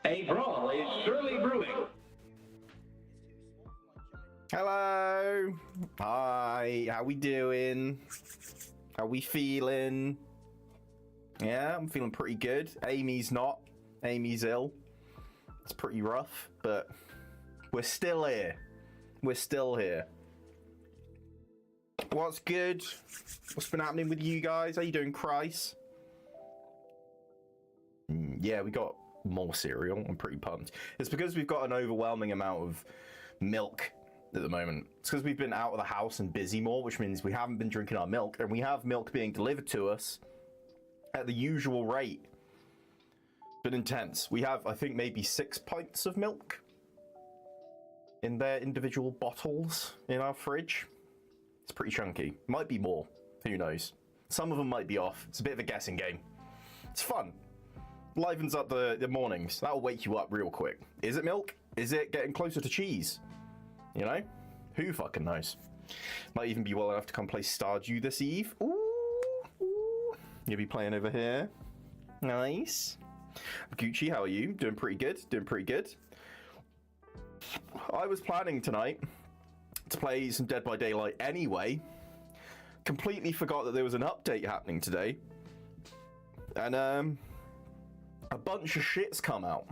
A brawl is surely brewing. Hello. Hi. How we doing? How we feeling? Yeah, I'm feeling pretty good. Amy's not. Amy's ill. It's pretty rough, but we're still here. We're still here. What's good? What's been happening with you guys? How you doing, Christ? Yeah, we got more cereal. I'm pretty pumped. It's because we've got an overwhelming amount of milk at the moment. It's because we've been out of the house and busy more, which means we haven't been drinking our milk, and we have milk being delivered to us at the usual rate. Been intense. We have, I think, maybe 6 pints of milk in their individual bottles in our fridge. It's pretty chunky. Might be more. Who knows? Some of them might be off. It's a bit of a guessing game. It's fun. Livens up the mornings. That'll wake you up real quick. Is it milk? Is it getting closer to cheese? You know? Who fucking knows? Might even be well enough to come play Stardew this eve. Ooh. Ooh. You'll be playing over here. Nice. Gucci, how are you? Doing pretty good. Doing pretty good. I was planning tonight to play some Dead by Daylight anyway. Completely forgot that there was an update happening today. And, a bunch of shit's come out.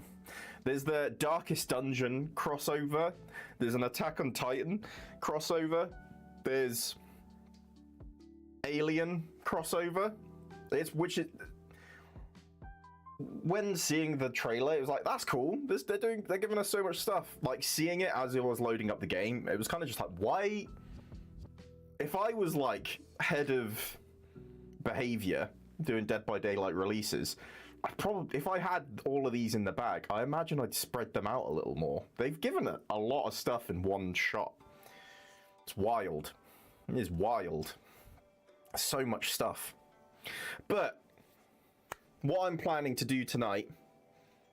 There's the Darkest Dungeon crossover. There's an Attack on Titan crossover. There's Alien crossover. When seeing the trailer, it was like, that's cool. They're giving us so much stuff. Like, seeing it as it was loading up the game, it was kind of just like, why? If I was like head of behavior doing Dead by Daylight releases, if I had all of these in the bag, I imagine I'd spread them out a little more. They've given it a lot of stuff in one shot. It's wild. It is wild. So much stuff. But what I'm planning to do tonight,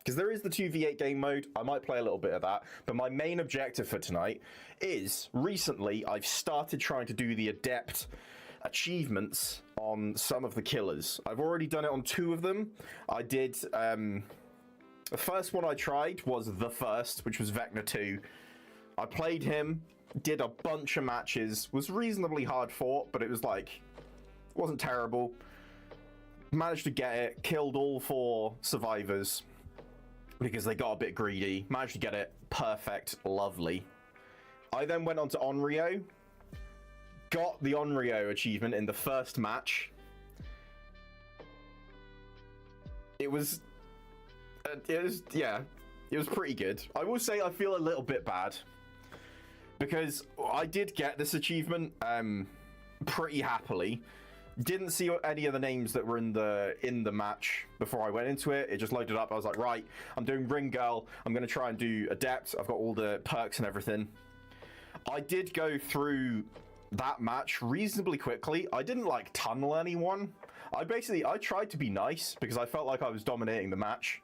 because there is the 2v8 game mode, I might play a little bit of that, but my main objective for tonight is, recently I've started trying to do the ADEPT achievements on some of the killers. I've already done it on 2 of them. I did, the first one I tried was the first, which was Vecna 2. I played him, did a bunch of matches, was reasonably hard fought, but it was like, it wasn't terrible. Managed to get it, killed all 4 survivors because they got a bit greedy. Managed to get it, perfect, lovely. I then went on to Onryo, got the Onryo achievement in the first match. It was pretty good. I will say I feel a little bit bad because I did get this achievement pretty happily. Didn't see any of the names that were in the match before I went into it. It just loaded up. I was like, right, I'm doing Ring Girl. I'm going to try and do Adept. I've got all the perks and everything. I did go through that match reasonably quickly. I didn't like tunnel anyone. I tried to be nice because I felt like I was dominating the match.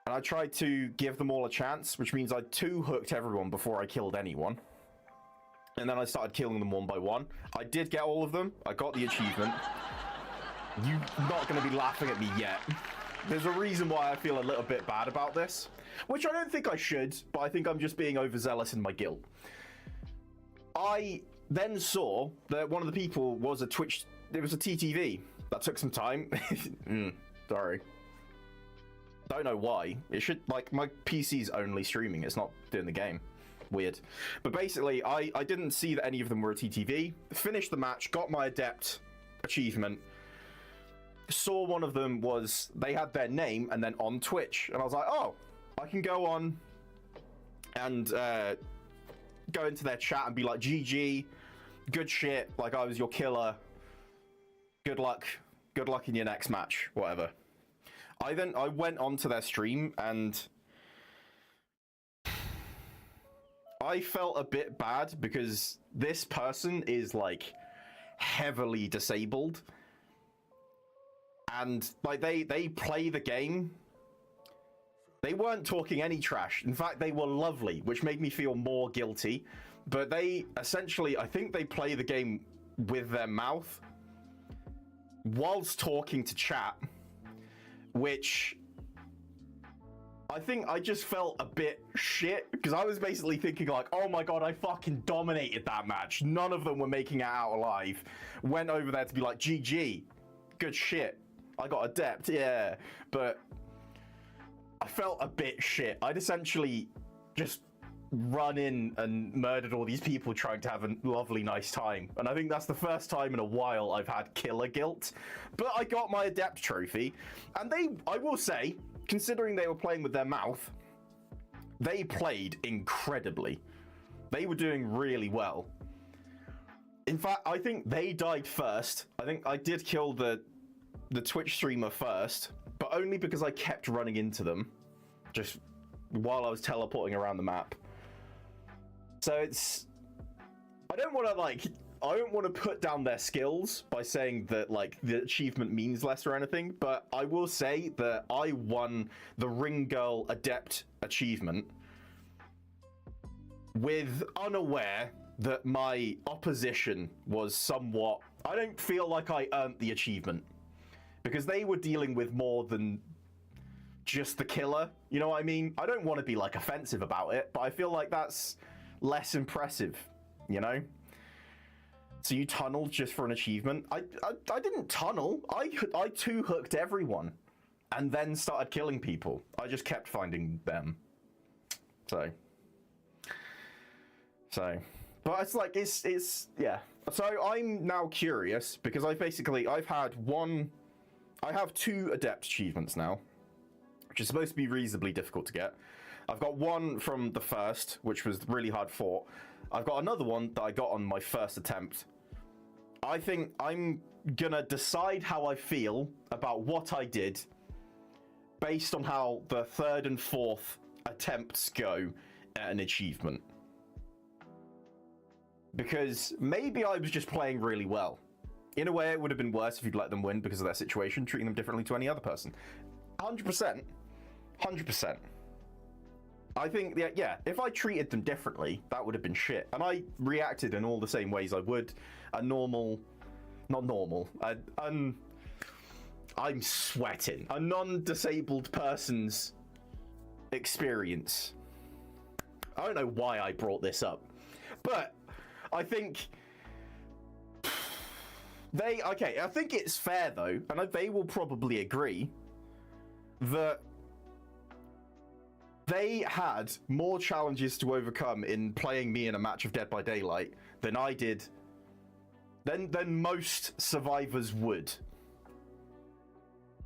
And I tried to give them all a chance, which means I 2-hooked everyone before I killed anyone. And then I started killing them one by one. I did get all of them. I got the achievement. You're not going to be laughing at me yet. There's a reason why I feel a little bit bad about this, which I don't think I should, but I think I'm just being overzealous in my guilt. I then saw that one of the people was a Twitch, it was a TTV. That took some time. Sorry. Don't know why. It should, like, my PC's only streaming, it's not doing the game. Weird. But basically, I didn't see that any of them were a TTV. Finished the match, got my Adept achievement. Saw one of them was, they had their name and then on Twitch. And I was like, oh, I can go on and go into their chat and be like, GG, good shit, like I was your killer. Good luck in your next match, whatever. I went onto their stream and I felt a bit bad because this person is like heavily disabled and like they play the game. They weren't talking any trash. In fact, they were lovely, which made me feel more guilty. But they essentially, I think they play the game with their mouth whilst talking to chat, which I think I just felt a bit shit because I was basically thinking like, oh my god, I fucking dominated that match. None of them were making it out alive. Went over there to be like, GG, good shit. I got ADEPT, yeah. But I felt a bit shit. I'd essentially just run in and murdered all these people trying to have a lovely, nice time. And I think that's the first time in a while I've had killer guilt. But I got my ADEPT trophy. And I will say, considering they were playing with their mouth, they played incredibly. They were doing really well. In fact, I think they died first. I think I did kill the Twitch streamer first, but only because I kept running into them just while I was teleporting around the map. So it's, I don't want to put down their skills by saying that like the achievement means less or anything, but I will say that I won the Ring Girl ADEPT achievement with unaware that my opposition was somewhat, I don't feel like I earned the achievement because they were dealing with more than just the killer, you know what I mean? I don't want to be like offensive about it, but I feel like that's less impressive, you know? So you tunneled just for an achievement? I didn't tunnel. I two-hooked everyone and then started killing people. I just kept finding them. So, but it's like, it's yeah. So I'm now curious because I have 2 ADEPT achievements now, which is supposed to be reasonably difficult to get. I've got one from the first, which was really hard fought. I've got another one that I got on my first attempt. I think I'm gonna decide how I feel about what I did based on how the 3rd and 4th attempts go at an achievement. Because maybe I was just playing really well. In a way, it would have been worse if you'd let them win because of their situation, treating them differently to any other person. 100%. 100%. I think, yeah, if I treated them differently, that would have been shit. And I reacted in all the same ways I would a normal, not normal, I'm sweating. A non-disabled person's experience. I don't know why I brought this up, but I think I think it's fair though, and they will probably agree that they had more challenges to overcome in playing me in a match of Dead by Daylight than I did, than most survivors would.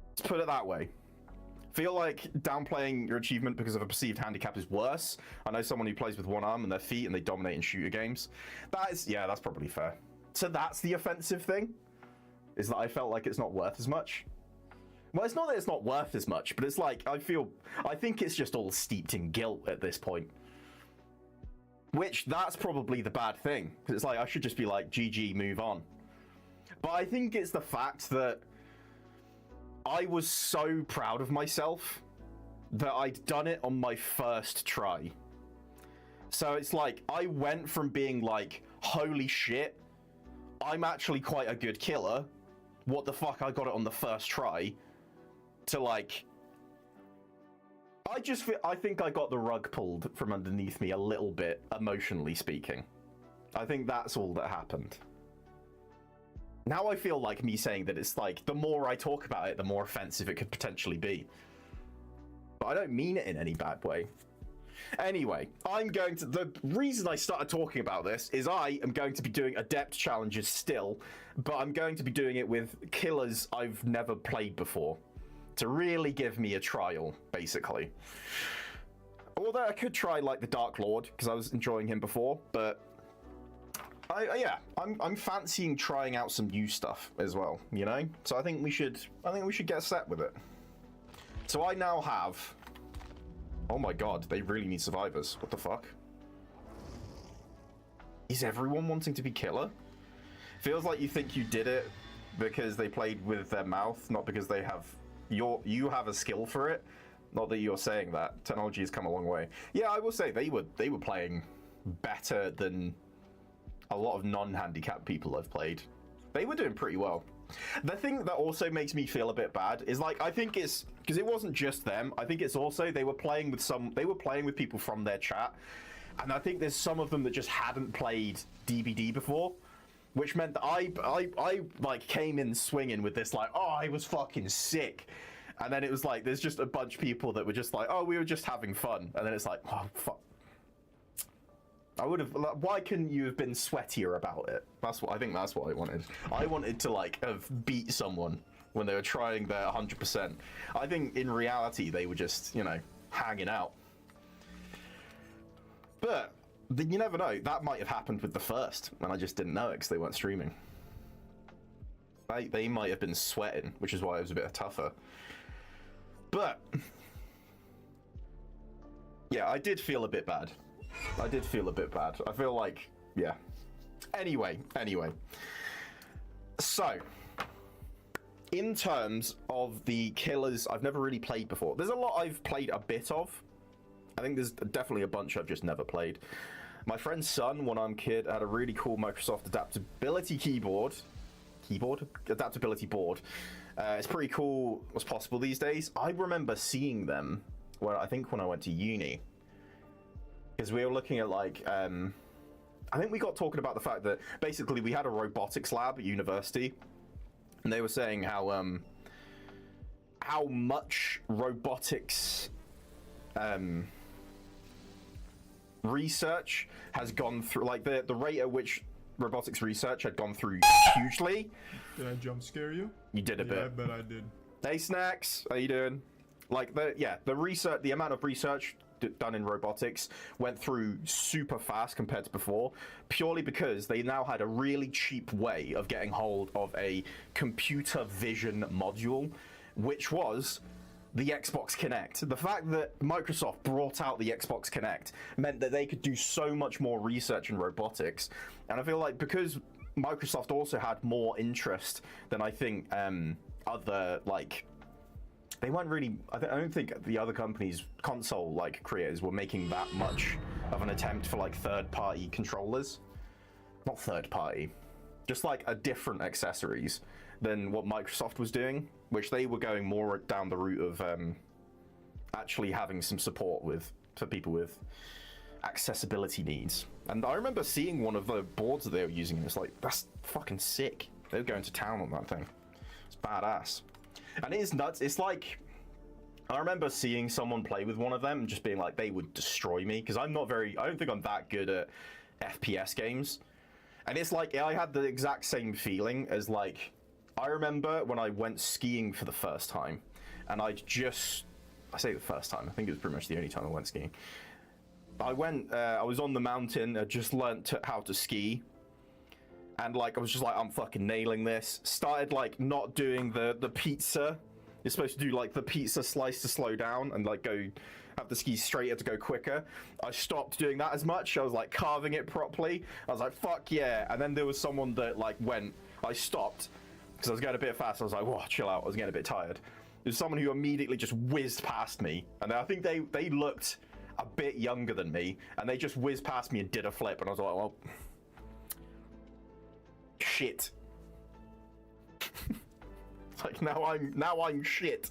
Let's put it that way. Feel like downplaying your achievement because of a perceived handicap is worse. I know someone who plays with one arm and their feet and they dominate in shooter games. That's probably fair. So that's the offensive thing, is that I felt like it's not worth as much. Well, it's not that it's not worth as much, but it's like, I think it's just all steeped in guilt at this point. Which, that's probably the bad thing. Because it's like, I should just be like, GG, move on. But I think it's the fact that I was so proud of myself that I'd done it on my first try. So it's like, I went from being like, holy shit, I'm actually quite a good killer. What the fuck, I got it on the first try. To like, I think I got the rug pulled from underneath me a little bit, emotionally speaking. I think that's all that happened. Now I feel like me saying that it's like, the more I talk about it, the more offensive it could potentially be. But I don't mean it in any bad way. Anyway, the reason I started talking about this is I am going to be doing ADEPT challenges still, but I'm going to be doing it with killers I've never played before. To really give me a trial, basically. Although I could try like the Dark Lord, because I was enjoying him before, but I'm fancying trying out some new stuff as well, you know? So I think we should get set with it. So I now have, oh my god, they really need survivors. What the fuck? Is everyone wanting to be killer? Feels like you think you did it because they played with their mouth, not because they have you have a skill for it. Not that you're saying that. Technology has come a long way. Yeah, I will say they were playing better than a lot of non-handicapped people I've played. They were doing pretty well. The thing that also makes me feel a bit bad is like I think it's because it wasn't just them. I think it's also they were playing with people from their chat, and I think there's some of them that just hadn't played DBD before, which meant that I like came in swinging with this like, oh, I was fucking sick, and then it was like there's just a bunch of people that were just like, oh, we were just having fun, and then it's like, oh fuck. I would have. Why couldn't you have been sweatier about it? That's what I think. That's what I wanted. I wanted to like have beat someone when they were trying their 100%. I think in reality they were just, you know, hanging out. But you never know. That might have happened with the first, and I just didn't know it because they weren't streaming. They might have been sweating, which is why it was a bit tougher. But yeah, I did feel a bit bad. I feel like, yeah. Anyway. So, in terms of the killers I've never really played before, there's a lot I've played a bit of. I think there's definitely a bunch I've just never played. My friend's son, when I'm a kid, had a really cool Microsoft adaptability adaptability board. It's pretty cool what's possible these days. I remember seeing them when I went to uni. Because we were looking at like, I think we got talking about the fact that basically we had a robotics lab at university, and they were saying how much robotics research has gone through, like the rate at which robotics research had gone through hugely. Did I jump scare you? You did a bit. I bet I did. Hey Snacks, how you doing? Like the amount of research done in robotics went through super fast compared to before, purely because they now had a really cheap way of getting hold of a computer vision module, which was the Xbox Kinect. The fact that Microsoft brought out the Xbox Kinect meant that they could do so much more research in robotics, and I feel like because Microsoft also had more interest than I think other like. They weren't really. I don't think the other companies, console like creators, were making that much of an attempt for like third-party controllers. Not third-party, just like a different accessories than what Microsoft was doing, which they were going more down the route of actually having some support for people with accessibility needs. And I remember seeing one of the boards that they were using, and it's like, that's fucking sick. They were going to town on that thing. It's badass. And it is nuts. It's like, I remember seeing someone play with one of them and just being like, they would destroy me, because I don't think I'm that good at FPS games. And it's like, I had the exact same feeling as like, I remember when I went skiing for the first time, and I say the first time, I think it was pretty much the only time I went skiing. I was on the mountain, I just learnt how to ski. And like I was just like, I'm fucking nailing this. Started like not doing the pizza. You're supposed to do like the pizza slice to slow down and like have the skis straighter to go quicker. I stopped doing that as much. I was like carving it properly. I was like, fuck yeah. And then there was someone that like I stopped because I was getting a bit fast. I was like, whoa, chill out. I was getting a bit tired. There's someone who immediately just whizzed past me. And I think they looked a bit younger than me, and they just whizzed past me and did a flip. And I was like, well, shit. It's like now I'm shit.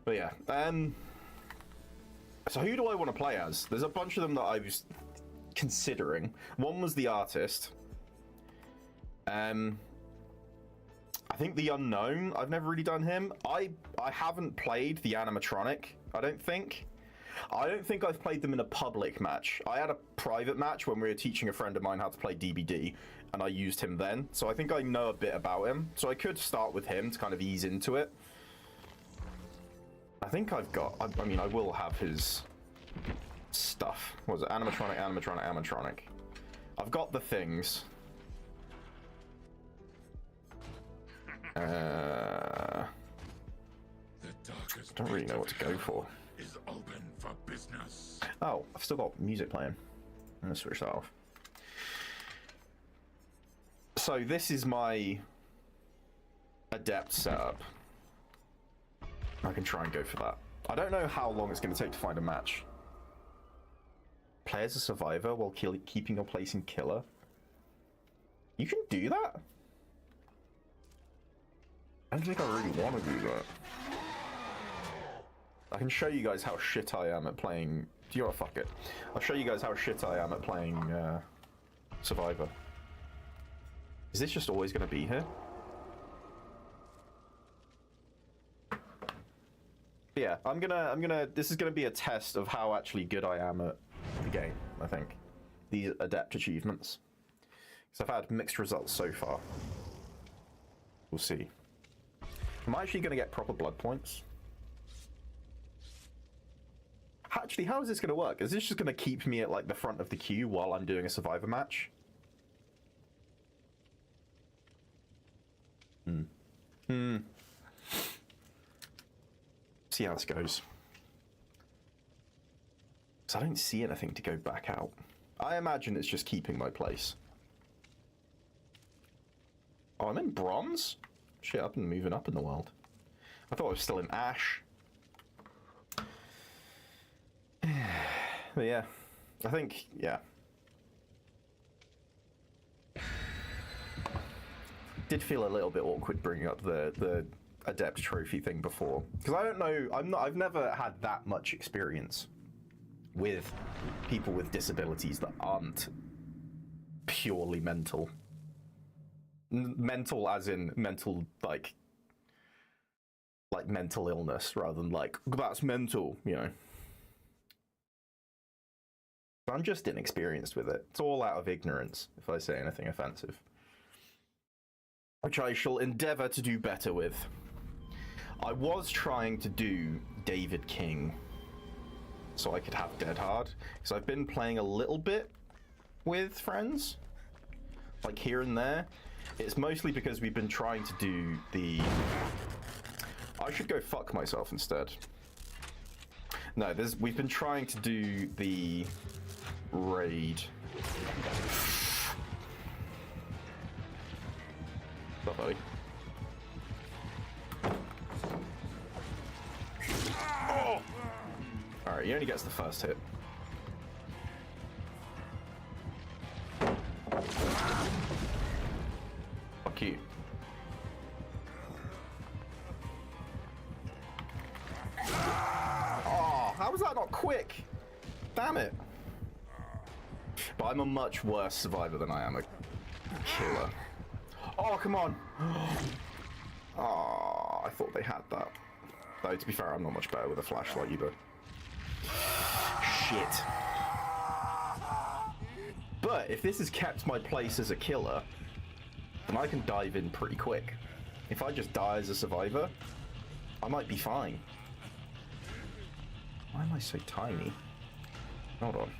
But yeah, so who do I want to play as? There's a bunch of them that I was considering. One was the artist. I think the unknown. I've never really done him. I haven't played the animatronic. I don't think I've played them in a public match. I had a private match when we were teaching a friend of mine how to play DBD, and I used him then. So I think I know a bit about him. So I could start with him to kind of ease into it. I think I will have his stuff. What was it? Animatronic. I've got the things. I don't really know what to go for. Is open for business. Oh, I've still got music playing. I'm gonna switch that off. So this is my ADEPT setup. I can try and go for that. I don't know how long it's going to take to find a match. Play as a survivor while keeping your place in killer. You can do that? I don't think I really want to do that. I can show you guys how shit I am at playing... Do you know what? Fuck it. I'll show you guys how shit I am at playing Survivor. Is this just always going to be here? Yeah, I'm gonna. This is gonna be a test of how actually good I am at the game. I think these adept achievements, because I've had mixed results so far. We'll see. Am I actually gonna get proper blood points? Actually, how is this gonna work? Is this just gonna keep me at like the front of the queue while I'm doing a Survivor match? See how this goes. Because I don't see anything to go back out. I imagine it's just keeping my place. Oh, I'm in bronze? Shit, I've been moving up in the world. I thought I was still in ash. But yeah, I think, yeah. Did feel a little bit awkward bringing up the adept trophy thing before, because I don't know, I've never had that much experience with people with disabilities that aren't purely mental. Mental as in mental, like mental illness, rather than like, that's mental, you know. I'm just inexperienced with it. It's all out of ignorance, if I say anything offensive. Which I shall endeavour to do better with. I was trying to do David King so I could have Dead Hard, because I've been playing a little bit with friends, like here and there. It's mostly because we've been trying to do the... I should go fuck myself instead. No, we've been trying to do the raid. What's up, buddy? Oh! Alright, he only gets the first hit. Fuck you. Oh, how was that not quick? Damn it. But I'm a much worse survivor than I am a killer. Oh, come on. Oh, I thought they had that. Though, to be fair, I'm not much better with a flashlight either. Shit. But if this has kept my place as a killer, then I can dive in pretty quick. If I just die as a survivor, I might be fine. Why am I so tiny? Hold on.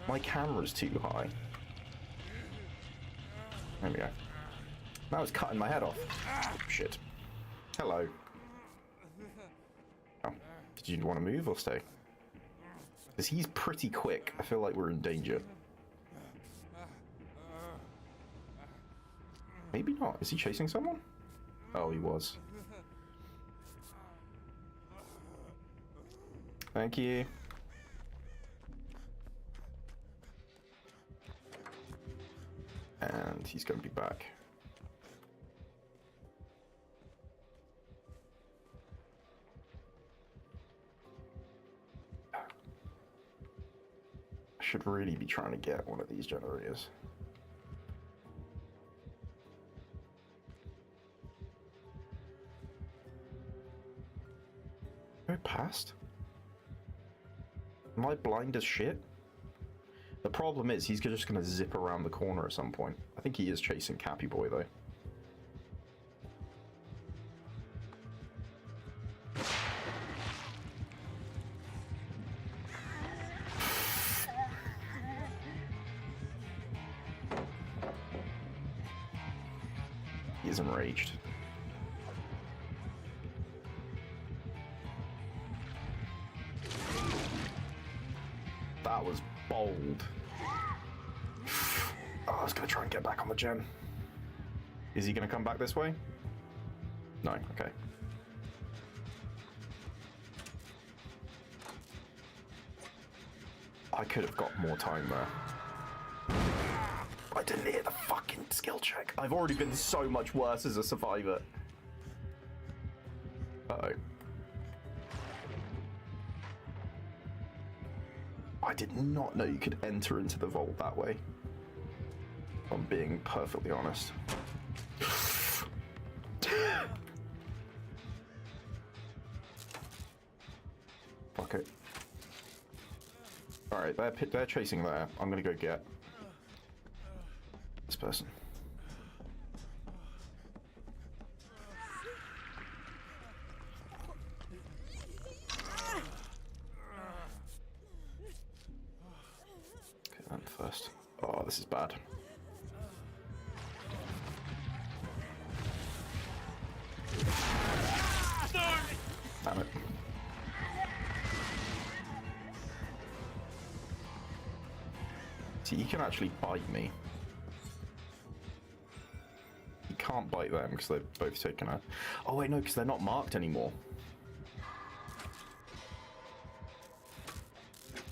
My camera's too high. There we go. Now it's cutting my head off. Shit. Hello. Oh, did you want to move or stay? Because he's pretty quick. I feel like we're in danger. Maybe not. Is he chasing someone? Oh, he was. Thank you. And he's going to be back. I should really be trying to get one of these generators. Go past? Am I blind as shit? The problem is he's just going to zip around the corner at some point. I think he is chasing Cappy Boy though. He is enraged. That was bold. Oh, I was going to try and get back on the gen. Is he going to come back this way? No, okay. I could have got more time there. I didn't hear the fucking skill check. I've already been so much worse as a survivor. Uh-oh. I did not know you could enter into the vault that way. I'm being perfectly honest. Fuck it. Alright, they're chasing there. I'm gonna go get this person. Okay, them first. Oh, this is bad. Damn it. See, he can actually bite me. He can't bite them because they've both taken a... Oh wait, no, because they're not marked anymore.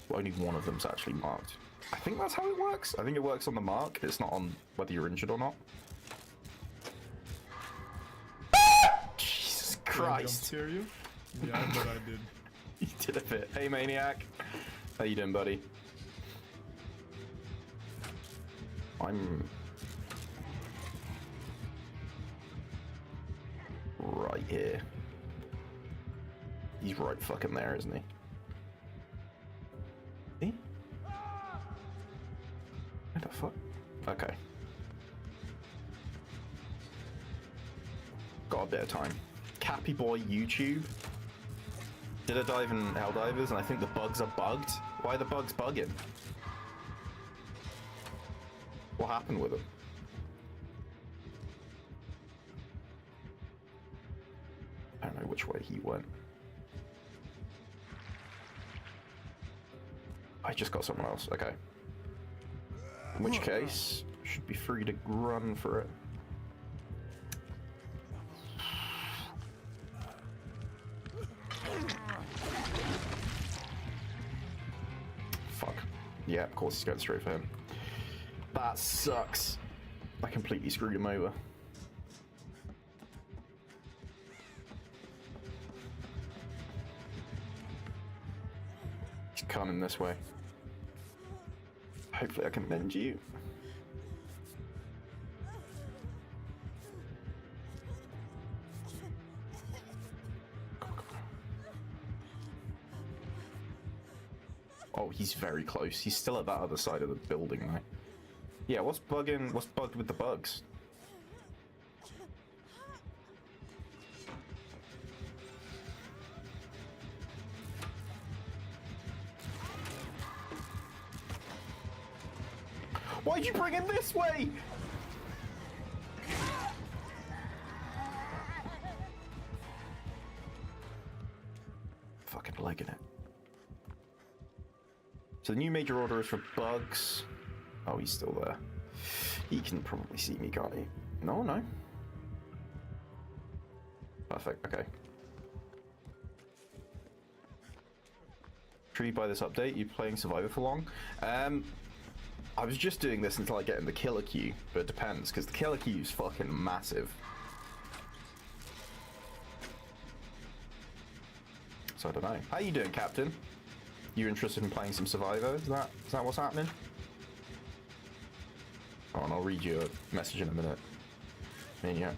Well, only one of them's actually marked. I think that's how it works. I think it works on the mark. It's not on whether you're injured or not. Jesus Christ. Did I jump scare you? Yeah, I bet I did. You did a bit. Hey, Maniac. How you doing, buddy? I'm... right here. He's right fucking there, isn't he? He? What the fuck? Okay. Got a bit of time. Cappy Boy YouTube. Did a dive in Helldivers, and I think the bugs are bugged. Why are the bugs bugging? What happened with them? I don't know which way he went. I just got someone else. Okay. In which case, should be free to run for it. Fuck. Yeah, of course he's going straight for him. That sucks. I completely screwed him over. He's coming this way. Hopefully I can mend you. Oh, he's very close. He's still at that other side of the building though. Yeah, what's bugged with the bugs? Why'd you bring him this way? Fucking legging it. So the new major order is for bugs. Oh, he's still there. He can probably see me, can't he? No, no. Perfect, okay. Intrigued by this update? You playing Survivor for long? I was just doing this until I get in the killer queue, but it depends, because the killer queue is fucking massive. So I don't know. How you doing, Captain? You interested in playing some Survivor? Is that what's happening? Oh, and I'll read you a message in a minute. Yeah.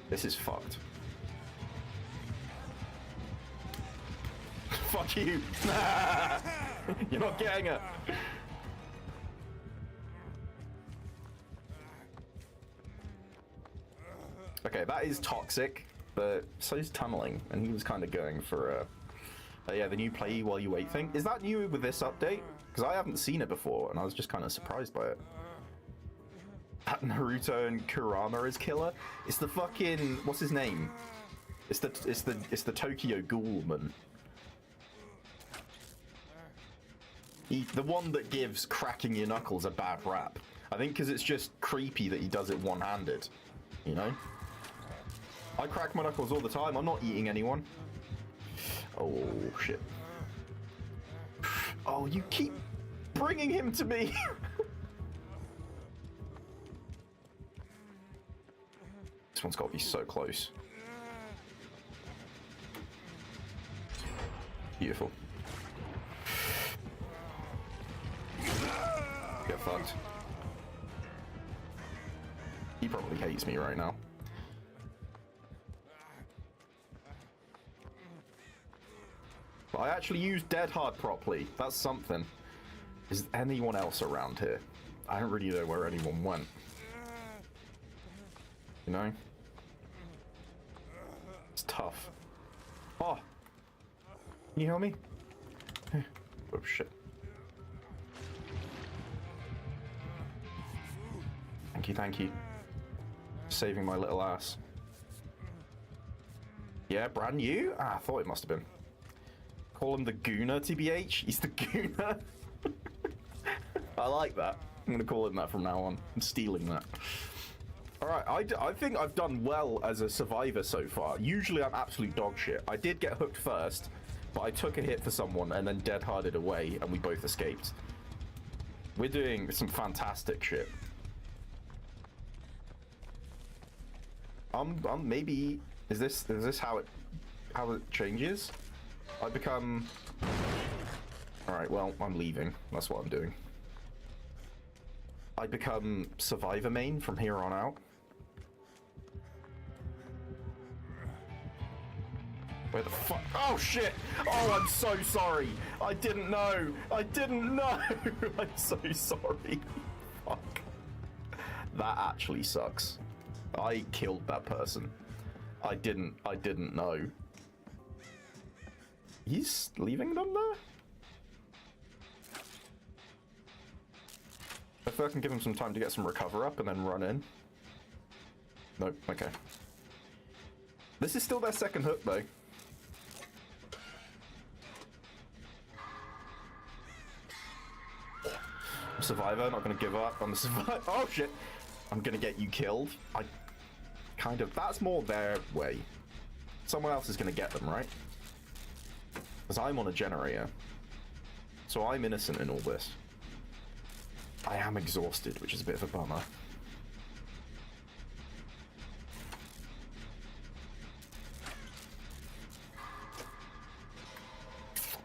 This is fucked. Fuck you! You're not getting it! Okay, that is toxic, but so's tunneling, and he was kind of going for yeah, the new play while you wait thing. Is that new with this update? Because I haven't seen it before, and I was just kind of surprised by it. That Naruto and Kurama is killer. It's the fucking, what's his name? It's the Tokyo Ghoulman. The one that gives cracking your knuckles a bad rap. I think because it's just creepy that he does it one-handed. You know? I crack my knuckles all the time. I'm not eating anyone. Oh, shit. Oh, you keep bringing him to me. This one's got to be so close. Beautiful. Get fucked. He probably hates me right now. But I actually used Dead Hard properly. That's something. Is anyone else around here? I don't really know where anyone went. You know? It's tough. Oh! Can you help me? Oh shit. Thank you, thank you. Saving my little ass. Yeah, brand new? Ah, I thought it must have been. Call him the Gooner, TBH. He's the Gooner. I like that. I'm gonna call him that from now on. I'm stealing that. Alright, I think I've done well as a survivor so far. Usually I'm absolute dog shit. I did get hooked first, but I took a hit for someone and then dead-harded away, and we both escaped. We're doing some fantastic shit. Maybe... Is this how it changes? I become... Alright, well, I'm leaving. That's what I'm doing. I become survivor main from here on out. Where the fuck? Oh shit! Oh, I'm so sorry! I didn't know! I didn't know! I'm so sorry. Fuck. That actually sucks. I killed that person. I didn't know. He's leaving them there? If I can give him some time to get some recover up and then run in. Nope, okay. This is still their second hook though. I'm a survivor, not gonna give up. I'm a survivor. Oh shit! I'm gonna get you killed. That's more their way. Someone else is gonna get them, right? Because I'm on a generator. So I'm innocent in all this. I am exhausted, which is a bit of a bummer.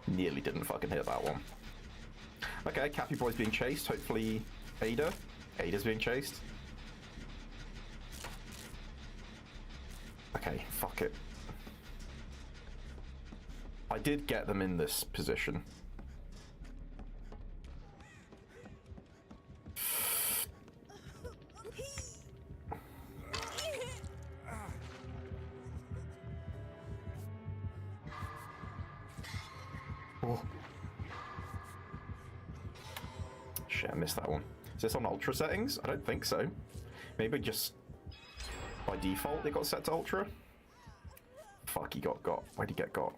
Nearly didn't fucking hit that one. Okay, Cappy Boy's being chased. Hopefully Ada. Ada's being chased. Okay, fuck it. I did get them in this position. Oh. Shit, I missed that one. Is this on ultra settings? I don't think so. Maybe just by default it got set to ultra? Fuck, he got. Why'd he get got?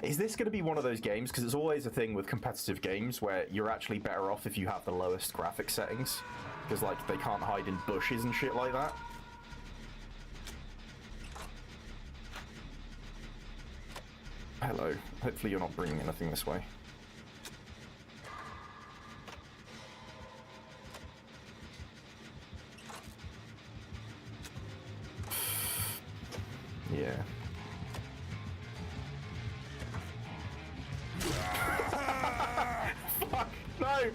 Is this going to be one of those games? Because it's always a thing with competitive games where you're actually better off if you have the lowest graphic settings. Because, like, they can't hide in bushes and shit like that. Hello. Hopefully you're not bringing anything this way. Yeah. Fuck! No!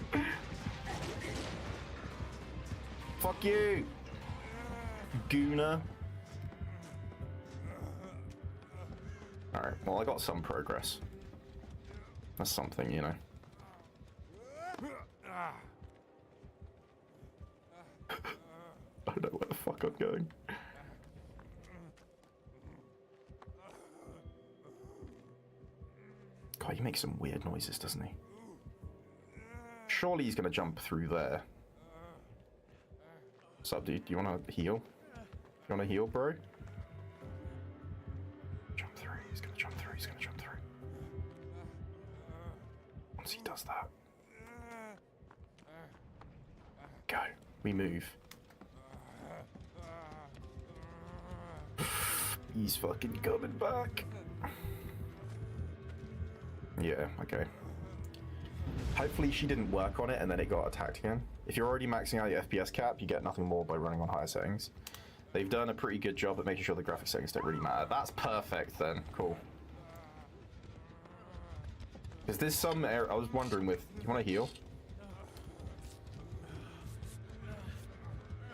Fuck you! Gooner. Alright, well I got some progress. That's something, you know. I don't know where the fuck I'm going. God, he makes some weird noises, doesn't he? Surely he's gonna jump through there. What's up, dude? Do you wanna heal? You wanna heal, bro? Jump through. He's gonna jump through. He's gonna jump through. Once he does that. Go. We move. He's fucking coming back. Yeah, okay. Hopefully she didn't work on it and then it got attacked again. If you're already maxing out your FPS cap, you get nothing more by running on higher settings. They've done a pretty good job at making sure the graphics settings don't really matter. That's perfect then. Cool. Is this some area? I was wondering with... You want to heal?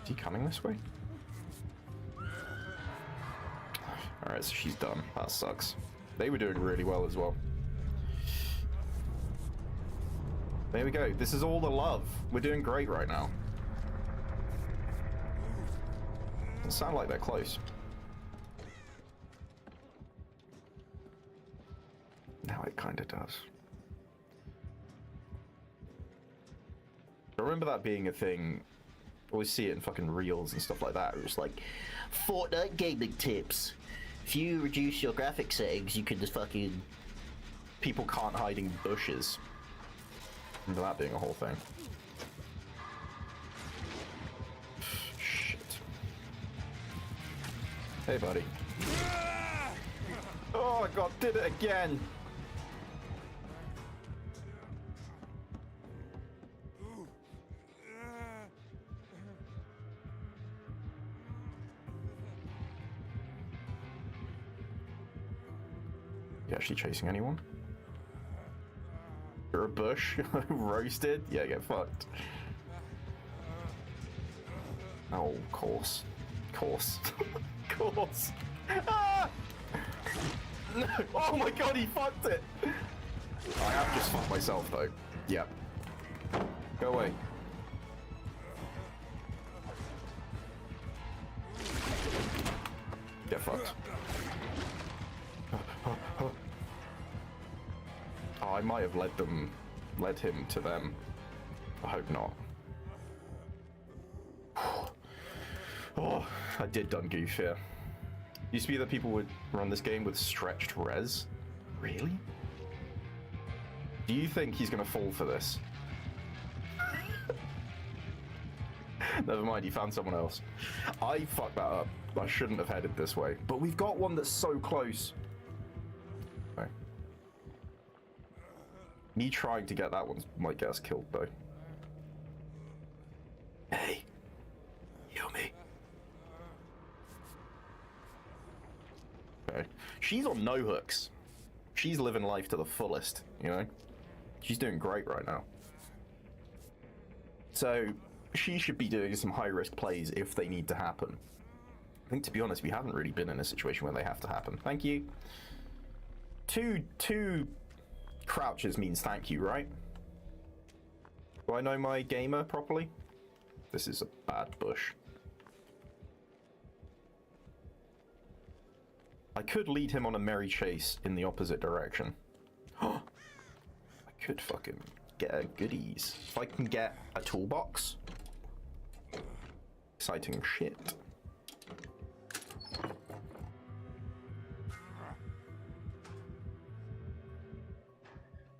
Is he coming this way? Alright, so she's done. That sucks. They were doing really well as well. There we go. This is all the love. We're doing great right now. Doesn't sound like they're close. Now it kind of does. I remember that being a thing. Always see it in fucking reels and stuff like that. It was like, Fortnite gaming tips. If you reduce your graphic settings, you can just fucking... People can't hide in bushes. Remember that being a whole thing. Shit. Hey, buddy. Oh my god, did it again! You actually chasing anyone? You're a bush? Roasted? Yeah, get fucked. Oh, course. Course. Course. Ah! No. Oh my god, he fucked it! I have just fucked myself though. Yep. Go away. Get fucked. Oh, I might have led him to them. I hope not. Oh, I did done goof here. Used to be that people would run this game with stretched res. Really? Do you think he's gonna fall for this? Never mind, he found someone else. I fucked that up. I shouldn't have headed this way. But we've got one that's so close. Okay. Me trying to get that one might get us killed, though. Hey. Heal me. Okay. She's on no hooks. She's living life to the fullest, you know? She's doing great right now. So, she should be doing some high-risk plays if they need to happen. I think, to be honest, we haven't really been in a situation where they have to happen. Thank you. Two crouches means thank you, right? Do I know my gamer properly? This is a bad bush. I could lead him on a merry chase in the opposite direction. I could fucking get a goodies. If I can get a toolbox. Exciting shit.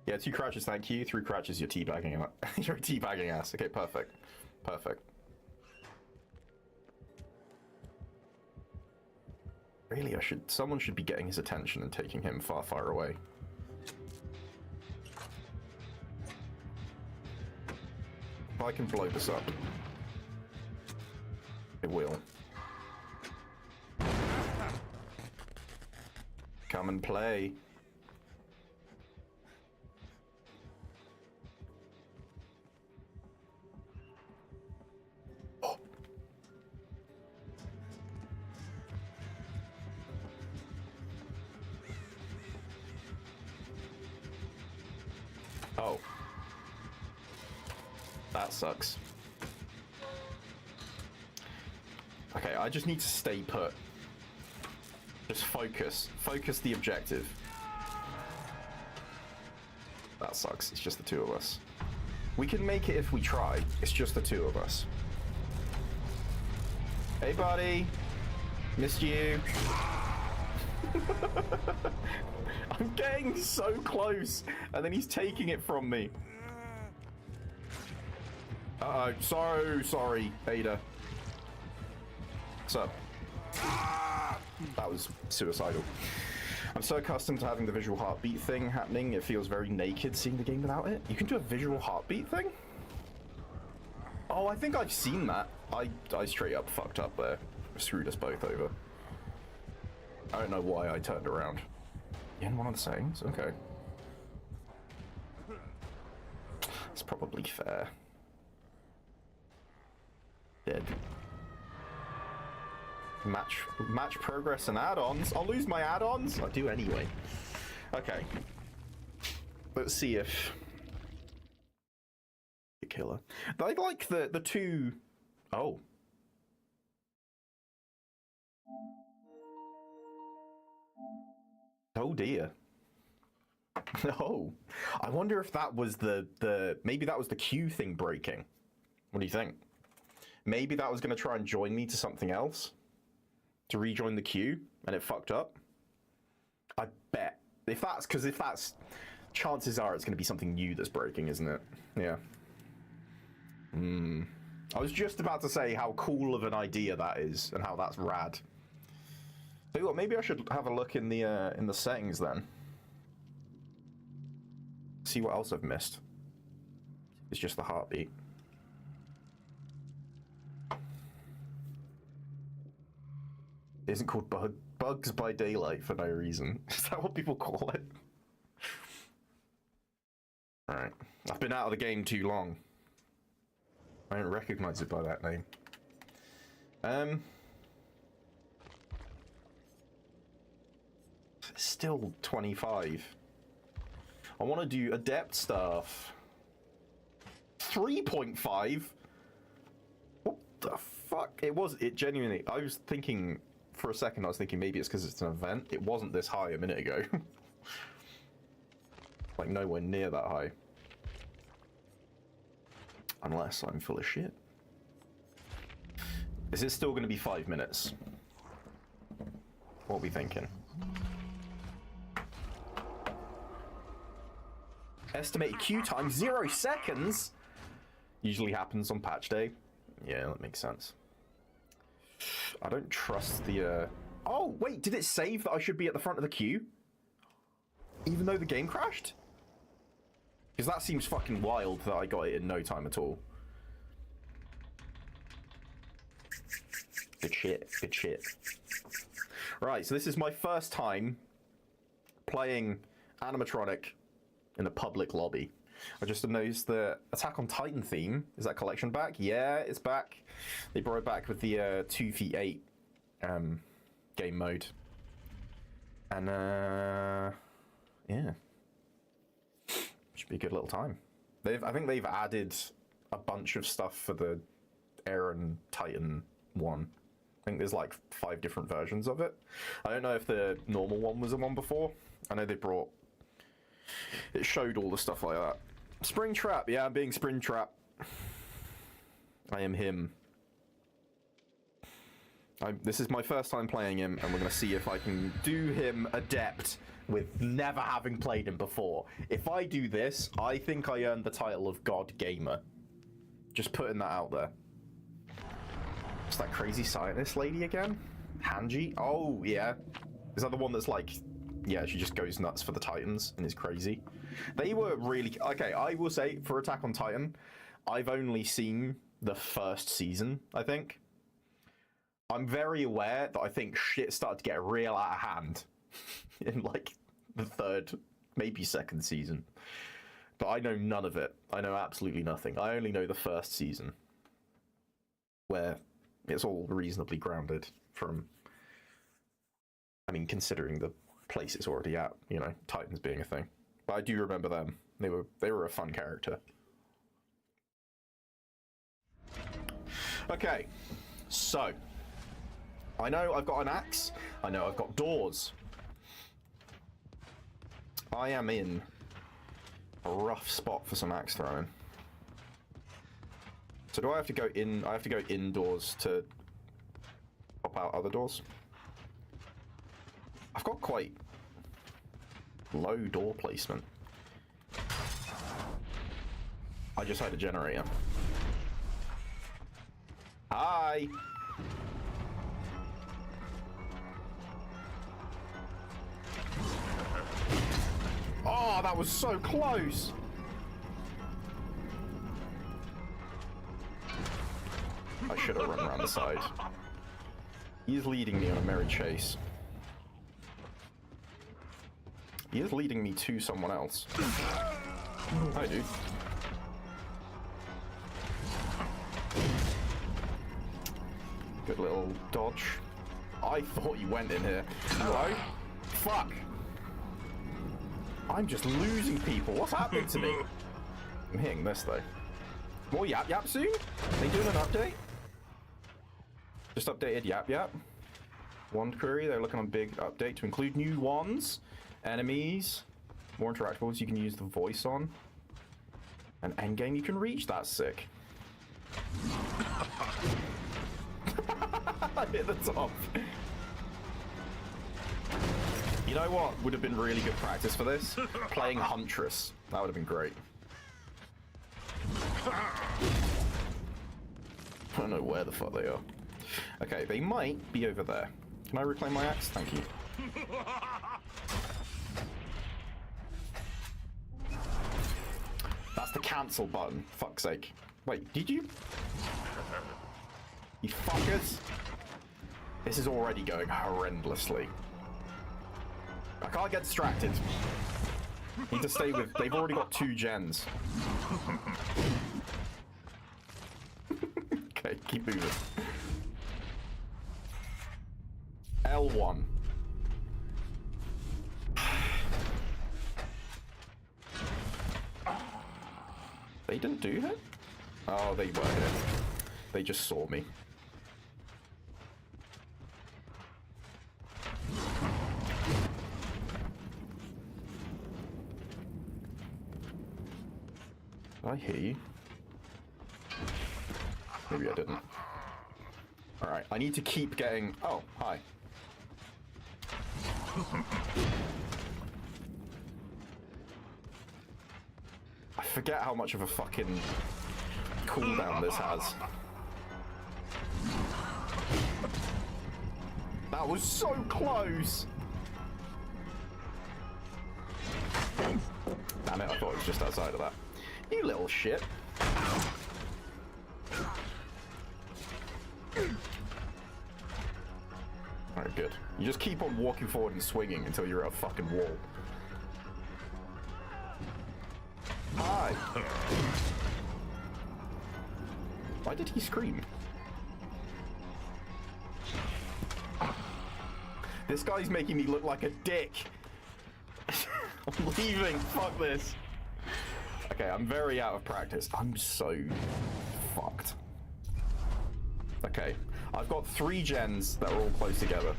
Yeah, 2 crouches, thank you. 3 crouches, you're teabagging. You're teabagging ass. Okay, perfect. Perfect. Really, someone should be getting his attention and taking him far, far away. If I can blow this up, it will. Come and play. Oh. That sucks. Okay, I just need to stay put. Just focus. Focus the objective. That sucks. It's just the 2 of us. We can make it if we try. It's just the 2 of us. Hey, buddy. Missed you. I'm getting so close, and then he's taking it from me. Uh-oh, so sorry, Ada. What's up? That was suicidal. I'm so accustomed to having the visual heartbeat thing happening, it feels very naked seeing the game without it. You can do a visual heartbeat thing? Oh, Oh, I think I've seen that. I straight up fucked up there. Screwed us both over. I don't know why I turned around. In one of the settings? Okay. It's probably fair. Dead. Match progress and add-ons. I'll lose my add-ons. I do anyway. Okay. Let's see if killer. I like the two. Oh. Oh dear. No. I wonder if that was the maybe that was the queue thing breaking. What do you think? Maybe that was going to try and join me to something else to rejoin the queue and it fucked up. I bet. If that's chances are it's going to be something new that's breaking, isn't it? Yeah. I was just about to say how cool of an idea that is and how that's rad. Tell you what, maybe I should have a look in the settings then. See what else I've missed. It's just the heartbeat. It isn't called Bugs by Daylight for no reason. Is that what people call it? Alright. I've been out of the game too long. I don't recognize it by that name. Still 25. I want to do ADEPT stuff. 3.5? What the fuck? It genuinely, I was thinking, for a second I was thinking maybe it's because it's an event. It wasn't this high a minute ago. Like nowhere near that high. Unless I'm full of shit. Is it still going to be 5 minutes? What are we thinking? Estimated queue time, 0 seconds? Usually happens on patch day. Yeah, that makes sense. I don't trust the, Oh, wait, did it save that I should be at the front of the queue? Even though the game crashed? Because that seems fucking wild that I got it in no time at all. Good shit, good shit. Right, so this is my first time playing animatronic in a public lobby. I just noticed the Attack on Titan theme. Is that collection back? Yeah, it's back. They brought it back with the 2v8 game mode. And yeah. Should be a good little time. I think they've added a bunch of stuff for the Aaron Titan one. I think there's like 5 different versions of it. I don't know if the normal one was the one before. I know they brought... It showed all the stuff like that. Springtrap, yeah, I'm being Springtrap. I am him. This is my first time playing him, and we're going to see if I can do him adept with never having played him before. If I do this, I think I earned the title of God Gamer. Just putting that out there. It's that crazy scientist lady again? Hanji? Oh, yeah. Is that the one that's like... Yeah, she just goes nuts for the Titans and is crazy. They were really... Okay, I will say, for Attack on Titan, I've only seen the first season, I think. I'm very aware that I think shit started to get real out of hand in, like, the 3rd, maybe 2nd season. But I know none of it. I know absolutely nothing. I only know the first season, where it's all reasonably grounded from... I mean, considering the place it's already at, you know, Titans being a thing. But I do remember them. They were a fun character. Okay, so I know I've got an axe. I know I've got doors. I am in a rough spot for some axe throwing. So do I have to go in? I have to go indoors to pop out other doors. I've got quite low door placement. I just had a generator. Hi! Oh, that was so close! should have run around the side. He is leading me on a merry chase. He is leading me to someone else. Hi, dude. Good little dodge. I thought you went in here. Hello? Fuck. I'm just losing people. What's happening to me? I'm hitting this, though. More Yap Yap soon? They doing an update? Just updated Yap Yap. Wand Query, they're looking on big update to include new wands, enemies, more interactables you can use the voice on, and endgame you can reach. That's sick. I hit the top. You know what would have been really good practice for this? Playing Huntress. That would have been great. I don't know where the fuck they are. Okay, they might be over there. Can I reclaim my axe? Thank you. That's the cancel button. Fuck's sake. Wait, did you? You fuckers. This is already going horrendously. I can't get distracted. Need to stay with... They've already got 2 gens. Okay, keep moving. L1. They didn't do it? Oh, they were here. They just saw me. Did I hear you? Maybe I didn't. Alright, I need to keep getting... Oh, hi. I forget how much of a fucking cooldown this has. That was so close! Damn it, I thought it was just outside of that. You little shit. Alright, good. You just keep on walking forward and swinging until you're at a fucking wall. Hi! Why did he scream? This guy's making me look like a dick. I'm leaving. Fuck this. Okay, I'm very out of practice. I'm so fucked. Okay, I've got 3 gens that are all close together.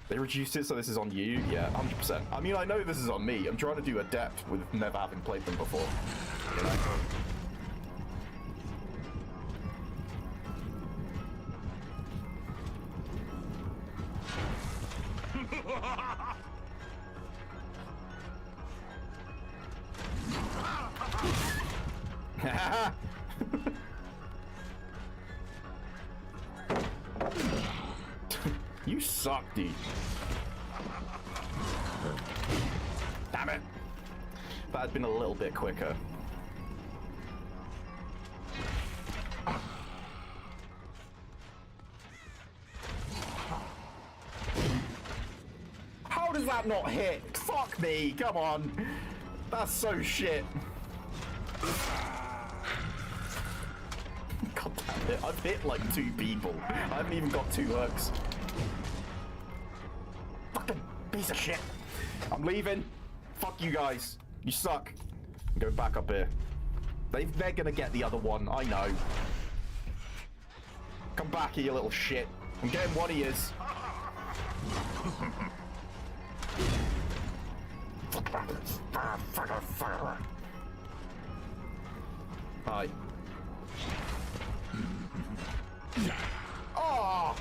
They reduced it, so this is on you? Yeah, 100%. I mean, I know this is on me. I'm trying to do ADEPT with never having played them before. You know? You suck, dude. Damn it. That had been a little bit quicker. How does that not hit? Fuck me, come on. That's so shit. God damn it, I've hit like 2 people. I haven't even got 2 hooks. Fucking piece of shit. I'm leaving. Fuck you guys. You suck. I'm going back up here. They're gonna get the other one, I know. Come back here, you little shit. I'm getting one of yous. Hi. Oh!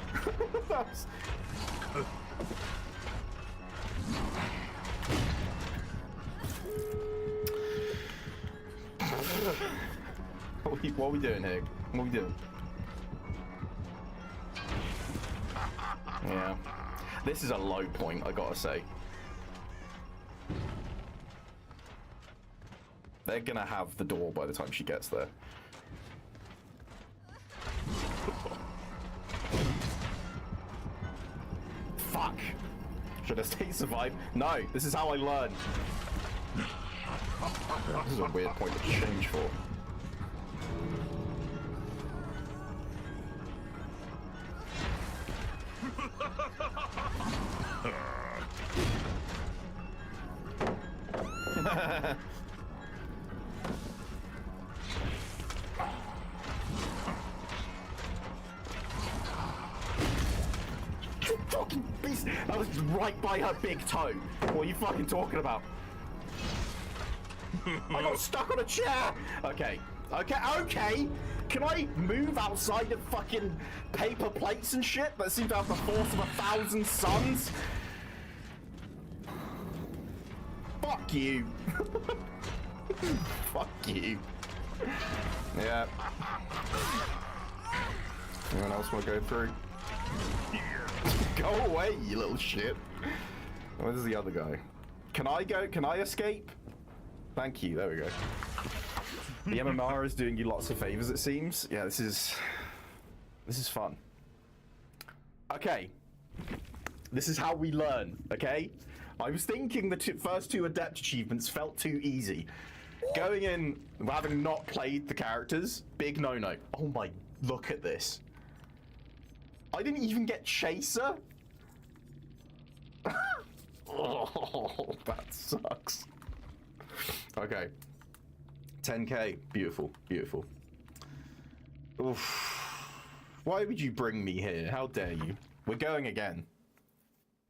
That was... What are we doing here? What are we doing? Yeah. This is a low point, I gotta say. They're gonna have the door by the time she gets there. fuck. Should I stay survive? No, this is how I learn. This is a weird point to change for. You fucking beast! That was right by her big toe. What are you fucking talking about? I got stuck on a chair! Okay. Okay! Can I move outside of fucking paper plates and shit that seem to have the force of 1,000 suns? Fuck you. Fuck you. Yeah. Anyone else want to go through? Go away, you little shit. Where's the other guy? Can I go? Can I escape? Thank you. There we go. The MMR is doing you lots of favors, it seems. Yeah, this is fun. Okay. This is how we learn, okay? I was thinking the first two adept achievements felt too easy. Going in, having not played the characters, big no-no. Oh my, look at this. I didn't even get Chaser? Oh, that sucks. Okay. 10k, beautiful, beautiful. Oof. Why would you bring me here? How dare you? We're going again.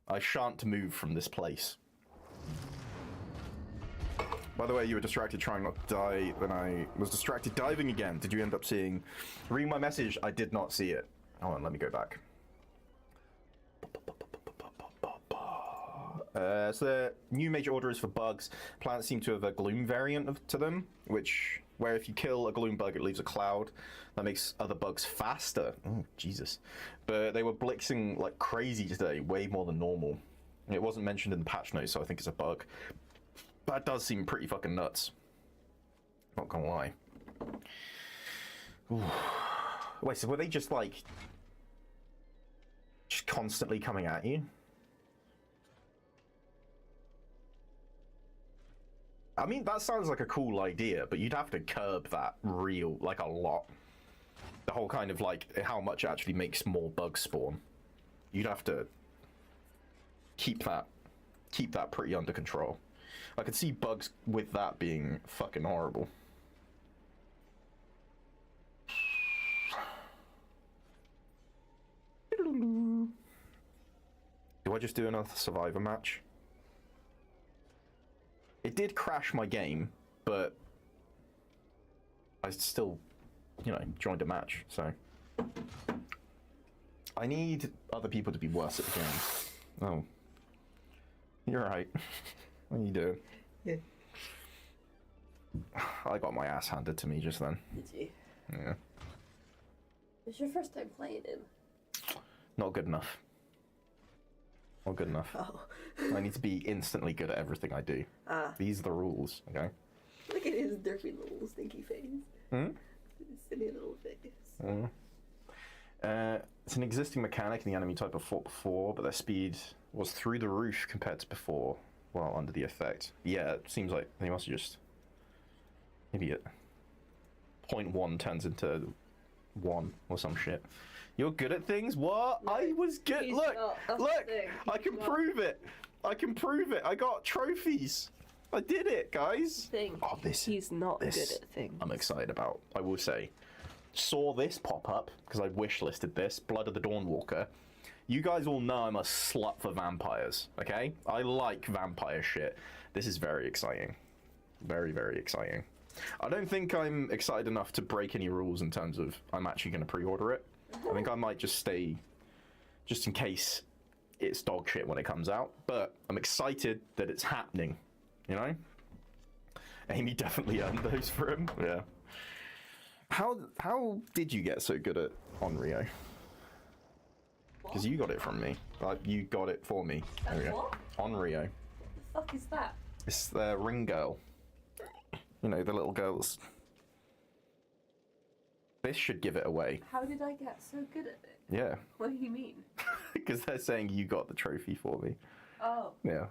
I shan't move from this place. By the way, you were distracted trying not to die, then I was distracted diving again. Did you end up seeing... Reading my message, I did not see it. Hold on, let me go back. So the new major order is for bugs. Planets seem to have a gloom variant to them, where if you kill a gloom bug, it leaves a cloud that makes other bugs faster. Oh, Jesus. But they were blitzing like crazy today, way more than normal. It wasn't mentioned in the patch notes, so I think it's a bug. That does seem pretty fucking nuts. Not gonna lie. Ooh. Wait, so were they just like... just constantly coming at you? I mean, that sounds like a cool idea, but you'd have to curb that like a lot. The whole kind of like how much it actually makes more bugs spawn. You'd have to keep that pretty under control. I could see bugs with that being fucking horrible. Do I just do another survivor match? It did crash my game, but I still, you know, joined a match, so. I need other people to be worse at the game. Oh. You're right. What are you doing? Yeah. I got my ass handed to me just then. Did you? Yeah. It's your first time playing him. Not good enough. Not good enough. Oh. I need to be instantly good at everything I do. Ah. These are the rules, okay? Look at his dirty little stinky face. Hmm? His silly little face. Mm. It's an existing mechanic in the enemy type of fought before, but their speed was through the roof compared to before, while under the effect. Yeah, it seems like they must have just... maybe at 0.1 turns into 1 or some shit. You're good at things? What? No, I was good. he's Look, not. That's the look, thing. I can He's prove it. I can prove it. I got trophies. I did it, guys. Thing. Oh, He's not this good at things. I'm excited about. I will say. Saw this pop up because I wish listed this. Blood of the Dawnwalker. You guys all know I'm a slut for vampires, okay? I like vampire shit. This is very exciting. Very, very exciting. I don't think I'm excited enough to break any rules in terms of I'm actually going to pre-order it. I think I might just stay, just in case it's dog shit when it comes out. But I'm excited that it's happening, you know? Amy definitely earned those for him, yeah. How did you get so good at Onryo? Because you got it from me. Like, you got it for me. There we go. What? Onryo. What the fuck is that? It's the ring girl. You know, the little girls. This should give it away. How did I get so good at it? Yeah. What do you mean? Because they're saying you got the trophy for me. Oh. Yeah.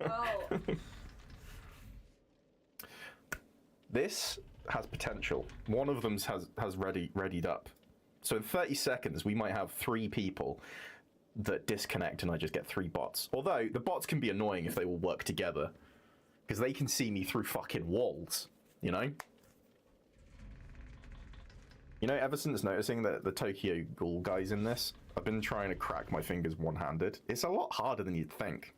Oh. This has potential. One of them has readied up. So in 30 seconds, we might have 3 people that disconnect and I just get 3 bots. Although, the bots can be annoying if they all work together. Because they can see me through fucking walls, you know? You know, ever since noticing that the Tokyo Ghoul guy's in this, I've been trying to crack my fingers one-handed. It's a lot harder than you'd think.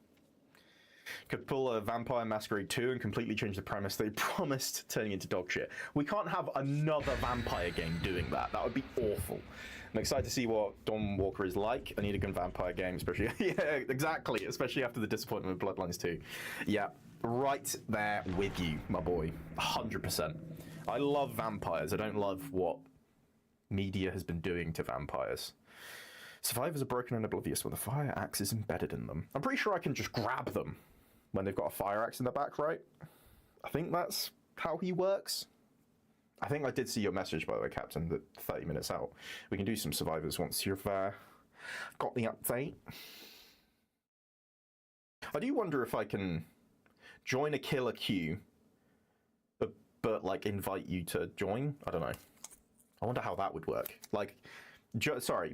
Could pull a Vampire Masquerade 2 and completely change the premise they promised, turning into dog shit. We can't have another vampire game doing that. That would be awful. I'm excited to see what Dawn Walker is like. I need a good vampire game, especially... yeah, exactly. Especially after the disappointment with Bloodlines 2. Yeah, right there with you, my boy. 100%. I love vampires. I don't love what media has been doing to vampires. Survivors are broken and oblivious when the fire axe is embedded in them. I'm pretty sure I can just grab them when they've got a fire axe in their back, right? I think that's how he works. I think I did see your message, by the way, Captain, that 30 minutes out. We can do some survivors once you've got the update. I do wonder if I can join a killer queue, but like invite you to join. I don't know. I wonder how that would work. Like,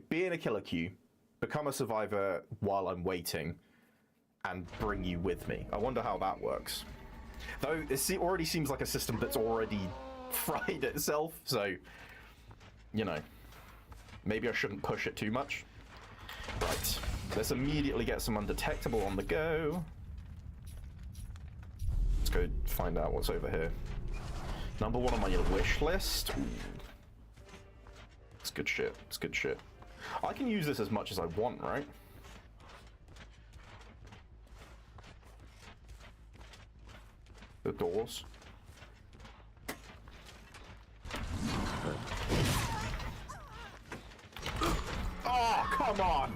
be in a killer queue, become a survivor while I'm waiting, and bring you with me. I wonder how that works. Though it already seems like a system that's already fried itself, so, you know, maybe I shouldn't push it too much. Right, let's immediately get some undetectable on the go. Let's go find out what's over here. Number 1 on my wish list. Ooh. It's good shit. It's good shit. I can use this as much as I want, right? The doors. Oh, come on!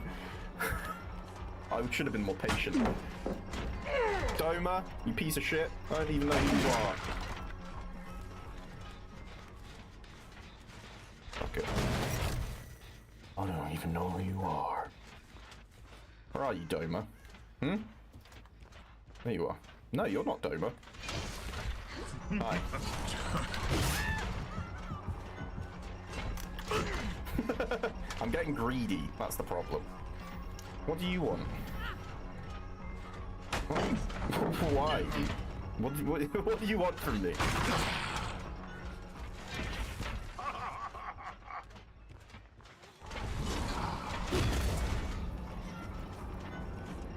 I should have been more patient. Doma, you piece of shit. I don't even know who you are. Okay. I don't even know who you are. Where are you, Doma? Hmm? There you are. No, you're not Doma. Hi. I'm getting greedy. That's the problem. What do you want? Why? What do you want from me?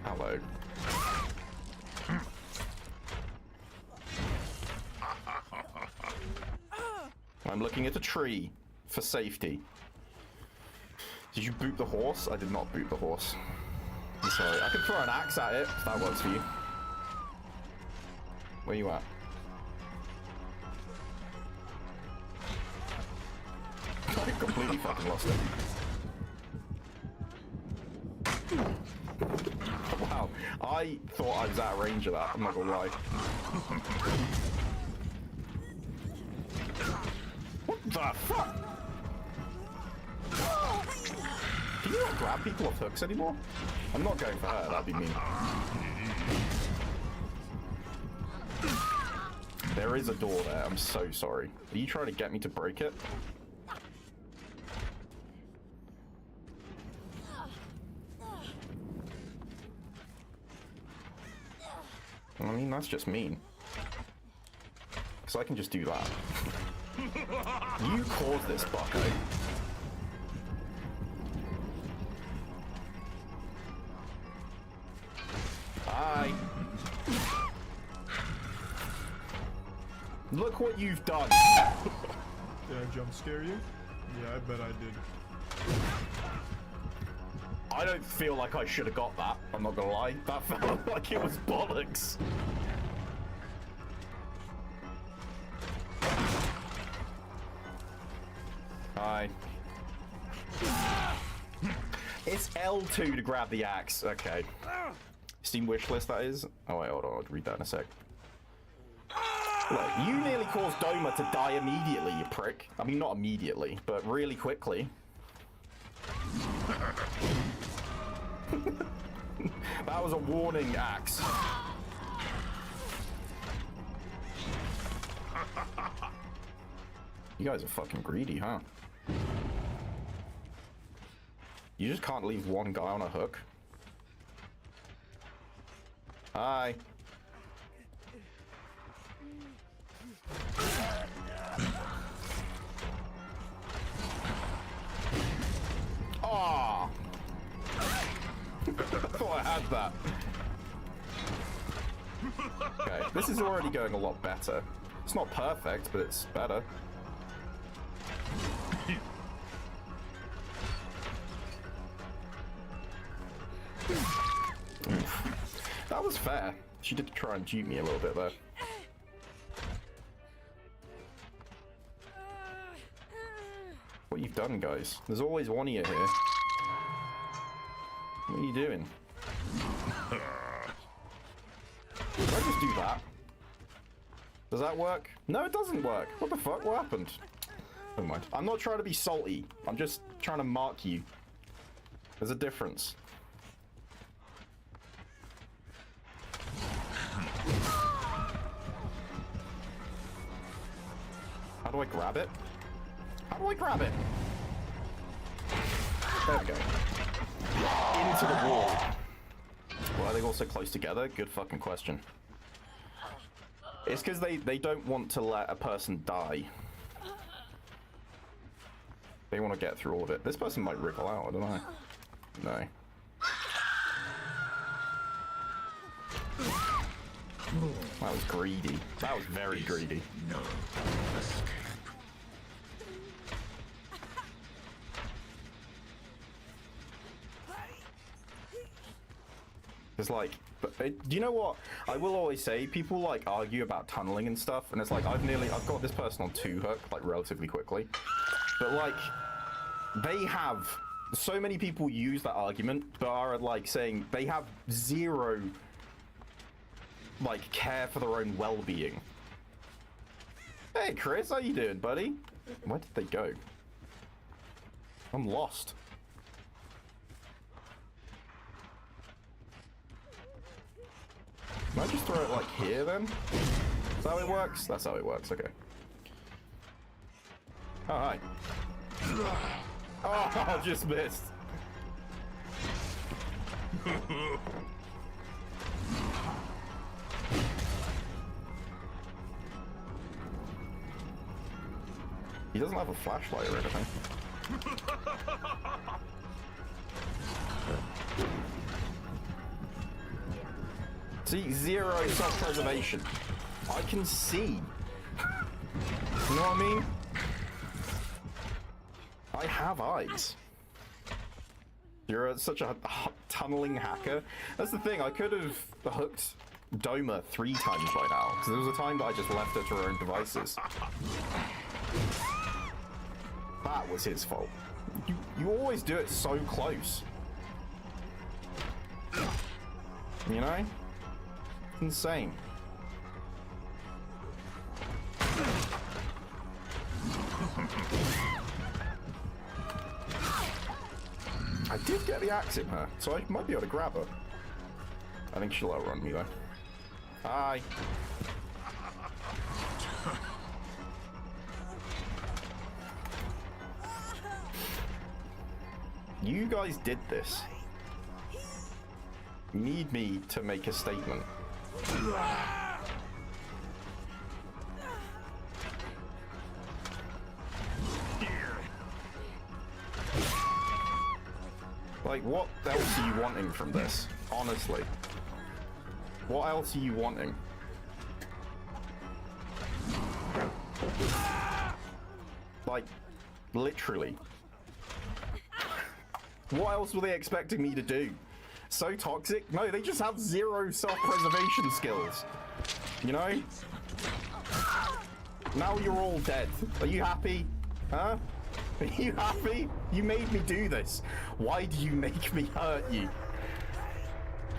Hello. I'm looking at a tree for safety. Did you boot the horse? I did not boot the horse. I'm sorry. I can throw an axe at it if that works for you. Where you at? I completely fucking lost it. Wow, I thought I was out of range of that, I'm not gonna lie. What the fuck? Can you not grab people off hooks anymore? I'm not going for her, that'd be mean. There is a door there, I'm so sorry. Are you trying to get me to break it? I mean, that's just mean. Because I can just do that. You caused this, bucko. Hi. Look what you've done. Did I jump scare you? Yeah, I bet I did. I don't feel like I should have got that, I'm not gonna lie. That felt like it was bollocks. Hi. It's L2 to grab the axe. Okay. Steam wishlist, that is. Oh wait, hold on, I'll read that in a sec. Look, you nearly caused Doma to die immediately, you prick. I mean, not immediately, but really quickly. That was a warning axe. You guys are fucking greedy, huh? You just can't leave one guy on a hook. Hi. Ah. I thought I had that. Okay, this is already going a lot better. It's not perfect, but it's better. That was fair. She did try and dupe me a little bit there. What you've done, guys? There's always one of you here. What are you doing? Did I just do that? Does that work? No, it doesn't work. What the fuck? What happened? Never mind. I'm not trying to be salty. I'm just trying to mark you. There's a difference. How do I grab it? How do I grab it? There we go. Into the wall. Why are they all so close together? Good fucking question. It's because they don't want to let a person die. They want to get through all of it. This person might wriggle out, I don't know. No. That was greedy. That was very greedy. No escape. It's like, but do you know what? I will always say, people like argue about tunneling and stuff, and it's like, I've got this person on 2-hook, like relatively quickly. But like, they have, so many people use that argument, but are like saying they have zero, like, care for their own well-being. Hey Chris, how you doing, buddy? Where did they go? I'm lost. Can I just throw it like here then? Is that how it works? That's how it works, okay. Oh, hi. Oh, I just missed. He doesn't have a flashlight or anything. See, zero self-preservation. I can see. You know what I mean? I have eyes. You're such a tunneling hacker. That's the thing, I could have hooked Doma 3 times by now, because there was a time that I just left her to her own devices. That was his fault. You always do it so close. You know? Insane. I did get the axe in her, so I might be able to grab her. I think she'll outrun me though. Hi. You guys did this. You need me to make a statement. Like, what else are you wanting from this? Honestly. What else are you wanting? Like, literally. What else were they expecting me to do? So toxic? No, they just have zero self-preservation skills. You know? Now you're all dead. Are you happy? Huh? Are you happy? You made me do this. Why do you make me hurt you?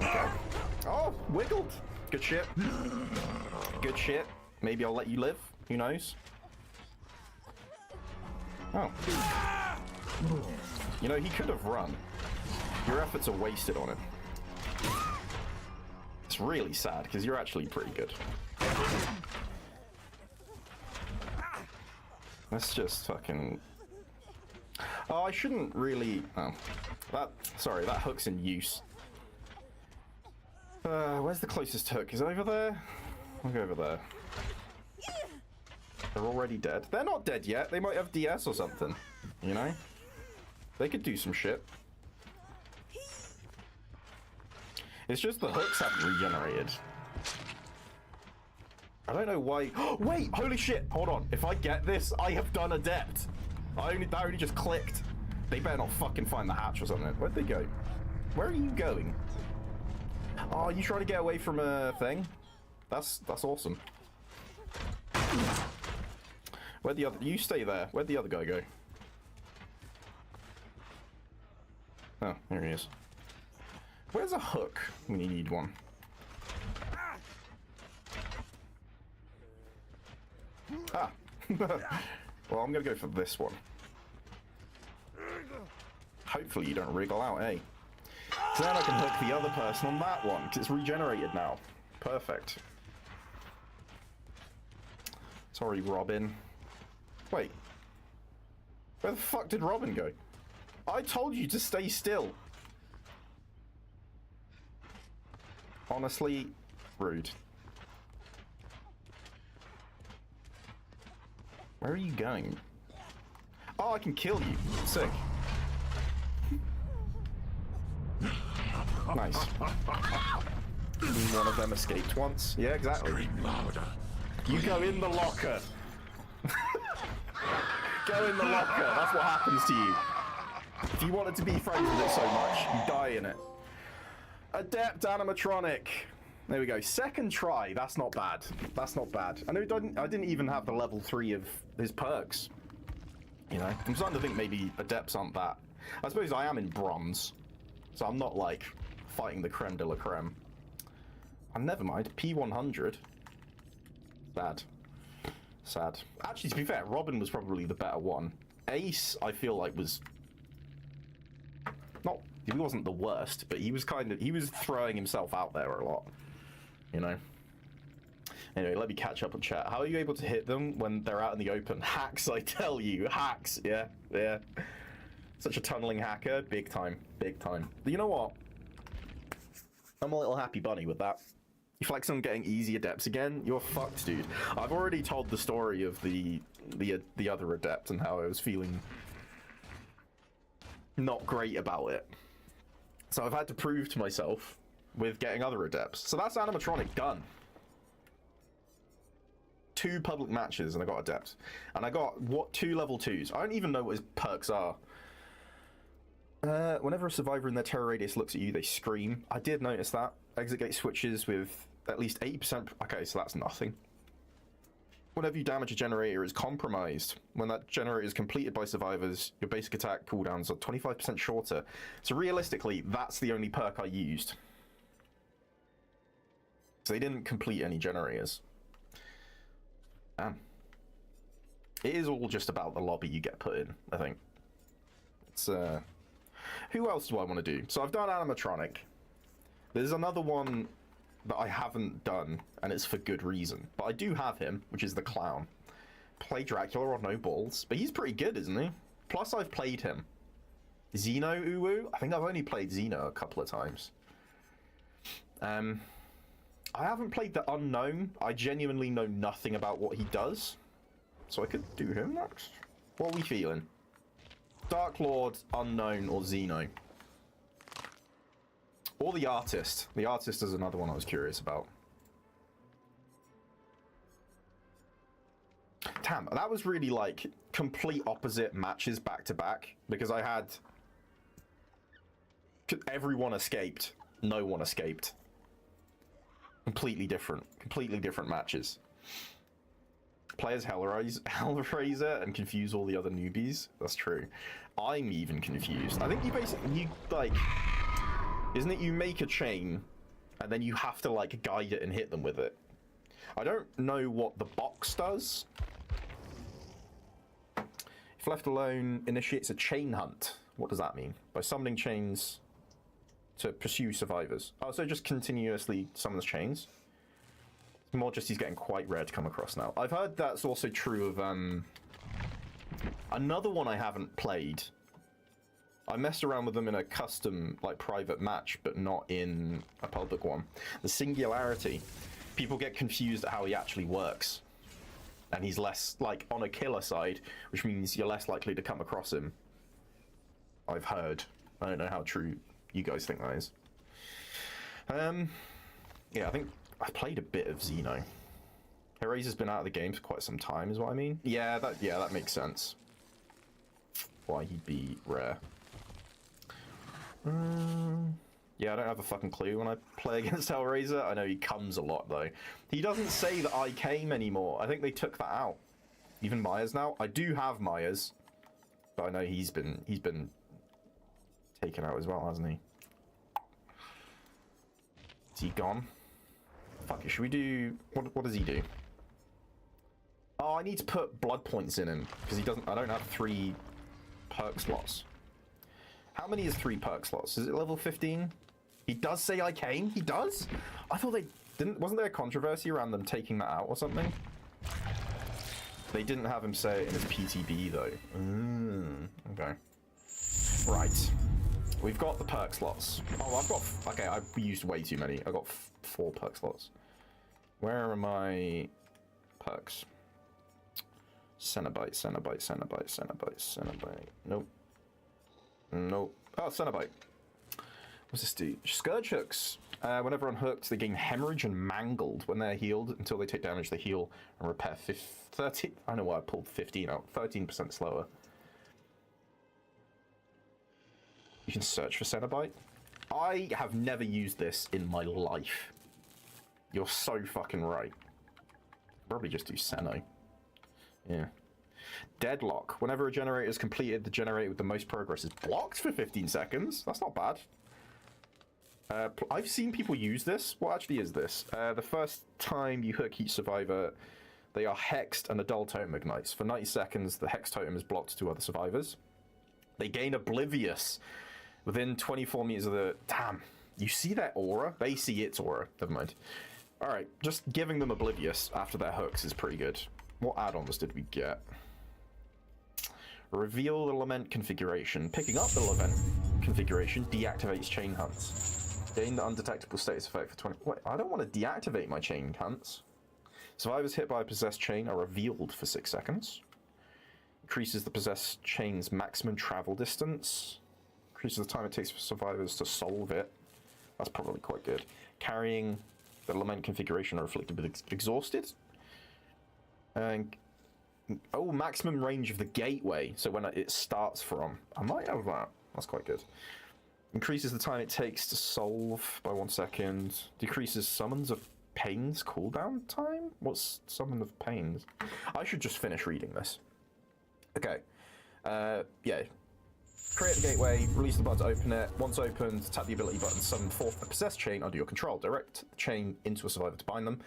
Okay. Oh, wiggled. Good shit. Good shit. Maybe I'll let you live. Who knows? Oh. You know, he could have run. Your efforts are wasted on him. really sad, because you're actually pretty good. Let's just fucking... Oh, I shouldn't really... Oh. Sorry, that hook's in use. Where's the closest hook? Is it over there? I'll go over there. They're already dead. They're not dead yet. They might have DS or something. You know? They could do some shit. It's just the hooks haven't regenerated. I don't know why. Wait, holy shit! Hold on. If I get this, I have done Adept. That only just clicked. They better not fucking find the hatch or something. Where'd they go? Where are you going? Oh, you trying to get away from a thing? That's awesome. Where'd the other... You stay there. Where'd the other guy go? Oh, here he is. Where's a hook when you need one? Ah. Well, I'm gonna go for this one. Hopefully you don't wriggle out, eh? So then I can hook the other person on that one, because it's regenerated now. Perfect. Sorry, Robin. Wait. Where the fuck did Robin go? I told you to stay still. Honestly, rude. Where are you going? Oh, I can kill you. Sick. Nice. One of them escaped once. Yeah, exactly. Scream louder. You go in the locker. Go in the locker. That's what happens to you. If you wanted to be friends with it so much, you die in it. Adept animatronic. There we go. Second try. That's not bad. That's not bad. I know I didn't even have the level 3 of his perks. You know, I'm starting to think maybe adepts aren't that. I suppose I am in bronze, so I'm not like fighting the creme de la creme. And never mind. P100. Sad. Sad. Actually, to be fair, Robin was probably the better one. Ace, I feel like was not. He wasn't the worst, but he was throwing himself out there a lot. You know. Anyway, let me catch up on chat. How are you able to hit them when they're out in the open? Hacks, I tell you. Hacks. Yeah, yeah. Such a tunneling hacker. Big time. Big time. But you know what? I'm a little happy bunny with that. You flex on getting easy adepts again? You're fucked, dude. I've already told the story of the other adept and how I was feeling not great about it. So I've had to prove to myself with getting other adepts. So that's animatronic done. 2 public matches and I got adept. And I got, 2 level 2s. I don't even know what his perks are. Whenever a survivor in their terror radius looks at you, they scream. I did notice that. Exit gate switches with at least 80%. Okay, so that's nothing. Whenever you damage a generator is compromised. When that generator is completed by survivors, your basic attack cooldowns are 25% shorter. So realistically, that's the only perk I used. So they didn't complete any generators. Damn. It is all just about the lobby you get put in, I think. It's, who else do I want to do? So I've done animatronic. There's another one that I haven't done, and it's for good reason. But I do have him, which is the clown. Play Dracula or no balls. But he's pretty good, isn't he? Plus, I've played him. Xeno Uwu? I think I've only played Xeno a couple of times. I haven't played the Unknown. I genuinely know nothing about what he does. So I could do him next. What are we feeling? Dark Lord, Unknown, or Xeno? Or the Artist. The Artist is another one I was curious about. Damn, that was really like complete opposite matches back to back, because I had everyone escaped, no one escaped. Completely different matches. Players Hellraiser and confuse all the other newbies. That's true. I'm even confused. I think you like, isn't it you make a chain and then you have to like guide it and hit them with it? I don't know what the box does. If left alone, initiates a chain hunt. What does that mean? By summoning chains to pursue survivors. Oh, so just continuously summons chains. It's more just he's getting quite rare to come across now. I've heard that's also true of another one I haven't played. I messed around with them in a custom, like, private match, but not in a public one. The Singularity. People get confused at how he actually works. And he's less, like, on a killer side, which means you're less likely to come across him. I've heard. I don't know how true you guys think that is. Yeah, I think I've played a bit of Xeno. Eraser's been out of the game for quite some time, is what I mean. Yeah, that makes sense. Why he'd be rare. Yeah, I don't have a fucking clue when I play against Hellraiser. I know he comes a lot, though. He doesn't say that I came anymore. I think they took that out. Even Myers now. I do have Myers, but I know he's been taken out as well, hasn't he? Is he gone? Fuck it, should we do... What does he do? Oh, I need to put blood points in him, because he doesn't... I don't have 3 perk slots. How many is 3 perk slots? Is it level 15? He does say I came? He does? I thought they didn't... Wasn't there a controversy around them taking that out or something? They didn't have him say it in his PTB, though. Okay. Right. We've got the perk slots. Oh, I've got... Okay, I've used way too many. I've got 4 perk slots. Where are my perks? Cenobite, Cenobite, Cenobite, Cenobite, Cenobite. Nope. Nope. Oh, Cenobite. What's this do? Scourge hooks. Whenever unhooked, they gain hemorrhage and mangled. When they're healed, until they take damage, they heal and repair 30... I don't know why I pulled 15 out. 13% slower. You can search for Cenobite. I have never used this in my life. You're so fucking right. Probably just do Seno. Yeah. Deadlock. Whenever a generator is completed, the generator with the most progress is blocked for 15 seconds. That's not bad. I've seen people use this. What actually is this? The first time you hook each survivor, they are hexed and a dull totem ignites. For 90 seconds, the hex totem is blocked to other survivors. They gain Oblivious within 24 meters of the... Damn. You see their aura? They see its aura. Never mind. Alright, just giving them Oblivious after their hooks is pretty good. What add-ons did we get? Reveal the Lament configuration. Picking up the Lament configuration deactivates chain hunts. Gain the undetectable status effect for 20... Wait, I don't want to deactivate my chain hunts. Survivors hit by a possessed chain are revealed for 6 seconds. Increases the possessed chain's maximum travel distance. Increases the time it takes for survivors to solve it. That's probably quite good. Carrying the Lament configuration are afflicted with exhausted. And... Oh, maximum range of the gateway. So when it starts from... I might have that. That's quite good. Increases the time it takes to solve by 1 second. Decreases summons of pains cooldown time? What's summon of pains? I should just finish reading this. Okay. Yeah. Create a gateway, release the button to open it. Once opened, tap the ability button, summon forth a possessed chain under your control. Direct the chain into a survivor to bind them.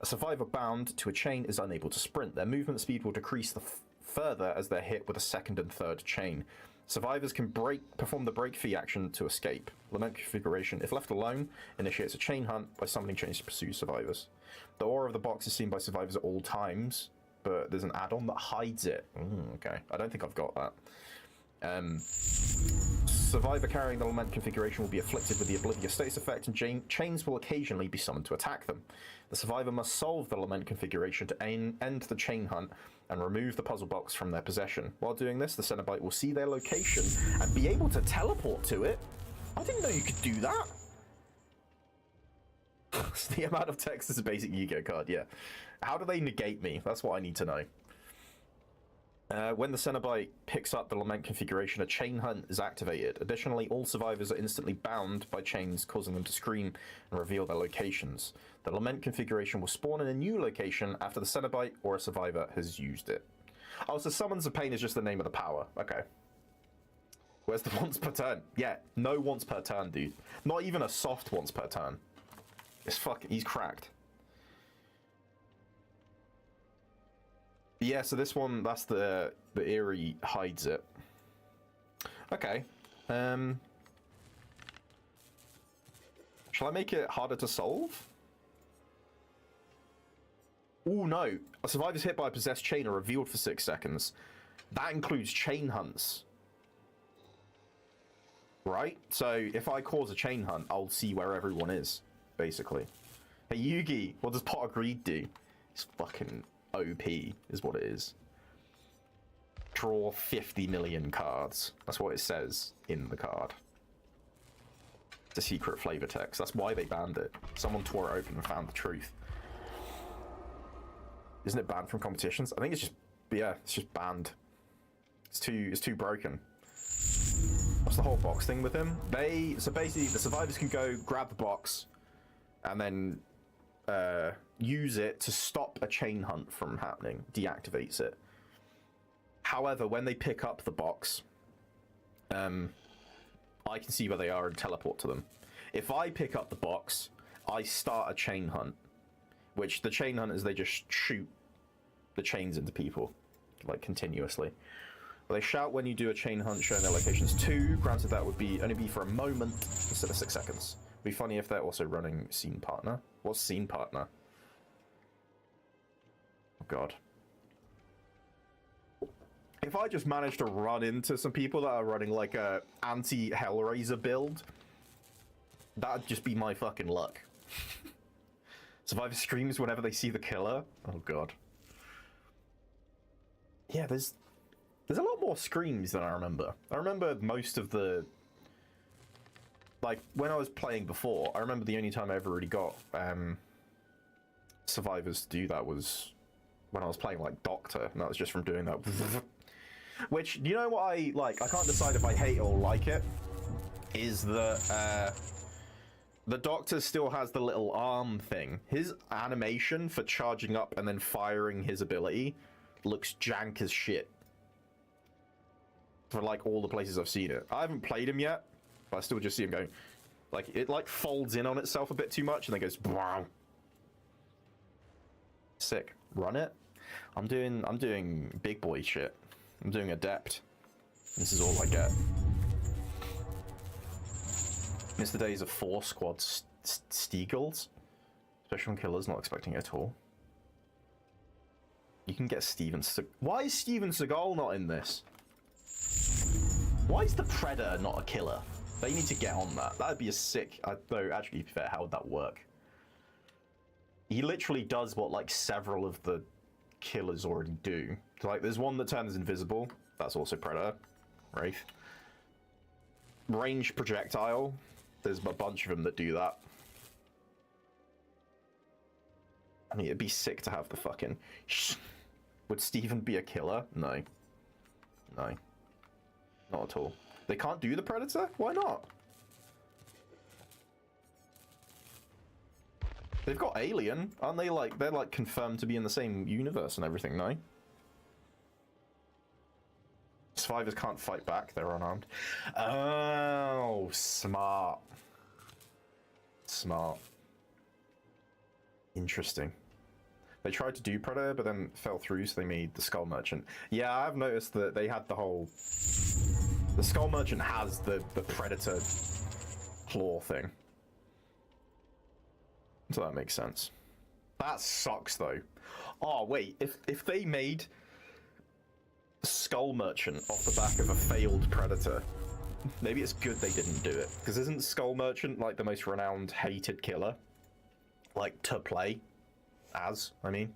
A survivor bound to a chain is unable to sprint. Their movement speed will decrease further as they're hit with a second and third chain. Survivors can perform the break free action to escape. Lament configuration, if left alone, initiates a chain hunt by summoning chains to pursue survivors. The aura of the box is seen by survivors at all times, but there's an add-on that hides it. Okay, I don't think I've got that. Survivor carrying the Lament configuration will be afflicted with the Oblivious status effect, and chains will occasionally be summoned to attack them. The survivor must solve the Lament configuration to end the chain hunt and remove the puzzle box from their possession. While doing this, the Cenobite will see their location and be able to teleport to it. I didn't know you could do that. The amount of text is a basic Yu-Gi-Oh card, yeah. How do they negate me? That's what I need to know. When the Cenobite picks up the Lament configuration, a chain hunt is activated. Additionally, all survivors are instantly bound by chains, causing them to scream and reveal their locations. The Lament configuration will spawn in a new location after the Cenobite or a survivor has used it. Oh, so Summons of Pain is just the name of the power. Okay. Where's the once per turn? Yeah, no once per turn, dude. Not even a soft once per turn. It's fucking... He's cracked. Yeah, so this one, that's the Eerie hides it. Okay. Shall I make it harder to solve? Oh no, a survivor's hit by a possessed chain are revealed for 6 seconds. That includes chain hunts. Right? So if I cause a chain hunt, I'll see where everyone is, basically. Hey Yugi, what does Pot of Greed do? It's fucking OP, is what it is. Draw 50 million cards. That's what it says in the card. It's a secret flavor text. That's why they banned it. Someone tore it open and found the truth. Isn't it banned from competitions? I think it's just, yeah, it's just banned. It's too broken. What's the whole box thing with him? So basically the survivors can go grab the box and then use it to stop a chain hunt from happening, deactivates it. However, when they pick up the box, I can see where they are and teleport to them. If I pick up the box, I start a chain hunt, which the chain hunt is they just shoot the chains into people, like continuously. They shout when you do a chain hunt showing their locations too. Granted, that would only be for a moment instead of 6 seconds. It'd be funny if they're also running scene partner. What's scene partner? Oh god. If I just manage to run into some people that are running like a anti-Hellraiser build, that'd just be my fucking luck. Survivor screams whenever they see the killer. Oh god. Yeah, there's a lot more screams than I remember. I remember most of the... Like, when I was playing before, I remember the only time I ever really got survivors to do that was when I was playing, like, Doctor, and that was just from doing that. Which, you know what I like? I can't decide if I hate or like it. Is that the Doctor still has the little arm thing. His animation for charging up and then firing his ability looks jank as shit. For like all the places I've seen it. I haven't played him yet, but I still just see him going, like, it like folds in on itself a bit too much and then goes wow. Sick. Run it. I'm doing big boy shit. I'm doing ADEPT. This is all I get. Miss the days of 4 squad Steagles. Special killers, not expecting it at all. You can get Steven Why is Steven Seagal not in this? Why is the Predator not a killer? They need to get on that. That'd be a sick... though, actually, to be fair, how would that work? He literally does what, like, several of the killers already do. Like, there's one that turns invisible. That's also Predator. Wraith. Range projectile. There's a bunch of them that do that. I mean, it'd be sick to have the fucking... Would Steven be a killer? No. No. Not at all. They can't do the Predator? Why not? They've got Alien. Aren't they like... They're like confirmed to be in the same universe and everything, no? Survivors can't fight back. They're unarmed. Oh, smart. Smart. Interesting. They tried to do Predator, but then fell through, so they made the Skull Merchant. Yeah, I've noticed that they had the whole... The Skull Merchant has the Predator claw thing. So that makes sense. That sucks, though. Oh, wait. If they made Skull Merchant off the back of a failed Predator, maybe it's good they didn't do it. Because isn't Skull Merchant, like, the most renowned, hated killer? Like, to play as, I mean.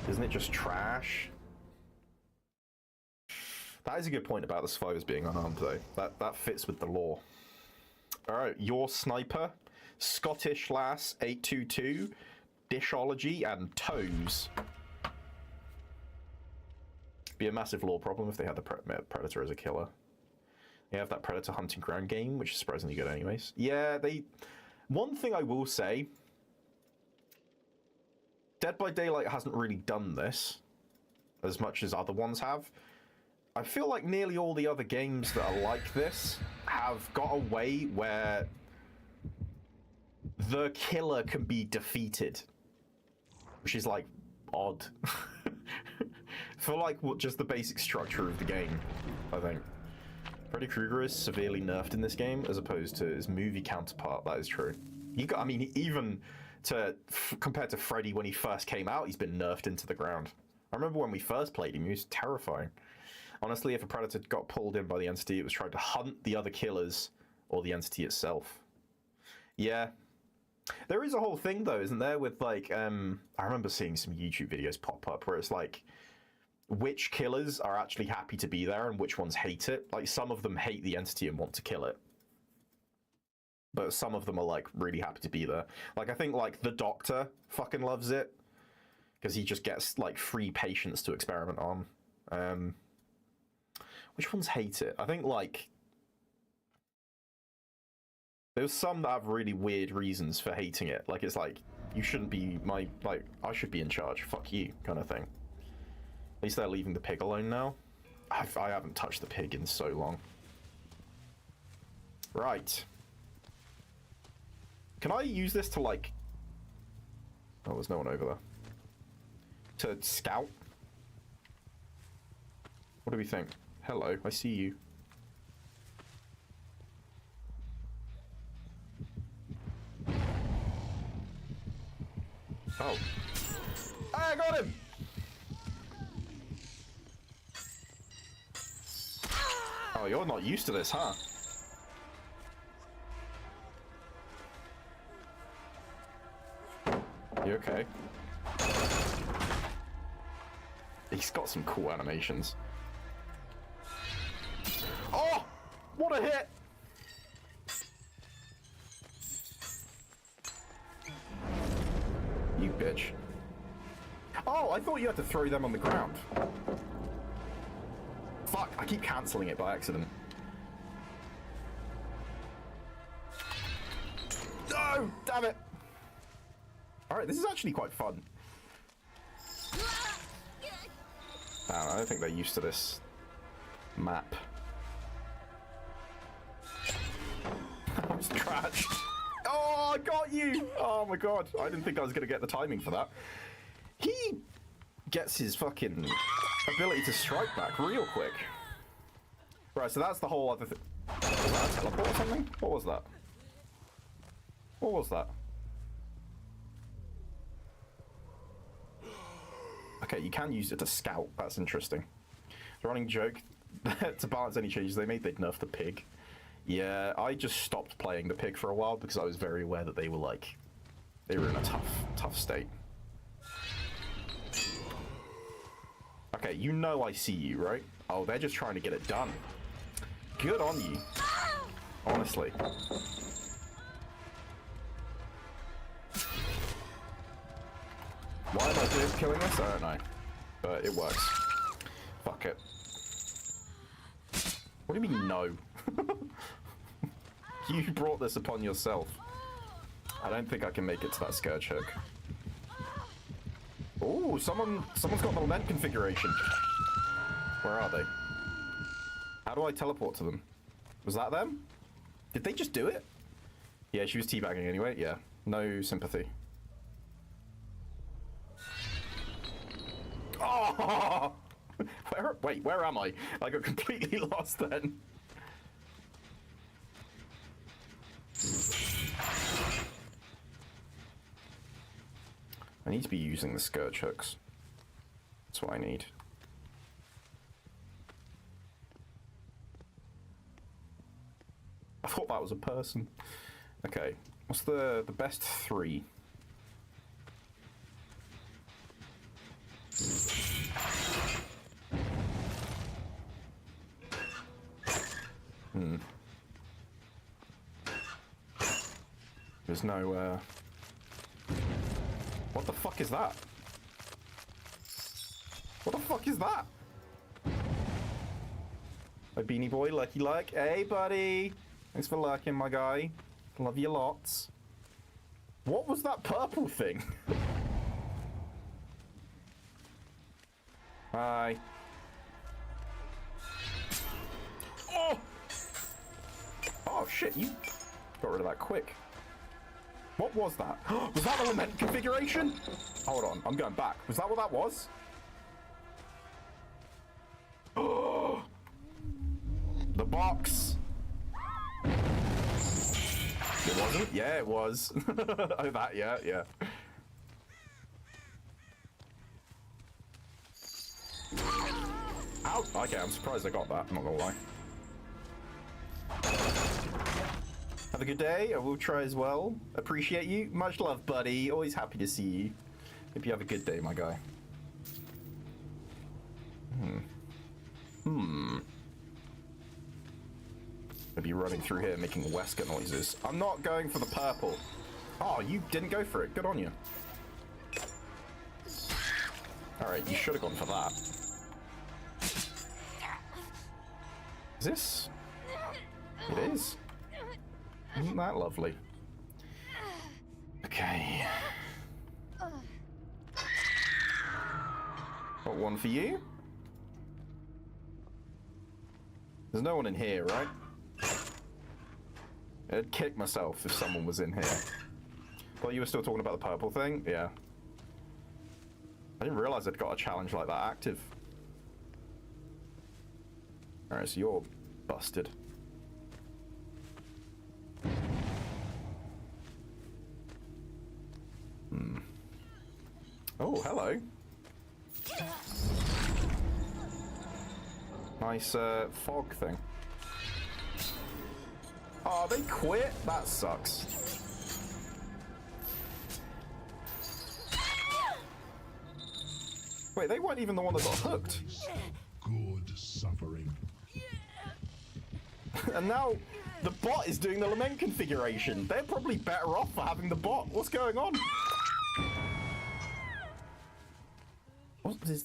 Isn't it just trash? That is a good point about the survivors being unarmed, though. That fits with the lore. Alright, your sniper, Scottish Lass 822, Dishology, and Toes. Be a massive lore problem if they had the Predator as a killer. They have that Predator hunting ground game, which is surprisingly good anyways. Yeah, one thing I will say, Dead by Daylight hasn't really done this as much as other ones have. I feel like nearly all the other games that are like this have got a way where the killer can be defeated, which is like odd for like just the basic structure of the game, I think. Freddy Krueger is severely nerfed in this game as opposed to his movie counterpart. That is true. I mean, even compared to Freddy when he first came out, he's been nerfed into the ground. I remember when we first played him, he was terrifying. Honestly, if a predator got pulled in by the entity, it was trying to hunt the other killers or the entity itself. Yeah. There is a whole thing, though, isn't there, with, like, I remember seeing some YouTube videos pop up where it's like, which killers are actually happy to be there and which ones hate it. Like, some of them hate the entity and want to kill it. But some of them are, like, really happy to be there. Like, I think, like, the Doctor fucking loves it. Because he just gets, like, free patients to experiment on. Which ones hate it? I think, like... There's some that have really weird reasons for hating it. Like, it's like, you shouldn't be my... Like, I should be in charge. Fuck you, kind of thing. At least they're leaving the pig alone now. I haven't touched the pig in so long. Right. Can I use this to, like... Oh, there's no one over there. To scout? What do we think? Hello, I see you. Oh. I got him! Oh, you're not used to this, huh? You okay? He's got some cool animations. Oh! What a hit! You bitch. Oh, I thought you had to throw them on the ground. Fuck, I keep cancelling it by accident. No! Damn it! Alright, this is actually quite fun. Damn, I don't think they're used to this map. I was trashed. Oh, I got you! Oh my god, I didn't think I was going to get the timing for that. He gets his fucking ability to strike back real quick. Right, so that's the whole other thing. Was that a teleport or something? What was that? What was that? Okay, you can use it to scout. That's interesting. The running joke, to balance any changes they made, they'd nerf the pig. Yeah, I just stopped playing the pig for a while because I was very aware that they were like... They were in a tough state. Okay, you know I see you, right? Oh, they're just trying to get it done. Good on you. Honestly. Why am I killing this? I don't know. But it works. Fuck it. What do you mean, no? You brought this upon yourself. I don't think I can make it to that scourge hook. Ooh, someone's got the lament configuration. Where are they? How do I teleport to them? Was that them? Did they just do it? Yeah, she was teabagging anyway. Yeah, no sympathy. Oh! Wait, where am I? I got completely lost then. I need to be using the scourge hooks. That's what I need. I thought that was a person. Okay, what's the best three? There's no, What the fuck is that? What the fuck is that? My beanie boy, Lucky Luck. Hey, buddy! Thanks for lurking, my guy. Love you lots. What was that purple thing? Hi. Oh! Oh, shit, you got rid of that quick. What was that? Was that the lament configuration? Hold on, I'm going back. Was that what that was? The box! wasn't. Yeah, it was. Oh, that, yeah, yeah. Ow! Okay, I'm surprised I got that, I'm not gonna lie. Have a good day, I will try as well. Appreciate you. Much love, buddy. Always happy to see you. Hope you have a good day, my guy. I'll be running through here making Wesker noises. I'm not going for the purple. Oh, you didn't go for it. Good on you. Alright, you should have gone for that. Is this? It is. Isn't that lovely? Okay. Got one for you. There's no one in here, right? I'd kick myself if someone was in here. Thought you were still talking about the purple thing? Yeah. I didn't realize I'd got a challenge like that active. Alright, so you're busted. Oh, hello. Nice fog thing. Oh, they quit? That sucks. Wait, they weren't even the one that got hooked. Good suffering. And now the bot is doing the lament configuration. They're probably better off for having the bot. What's going on?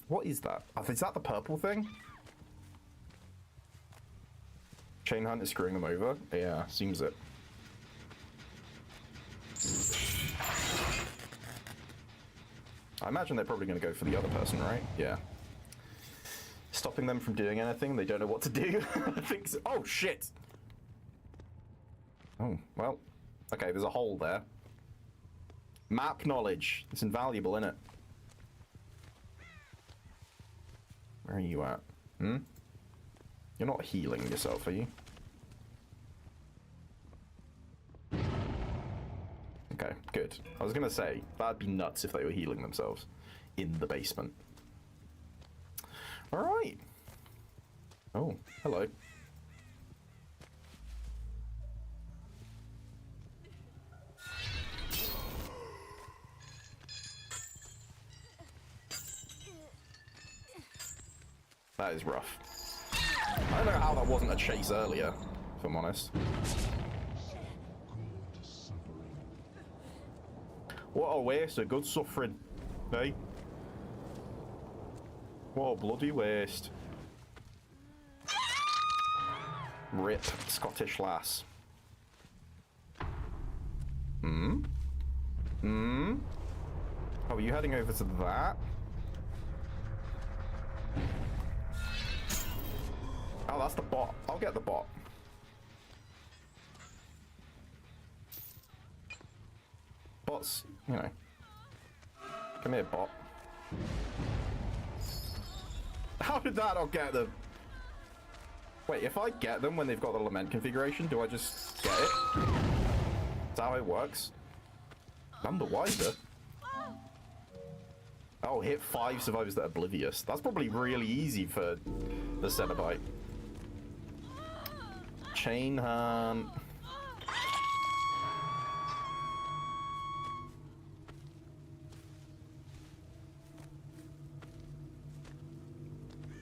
What is that? Oh, is that the purple thing? Chain Hunt is screwing them over? Yeah, seems it. I imagine they're probably going to go for the other person, right? Yeah. Stopping them from doing anything, they don't know what to do. I think so. Oh, shit! Oh, well. Okay, there's a hole there. Map knowledge. It's invaluable, isn't it? Where are you at? Hmm? You're not healing yourself, are you? Okay, good. I was gonna say, that'd be nuts if they were healing themselves in the basement. Alright. Oh, hello. That is rough. I don't know how that wasn't a chase earlier, if I'm honest. Good suffering. What a waste of good suffering, eh? What a bloody waste. Rip, Scottish lass. Hmm? Hmm? Oh, are you heading over to that? Oh, that's the bot. I'll get the bot. Bots, you know. Come here, bot. How did that not get them? Wait, if I get them when they've got the lament configuration, do I just get it? Is that how it works? None the wiser. Oh, hit 5 survivors that are oblivious. That's probably really easy for the Cenobite. Chain Hunt.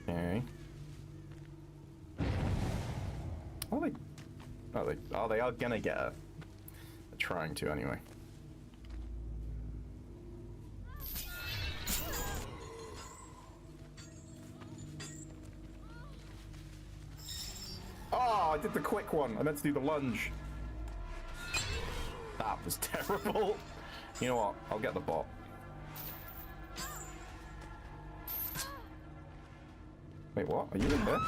Okay. Oh, they are gonna get it. They're trying to anyway. Oh, I did the quick one. I meant to do the lunge. That was terrible. You know what? I'll get the bot. Wait, what? Are you in there?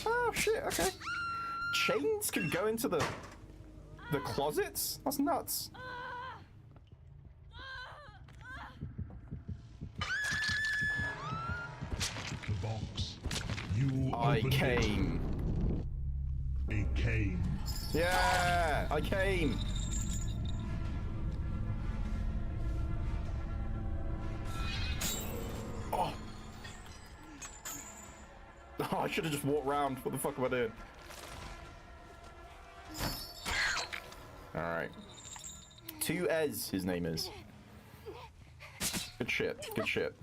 Oh, shit, okay. Chains can go into the closets? That's nuts. The box. You I opened came. It. It came. Yeah, I came. should have just walked around. What the fuck am I doing? Alright. 2Ez, his name is. Good shit, good shit.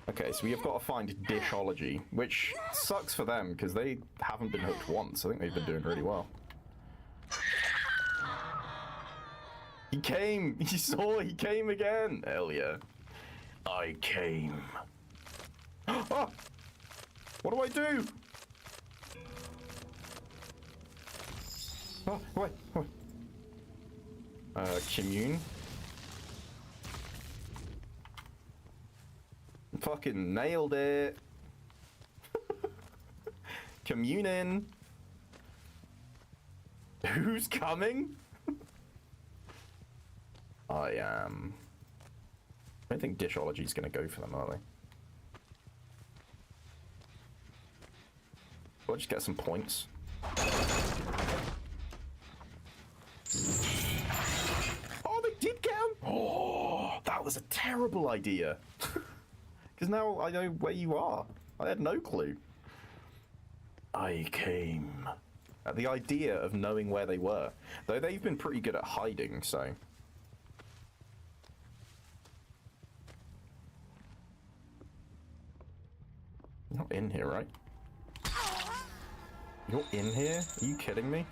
Okay, so we have got to find Dishology, which sucks for them, because they haven't been hooked once. I think they've been doing really well. He came! He came again! Hell yeah. I came. Oh! What do I do? Oh, wait. Commune. Fucking nailed it. Communing. Who's coming? I don't think Dishology's gonna go for them, are they? We'll just get some points. Oh, they did get him! Oh, that was a terrible idea. Because now I know where you are. I had no clue. I came. The idea of knowing where they were. Though they've been pretty good at hiding, so... You're not in here, right? You're in here? Are you kidding me?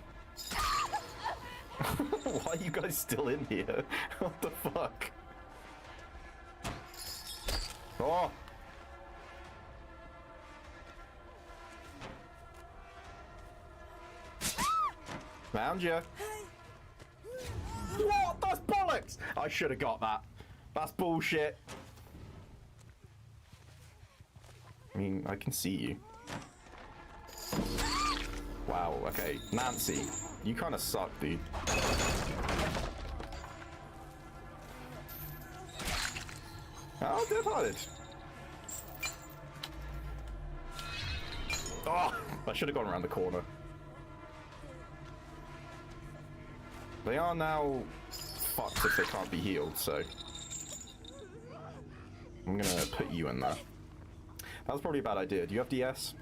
Why are you guys still in here? What the fuck? Oh! Found you. What? That's bollocks! I should have got that. That's bullshit. I mean, I can see you. Wow, okay. Nancy, you kind of suck, dude. Oh, dead-hearted. Oh, I should have gone around the corner. They are now fucked if they can't be healed, so... I'm gonna put you in there. That was probably a bad idea. Do you have DS?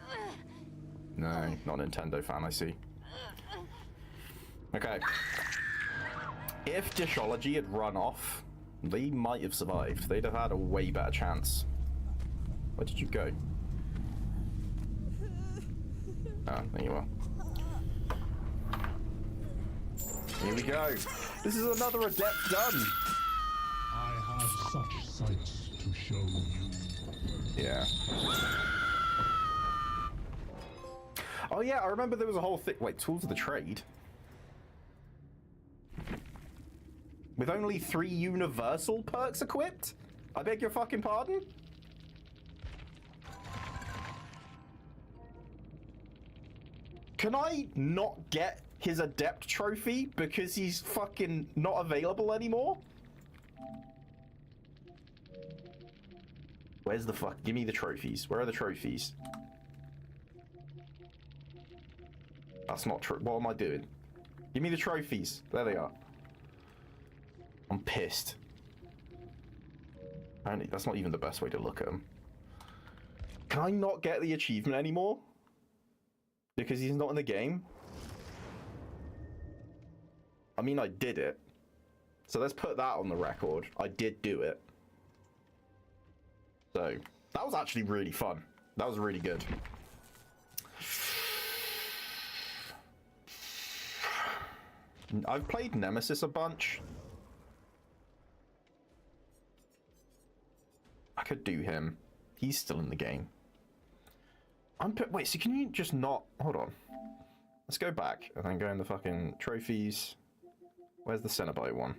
No, not a Nintendo fan, I see. Okay. If Dishology had run off, they might have survived. They'd have had a way better chance. Where did you go? Ah, there you are. Here we go. This is another adept done. I have such sights to show you. Yeah. Oh yeah, I remember there was a whole thing. Wait, tools of the trade? With only 3 universal perks equipped? I beg your fucking pardon? Can I not get his adept trophy because he's fucking not available anymore? Where's the fuck? Give me the trophies. Where are the trophies? That's not true. What am I doing? Give me the trophies. There they are. I'm pissed. Apparently, that's not even the best way to look at them. Can I not get the achievement anymore? Because he's not in the game? I mean, I did it. So let's put that on the record. I did do it. So, that was actually really fun. That was really good. I've played Nemesis a bunch. I could do him. He's still in the game. Wait, so can you just not... Hold on. Let's go back and then go in the fucking trophies. Where's the Cenobite one?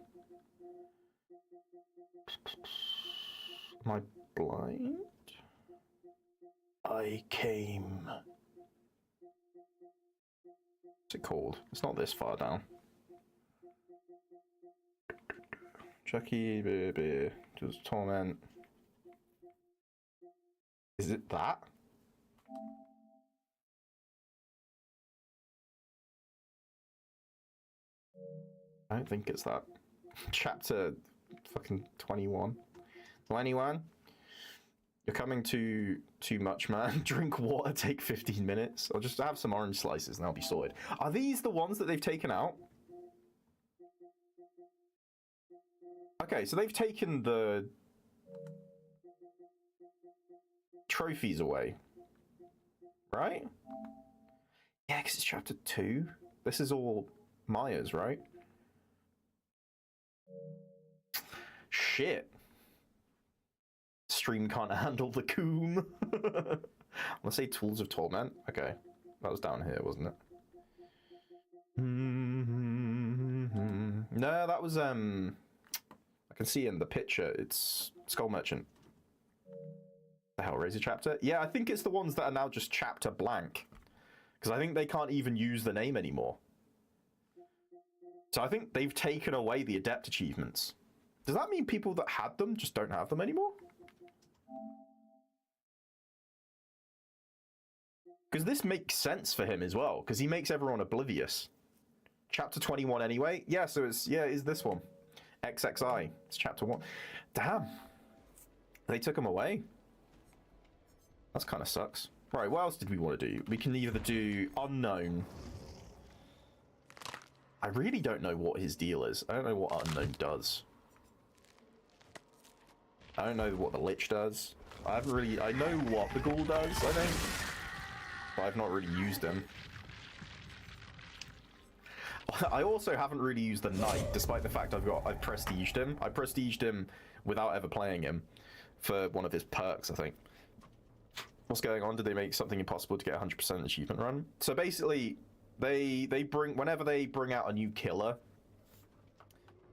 Am I blind? I came. What's it called? It's not this far down. Chucky, baby, just torment. Is it that? I don't think it's that. Chapter fucking 21. 21? You're coming too much, man. Drink water, take 15 minutes. I'll just have some orange slices and I'll be sorted. Are these the ones that they've taken out? Okay, so they've taken the trophies away. Right? Yeah, because it's chapter 2. This is all Maya's, right? Shit. Stream can't handle the coom. Let's say Tools of Torment. Okay. That was down here, wasn't it? No, that was, I can see in the picture, it's Skull Merchant. The Hellraiser chapter? Yeah, I think it's the ones that are now just chapter blank. Because I think they can't even use the name anymore. So I think they've taken away the Adept achievements. Does that mean people that had them just don't have them anymore? Because this makes sense for him as well, because he makes everyone oblivious. Chapter 21 anyway? Yeah, so it's this one. XXI. It's chapter 1. Damn. They took him away. That's kind of sucks. Right, what else did we want to do? We can either do Unknown. I really don't know what his deal is. I don't know what Unknown does. I don't know what the Lich does. I know what the Ghoul does, I think. But I've not really used him. I also haven't really used the Knight, despite the fact I've prestiged him. I prestiged him without ever playing him for one of his perks, I think. What's going on? Did they make something impossible to get 100% achievement run? So basically, whenever they bring out a new killer,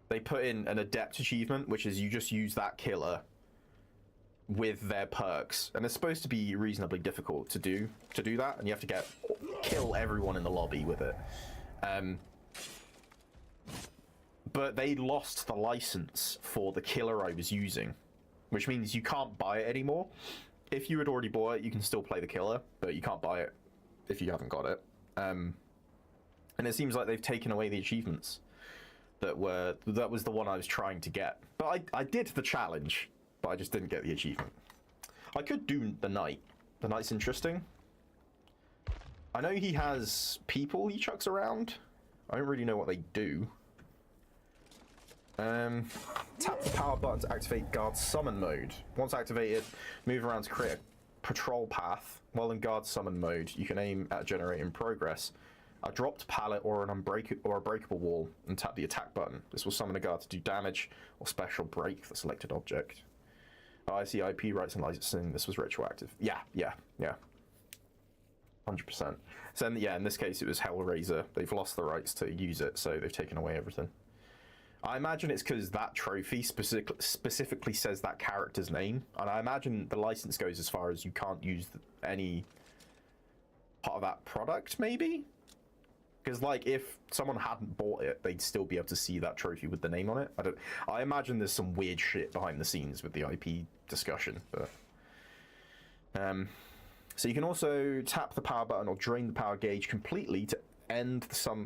they put in an Adept achievement, which is you just use that killer with their perks, and it's supposed to be reasonably difficult to do that, and you have to kill everyone in the lobby with it. But they lost the license for the killer I was using, which means you can't buy it anymore. If you had already bought it, you can still play the killer, but you can't buy it if you haven't got it. And it seems like they've taken away the achievements that was the one I was trying to get. But I did the challenge, but I just didn't get the achievement. I could do the Knight. The Knight's interesting. I know he has people he chucks around. I don't really know what they do. Tap the power button to activate guard summon mode. Once activated, move around to create a patrol path. While in guard summon mode, you can aim at generating progress, a dropped pallet or a breakable wall, and tap the attack button. This will summon a guard to do damage or special break the selected object. Oh, I see IP rights and licensing. This was retroactive. Yeah. 100%. So yeah, in this case it was Hellraiser. They've lost the rights to use it, so they've taken away everything. I imagine it's because that trophy specifically says that character's name, and I imagine the license goes as far as you can't use any part of that product, maybe? Because, like, if someone hadn't bought it, they'd still be able to see that trophy with the name on it. I imagine there's some weird shit behind the scenes with the IP discussion, but... So you can also tap the power button or drain the power gauge completely to end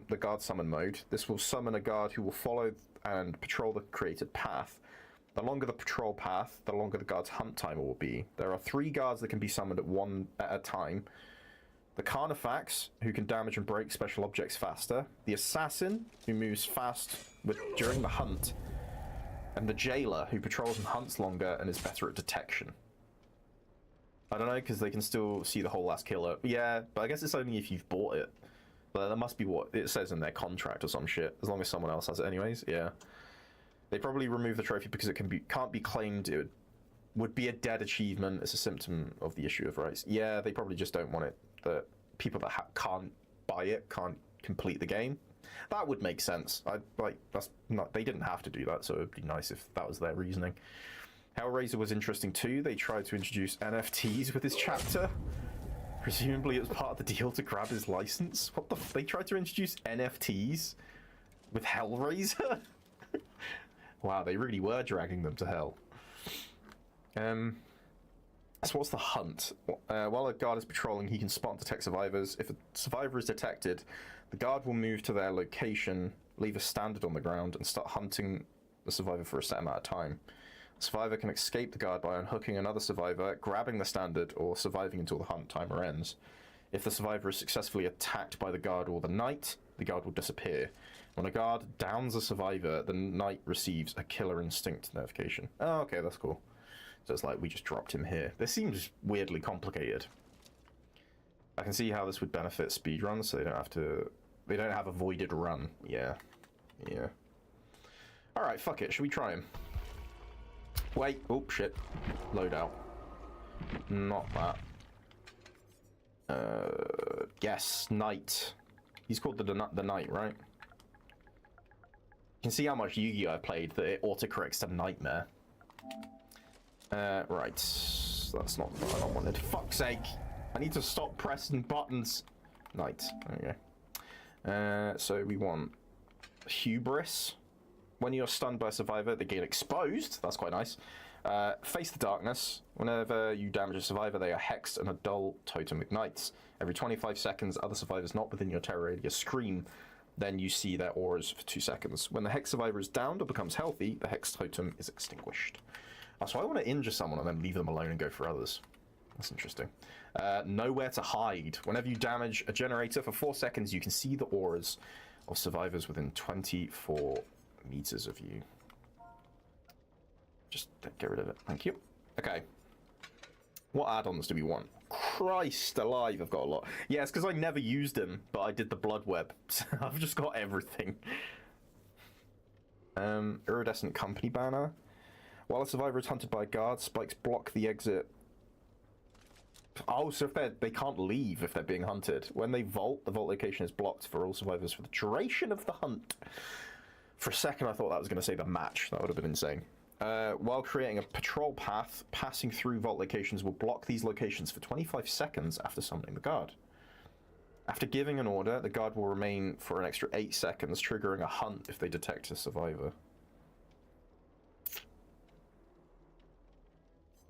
the guard summon mode. This will summon a guard who will follow and patrol the created path. The longer the patrol path, the longer the guard's hunt timer will be. There are 3 guards that can be summoned at a time. The Carnifex, who can damage and break special objects faster. The Assassin, who moves fast during the hunt. And the Jailer, who patrols and hunts longer and is better at detection. I don't know, because they can still see the whole last killer. Yeah, but I guess it's only if you've bought it. But that must be what it says in their contract or some shit, as long as someone else has it anyways, yeah. They probably remove the trophy because it can't be claimed. It would be a dead achievement. It's a symptom of the issue of rights. Yeah, they probably just don't want it. That people that can't buy it can't complete the game. That would make sense. They didn't have to do that, so it'd be nice if that was their reasoning. Hellraiser was interesting too. They tried to introduce NFTs with his chapter. Presumably it was part of the deal to grab his license. What the they tried to introduce NFTs with Hellraiser? Wow, they really were dragging them to hell. So what's the hunt? While a guard is patrolling, he can spot and detect survivors. If a survivor is detected, the guard will move to their location, leave a standard on the ground, and start hunting the survivor for a set amount of time. Survivor can escape the guard by unhooking another survivor, grabbing the standard, or surviving until the hunt timer ends. If the survivor is successfully attacked by the guard or the knight, the guard will disappear. When a guard downs a survivor, the knight receives a killer instinct notification. Oh, okay, that's cool. So it's like we just dropped him here. This seems weirdly complicated. I can see how this would benefit speedruns, so they don't have a voided run. Yeah. Yeah. Alright, fuck it. Should we try him? Wait. Oh, shit. Loadout. Not that. Yes, Knight. He's called the Knight, right? You can see how much Yu-Gi-Oh! I've played that it autocorrects to Nightmare. Right. That's not what I wanted. Fuck's sake. I need to stop pressing buttons. Knight. There we go. So we want Hubris. When you're stunned by a survivor, they get exposed. That's quite nice. Face the darkness. Whenever you damage a survivor, they are hexed and a dull totem ignites. Every 25 seconds, other survivors not within your terror radius scream. Then you see their auras for 2 seconds. When the hex survivor is downed or becomes healthy, the hex totem is extinguished. So I want to injure someone and then leave them alone and go for others. That's interesting. Nowhere to hide. Whenever you damage a generator for 4 seconds, you can see the auras of survivors within 24 meters of you. Just get rid of it. Thank you. Okay. What add-ons do we want? Christ alive, I've got a lot. Yeah, it's because I never used them, but I did the blood web. So I've just got everything. Iridescent company banner. While a survivor is hunted by a guard, spikes block the exit. Oh, so if they can't leave if they're being hunted. When they vault, the vault location is blocked for all survivors for the duration of the hunt. For a second, I thought that was going to say the match. That would have been insane. While creating a patrol path, passing through vault locations will block these locations for 25 seconds after summoning the guard. After giving an order, the guard will remain for an extra 8 seconds, triggering a hunt if they detect a survivor.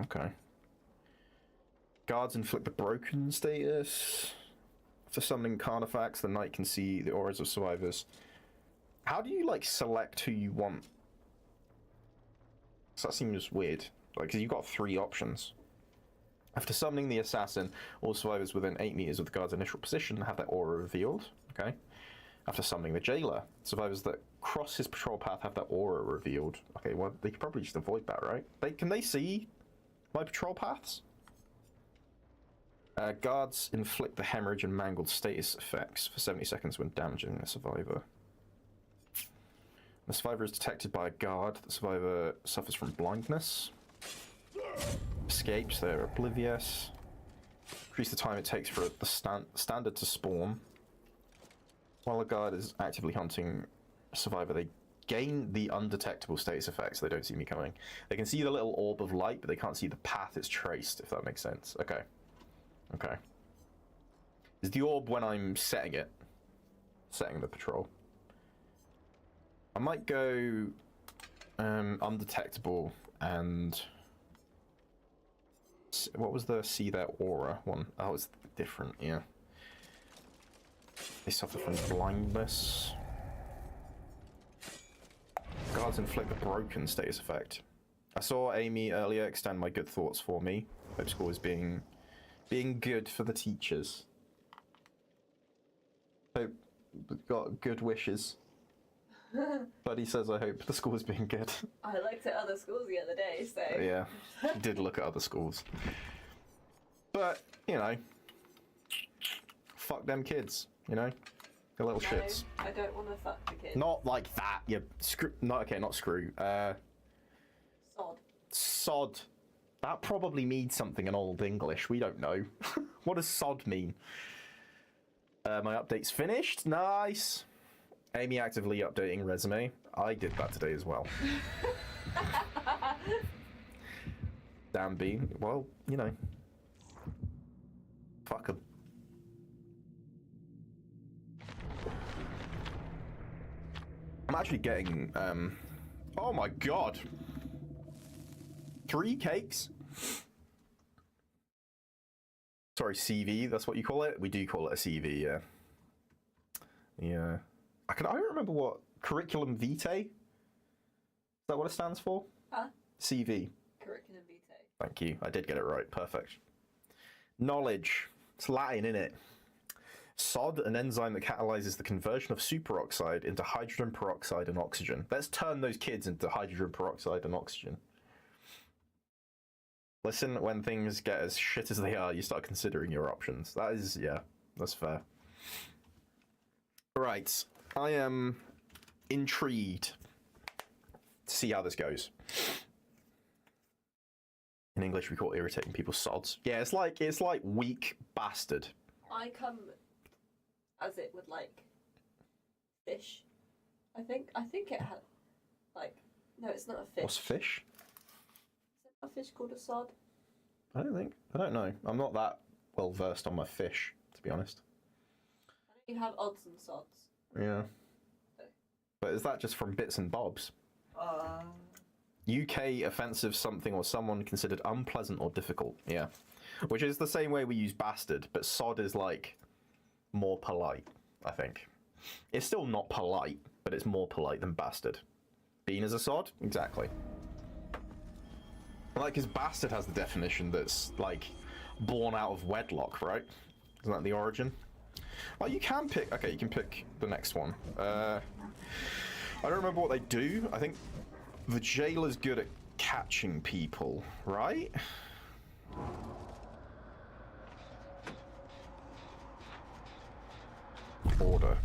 Okay. Guards inflict the broken status. After summoning Carnifex, the knight can see the auras of survivors. How do you, like, select who you want? So that seems weird. Like, because you've got 3 options. After summoning the assassin, all survivors within 8 meters of the guard's initial position have their aura revealed. Okay. After summoning the jailer, survivors that cross his patrol path have their aura revealed. Okay, well, they could probably just avoid that, right? Can they see my patrol paths? Guards inflict the hemorrhage and mangled status effects for 70 seconds when damaging a survivor. The survivor is detected by a guard. The survivor suffers from blindness. Escapes, they're oblivious. Increase the time it takes for the standard to spawn. While a guard is actively hunting a survivor, they gain the undetectable status effects. They don't see me coming. They can see the little orb of light, but they can't see the path it's traced, if that makes sense. Okay. Okay. Is the orb when I'm setting it? Setting the patrol. I might go undetectable and what was the see their aura one? Oh, it's different, yeah. They suffer from blindness. Guards inflict the broken status effect. I saw Amy earlier extend my good thoughts for me. Hope school is being good for the teachers. Hope got good wishes. Buddy says I hope the school is being good. I looked at other schools the other day, so... Yeah, he did look at other schools. But, you know, fuck them kids, you know? They're little shits. I don't want to fuck the kids. Not like that, you screw... No, okay, not screw. Sod. Sod. That probably means something in Old English. We don't know. What does sod mean? My update's finished. Nice. Amy actively updating resume. I did that today as well. Damn Bean. Well, you know. Fuck 'em. I'm actually getting, oh my god. 3 cakes? Sorry, CV, that's what you call it? We do call it a CV, yeah. Yeah. I don't remember what curriculum vitae. Is that what it stands for? Huh? CV. Curriculum vitae. Thank you. I did get it right. Perfect. Knowledge. It's Latin, innit? SOD, an enzyme that catalyzes the conversion of superoxide into hydrogen peroxide and oxygen. Let's turn those kids into hydrogen peroxide and oxygen. Listen, when things get as shit as they are, you start considering your options. That is, yeah, that's fair. Right, I am intrigued to see how this goes. In English, we call it irritating people sods. Yeah, it's like weak bastard. I come as it would like fish. I think it had like no, it's not a fish. What's fish? Is it a fish called a sod? I don't know. I'm not that well versed on my fish, to be honest. I know you have odds and sods. Yeah. But is that just from bits and bobs? UK offensive something or someone considered unpleasant or difficult. Yeah. Which is the same way we use bastard, but sod is like more polite, I think. It's still not polite, but it's more polite than bastard. Bean is a sod? Exactly. Like, because bastard has the definition that's, like, born out of wedlock, right? Isn't that the origin? Oh, you can pick... Okay, you can pick the next one. I don't remember what they do. I think the jailer's good at catching people, right? Order.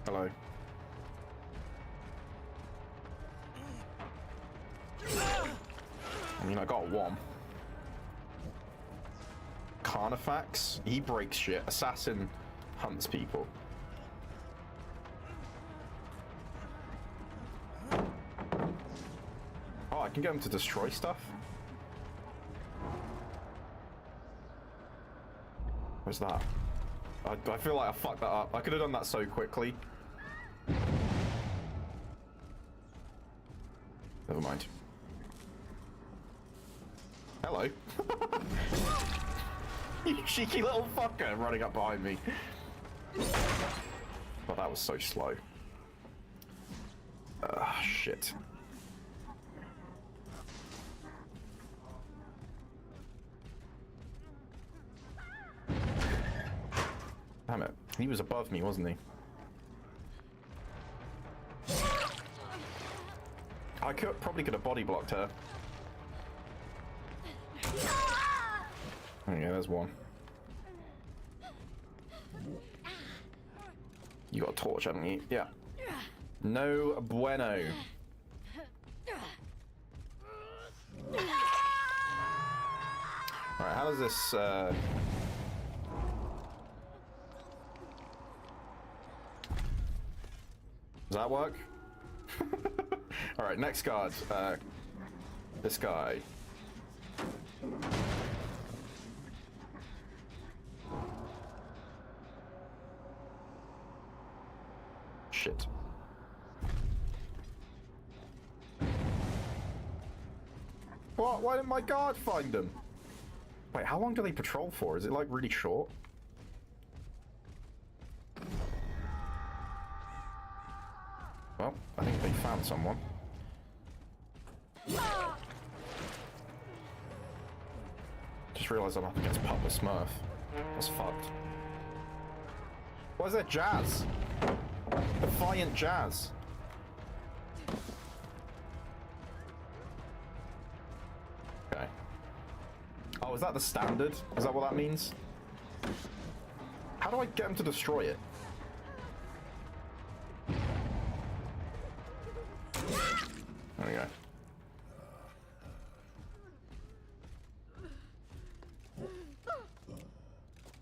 Hello. I mean, I got one. Carnifax, he breaks shit. Assassin hunts people. Oh, I can get him to destroy stuff? What's that? I feel like I fucked that up. I could have done that so quickly. Never mind. Hello. You cheeky little fucker running up behind me. Oh, that was so slow. Shit. Damn it. He was above me, wasn't he? I probably could have body blocked her. Oh yeah, there's one. You got a torch, haven't you? Yeah. No bueno. Alright, how does this, Does that work? Alright, next card. This guy. Shit. What? Why didn't my guard find them? Wait, how long do they patrol for? Is it like really short? Well, I think they found someone. Just realised I'm up against Papa Smurf. That's fucked. Why is there jazz? Defiant jazz. Okay. Oh, is that the standard? Is that what that means? How do I get him to destroy it? There we go.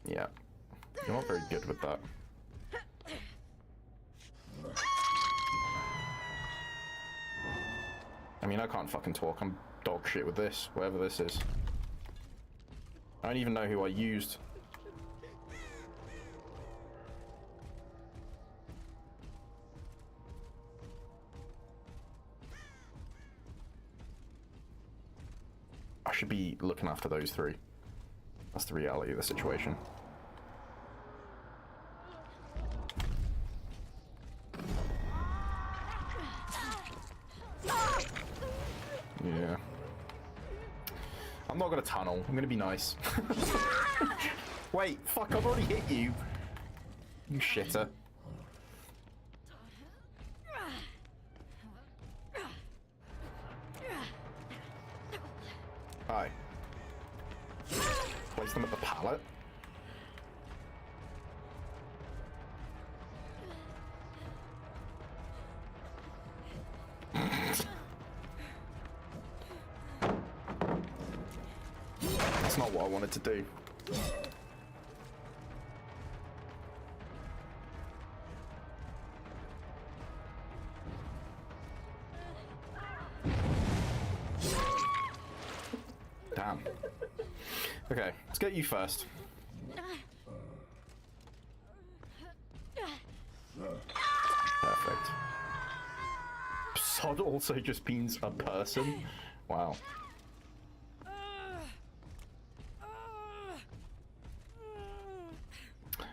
Yeah. You're not very good with that. I mean, I can't fucking talk. I'm dog shit with this, whatever this is. I don't even know who I used. I should be looking after those three. That's the reality of the situation. Yeah. I'm not gonna tunnel. I'm gonna be nice. Wait, fuck, I've already hit you. You shitter. Hi. Place them at the pallet. That's not what I wanted to do. Damn. Okay, let's get you first. Perfect. Sod also just means a person? Wow.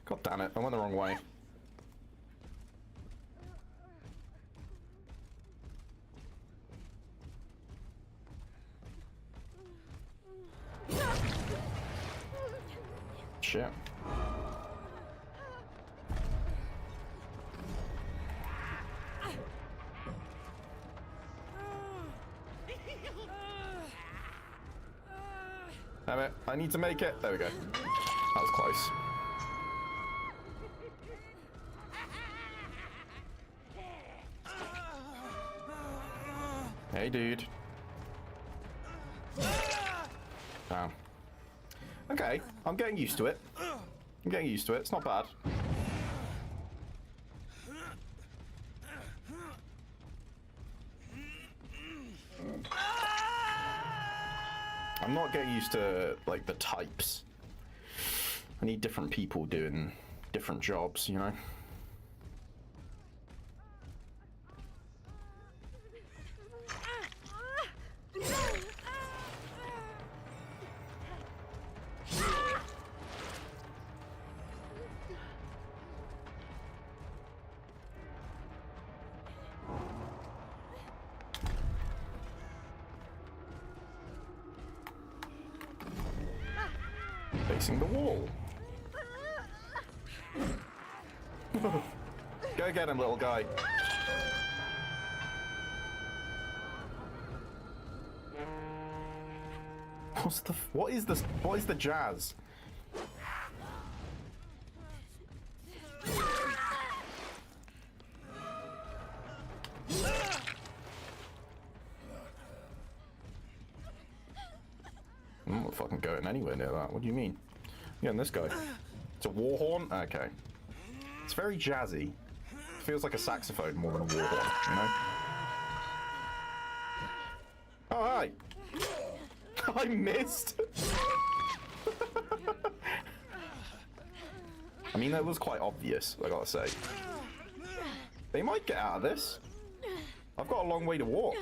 God damn it, I went the wrong way. Shit. Damn it, I need to make it. There we go. That was close. Hey, dude. Damn. Okay, I'm getting used to it. I'm getting used to it. It's not bad. I'm not getting used to, like, the types. I need different people doing different jobs, you know? Facing the wall. Go get him, little guy. What is the jazz? I'm not fucking going anywhere near that. What do you mean? Yeah, and this guy. It's a war horn? Okay. It's very jazzy. Feels like a saxophone more than a war horn, you know? Oh, hi! I missed! I mean, that was quite obvious, I gotta say. They might get out of this. I've got a long way to walk,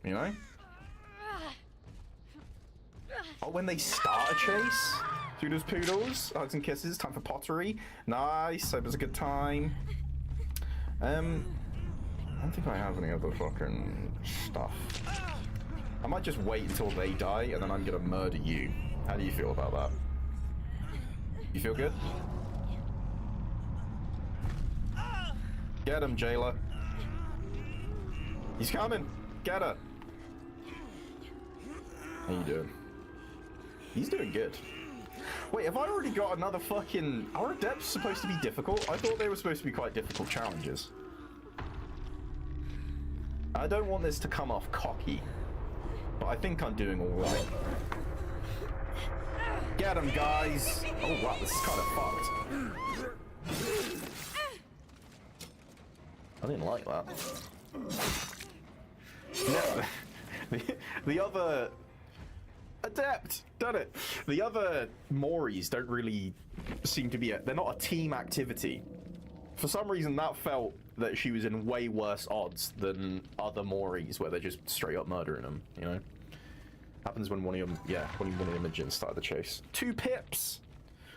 you know? Oh, when they start a chase? Toodles poodles, hugs and kisses, time for pottery. Nice, hope it was a good time. I don't think I have any other fucking stuff. I might just wait until they die and then I'm gonna murder you. How do you feel about that? You feel good? Get him, jailer. He's coming. Get her. How you doing? He's doing good. Wait, have I already got another fucking... Are adepts supposed to be difficult? I thought they were supposed to be quite difficult challenges. I don't want this to come off cocky, but I think I'm doing alright. Get him, guys! Oh wow, this is kind of fucked. I didn't like that. No, the other... Adept! Done it! The other Moris don't really seem to be they're not a team activity. For some reason that felt that she was in way worse odds than other Moris where they're just straight up murdering them, you know? Happens when one of them, yeah, when one of the Imogens started the chase. 2 pips!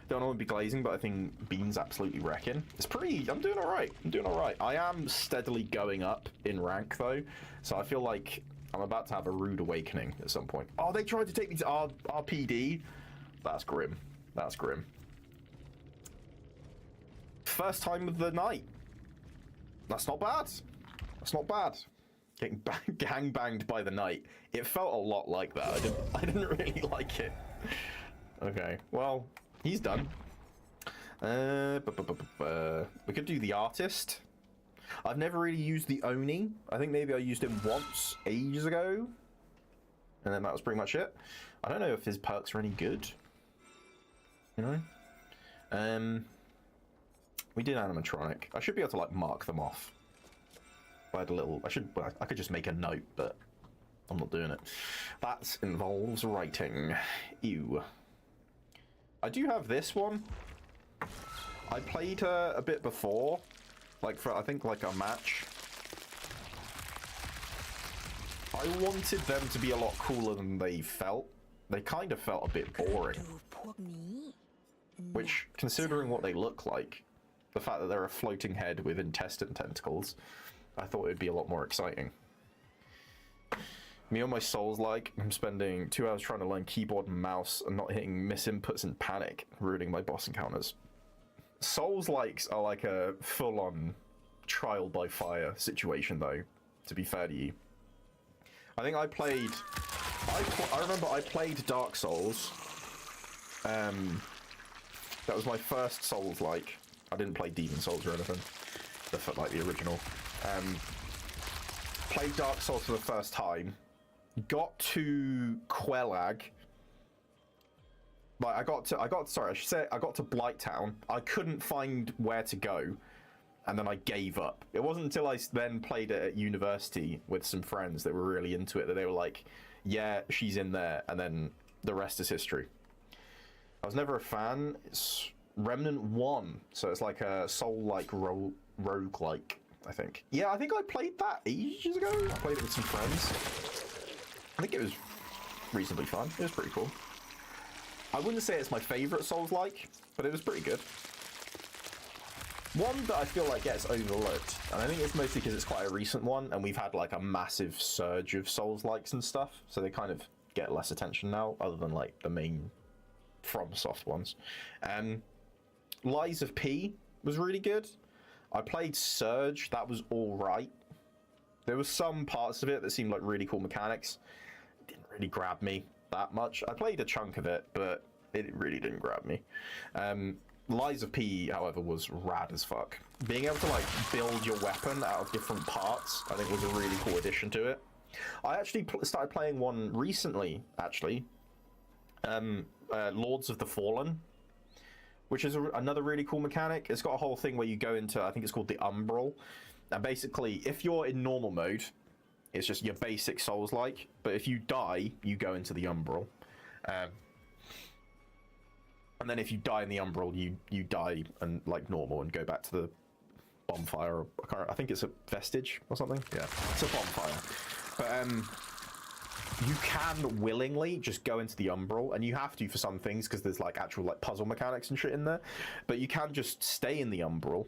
Don't want to be glazing, but I think Bean's absolutely wrecking. It's pretty... I'm doing alright. I'm doing alright. I am steadily going up in rank, though. So I feel like I'm about to have a rude awakening at some point. Oh, they tried to take me to RPD? That's grim. That's grim. First time of the night. That's not bad. That's not bad. Getting gang banged by the night. It felt a lot like that. I didn't really like it. Okay, well, he's done. We could do the artist. I've never really used the Oni. I think maybe I used him once ages ago. And then that was pretty much it. I don't know if his perks are any good. You know? We did animatronic. I should be able to like mark them off. I had a little... I could just make a note, but I'm not doing it. That involves writing. Ew. I do have this one. I played her a bit before, like for I think like a match. I wanted them to be a lot cooler than they felt. They kind of felt a bit boring. Which, considering what they look like, the fact that they're a floating head with intestine tentacles, I thought it would be a lot more exciting. Me on my Souls-like, I'm spending 2 hours trying to learn keyboard and mouse and not hitting misinputs in panic, ruining my boss encounters. Souls-likes are like a full-on trial by fire situation, though, to be fair to you. I think I played... I remember I played Dark Souls. That was my first Souls-like. I didn't play Demon Souls or anything. Like the original. Played Dark Souls for the first time. Got to Quelag. Like I got to Blighttown. I couldn't find where to go, and then I gave up. It wasn't until I then played it at university with some friends that were really into it that they were like, "Yeah, she's in there," and then the rest is history. I was never a fan. It's Remnant 1, so it's like a soul-like roguelike, I think. Yeah, I think I played that ages ago. I played it with some friends. I think it was reasonably fun. It was pretty cool. I wouldn't say it's my favourite Souls-like, but it was pretty good. One that I feel like gets overlooked, and I think it's mostly because it's quite a recent one, and we've had like a massive surge of Souls-likes and stuff, so they kind of get less attention now, other than like the main FromSoft ones. Lies of P was really good. I played Surge, that was alright. There was some parts of it that seemed like really cool mechanics. It didn't really grab me that much. I played a chunk of it, but it really didn't grab me. Lies of P, however, was rad as fuck. Being able to like build your weapon out of different parts, I think was a really cool addition to it. I actually started playing one recently, actually. Lords of the Fallen, which is another really cool mechanic. It's got a whole thing where you go into, I think it's called the Umbral. And basically, if you're in normal mode, it's just your basic Souls-like. But if you die, you go into the Umbral. And then if you die in the Umbral, you die and like normal and go back to the bonfire. I think it's a vestige or something. Yeah, it's a bonfire. But you can willingly just go into the Umbral, and you have to for some things because there's like actual like puzzle mechanics and shit in there. But you can just stay in the Umbral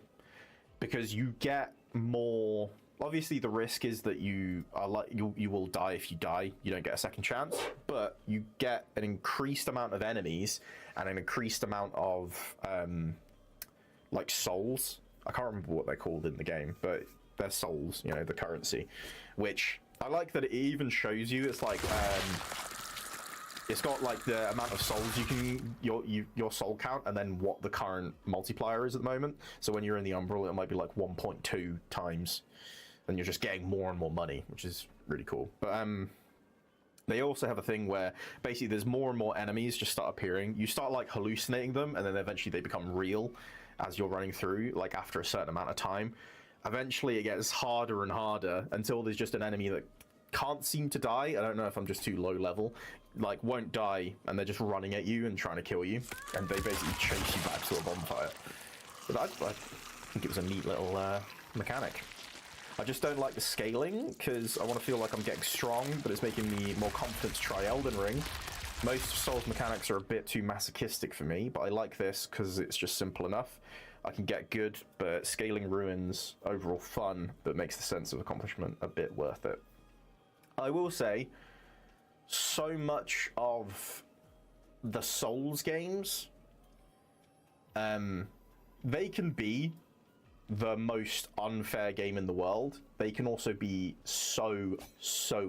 because you get more. Obviously, the risk is that you are like you will die if you die. You don't get a second chance, but you get an increased amount of enemies and an increased amount of like souls. I can't remember what they're called in the game, but they're souls. You know, the currency, which I like that it even shows you. It's like it's got like the amount of souls you can your soul count, and then what the current multiplier is at the moment. So when you're in the Umbral, it might be like 1.2 times. And you're just getting more and more money, which is really cool. But they also have a thing where basically there's more and more enemies just start appearing. You start like hallucinating them, and then eventually they become real as you're running through, like after a certain amount of time. Eventually it gets harder and harder until there's just an enemy that can't seem to die. I don't know if I'm just too low level, like won't die, and they're just running at you and trying to kill you, and they basically chase you back to a bonfire. But I think it was a neat little mechanic. I just don't like the scaling, because I want to feel like I'm getting strong, but it's making me more confident to try Elden Ring. Most Souls mechanics are a bit too masochistic for me, but I like this because it's just simple enough. I can get good, but scaling ruins, overall fun, but makes the sense of accomplishment a bit worth it. I will say, so much of the Souls games, they can be the most unfair game in the world. They can also be so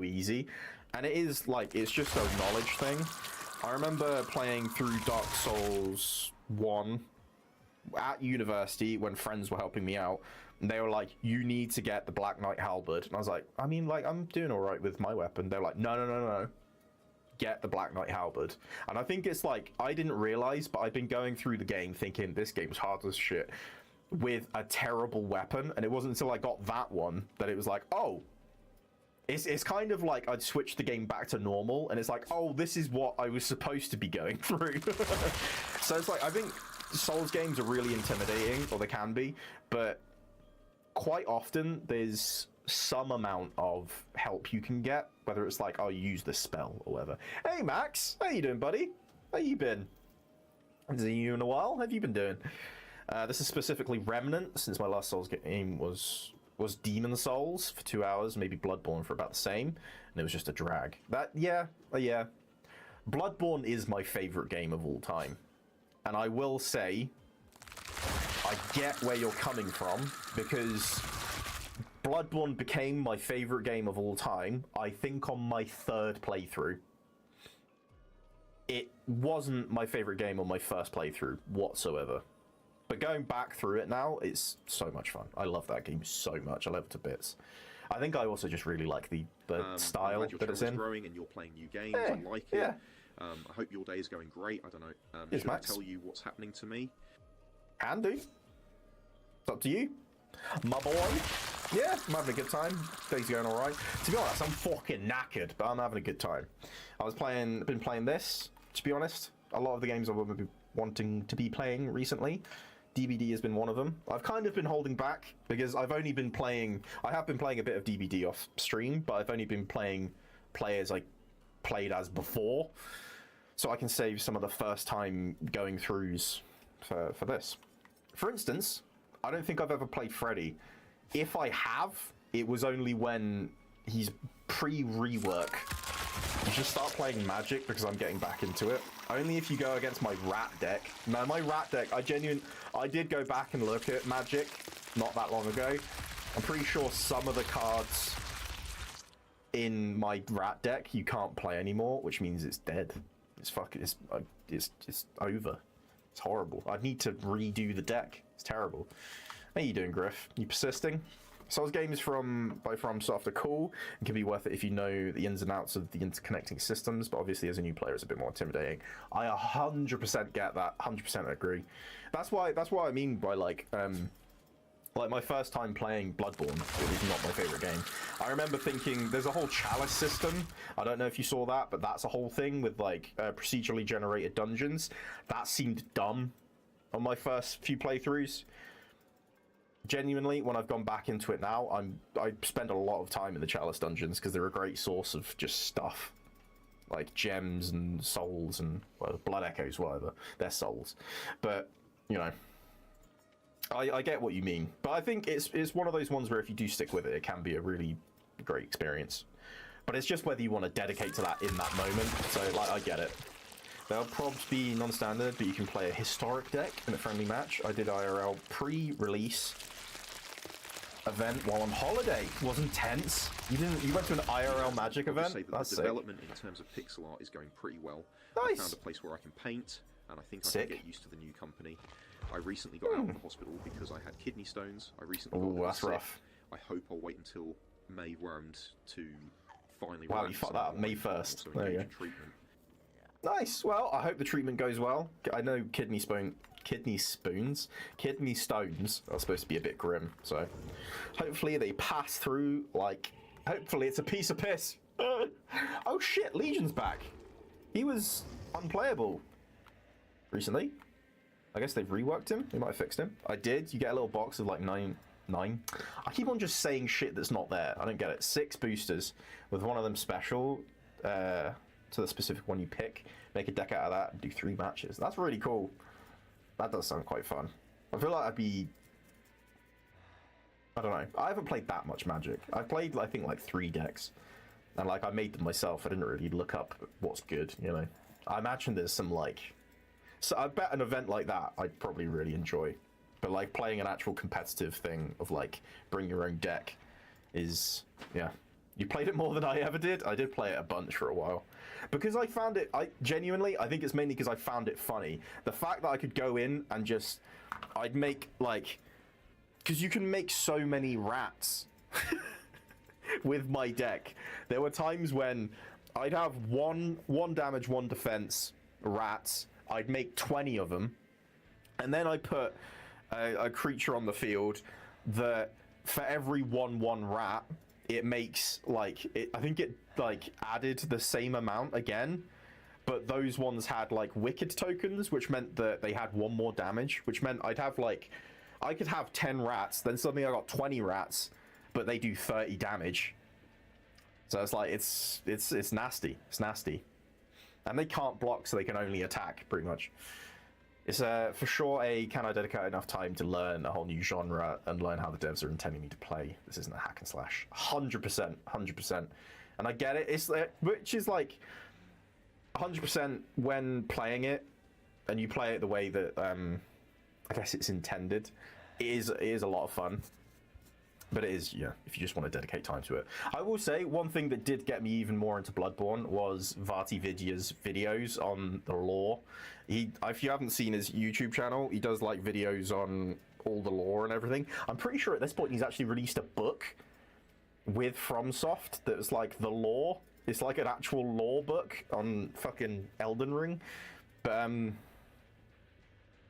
easy. And it is like, it's just a knowledge thing. I remember playing through Dark Souls 1 at university when friends were helping me out. And they were like, you need to get the Black Knight Halberd. And I was like, I mean, like, I'm doing all right with my weapon. They're like, no. Get the Black Knight Halberd. And I think it's like, I didn't realize, but I've been going through the game thinking this game's hard as shit with a terrible weapon. And it wasn't until I got that one that it was like, oh, it's kind of like I'd switched the game back to normal, and it's like, oh, this is what I was supposed to be going through. So it's like, I think Souls games are really intimidating, or they can be, but quite often there's some amount of help you can get, whether it's like, oh, you use this spell or whatever. Hey, Max, how you doing, buddy? How you been? Haven't seen you in a while. How have you been doing? This is specifically Remnant, since my last Souls game was Demon Souls for 2 hours, maybe Bloodborne for about the same, and it was just a drag. Yeah. Bloodborne is my favorite game of all time, and I will say, I get where you're coming from, because Bloodborne became my favorite game of all time, I think on my 3rd playthrough. It wasn't my favorite game on my first playthrough whatsoever. But going back through it now, it's so much fun. I love that game so much. I love it to bits. I think I also just really like the style that it's in. Growing and you're playing new games. I like it. Yeah. I hope your day is going great. I don't know. Yes, should I Max. tell you what's happening to me? Can do. It's up to you, my boy. Yeah, I'm having a good time. Day's going all right. To be honest, I'm fucking knackered, but I'm having a good time. Been playing this. To be honest, a lot of the games I've been wanting to be playing recently. DBD has been one of them. I've kind of been holding back because I have been playing a bit of DBD off stream, but I've only been playing players I played as before, so I can save some of the first time going throughs for this. For instance, I don't think I've ever played Freddy. If I have, it was only when he's pre-rework. You should start playing Magic because I'm getting back into it. Only if you go against my rat deck. Now, my rat deck, I did go back and look at Magic not that long ago. I'm pretty sure some of the cards in my rat deck you can't play anymore, which means it's dead. It's over. It's horrible. I need to redo the deck. It's terrible. How you doing, Griff? You persisting? Souls games by FromSoft are cool and can be worth it if you know the ins and outs of the interconnecting systems, but obviously as a new player it's a bit more intimidating. I 100% get that, 100% agree. That's why I mean by like my first time playing Bloodborne, it was not my favorite game. I remember thinking there's a whole chalice system. I don't know if you saw that, but that's a whole thing with like procedurally generated dungeons. That seemed dumb on my first few playthroughs. Genuinely, when I've gone back into it now, I spend a lot of time in the chalice dungeons because they're a great source of just stuff like gems and souls and blood echoes, whatever. They're souls, but you know, I get what you mean. But I think it's one of those ones where if you do stick with it, it can be a really great experience. But it's just whether you want to dedicate to that in that moment. So like, I get it. There'll probably be non-standard, but you can play a historic deck in a friendly match. I did IRL pre-release event while on holiday. It was intense. You went to an IRL Magic event? That's the development in terms of pixel art is going pretty well. Nice. I found a place where I can paint, and I think I Sick. can get used to the new company. I recently got out of the hospital because I had kidney stones. I recently got that's sick. rough. I hope I'll wait until May round to finally. Wow, you fucked that up. May 1st. There you go. Treatment. Nice. Well, I hope the treatment goes well. I know kidney stones are supposed to be a bit grim, so hopefully they pass through. Like, hopefully it's a piece of piss. Oh shit, Legion's back. He was unplayable recently. I guess they've reworked him. They might have fixed him. I did. You get a little box of like nine. I keep on just saying shit that's not there. I don't get it. 6 boosters with one of them special. to the specific one you pick, make a deck out of that, and do 3 matches. That's really cool. That does sound quite fun. I feel like I'd be... I don't know. I haven't played that much Magic. I've played, I think, like 3 decks. And, like, I made them myself. I didn't really look up what's good, you know. I imagine there's some, like... So I bet an event like that I'd probably really enjoy. But, like, playing an actual competitive thing of, like, bring your own deck is... Yeah. You played it more than I ever did? I did play it a bunch for a while. Because I found it... I think it's mainly because I found it funny. The fact that I could go in and just... I'd make, like... Because you can make so many rats with my deck. There were times when I'd have one damage, 1 defense rats. I'd make 20 of them. And then I put a creature on the field that for every 1/1 rat, it makes, like... I think it, like, added the same amount again. But those ones had, like, Wicked tokens, which meant that they had 1 more damage. Which meant I'd have, like... I could have 10 rats, then suddenly I got 20 rats, but they do 30 damage. So it's like, it's nasty. It's nasty. And they can't block, so they can only attack, pretty much. It's for sure can I dedicate enough time to learn a whole new genre and learn how the devs are intending me to play. This isn't a hack and slash. 100%, 100%. And I get it, which is like 100% when playing it, and you play it the way that, I guess it's intended. It is a lot of fun, but it is, yeah, if you just want to dedicate time to it. I will say one thing that did get me even more into Bloodborne was VartiVidya's videos on the lore. If you haven't seen his YouTube channel, he does like videos on all the lore and everything. I'm pretty sure at this point he's actually released a book with FromSoft that's like the lore. It's like an actual lore book on fucking Elden Ring, but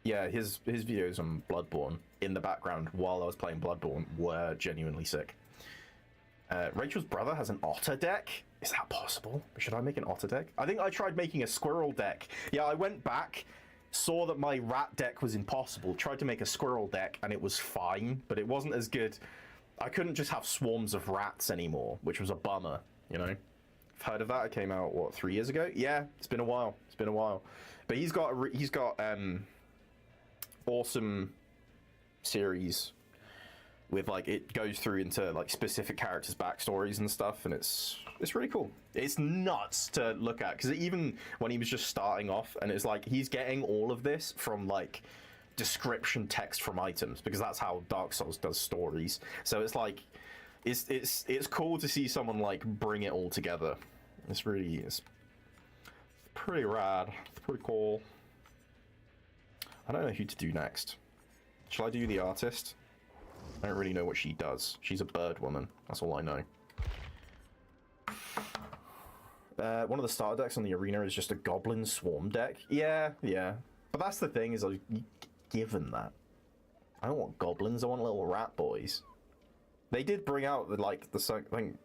yeah, his videos on Bloodborne in the background while I was playing Bloodborne were genuinely sick. Rachel's brother has an otter deck? Is that possible? Should I make an otter deck? I think I tried making a squirrel deck. Yeah, I went back, saw that my rat deck was impossible, tried to make a squirrel deck, and it was fine, but it wasn't as good. I couldn't just have swarms of rats anymore, which was a bummer, you know? I've heard of that. It came out, what, 3 years ago? Yeah, it's been a while. It's been a while. But he's got awesome series with, like, it goes through into like specific characters' backstories and stuff, and it's really cool. It's nuts to look at, because even when he was just starting off, and it's like he's getting all of this from like description text from items, because that's how Dark Souls does stories. So it's like it's cool to see someone like bring it all together. It's pretty rad. It's pretty cool. I don't know who to do next. Shall I do the artist? I don't really know what she does. She's a bird woman. That's all I know. One of the starter decks on the arena is just a goblin swarm deck. Yeah. But that's the thing, is I was given that. I don't want goblins. I want little rat boys. They did bring out I think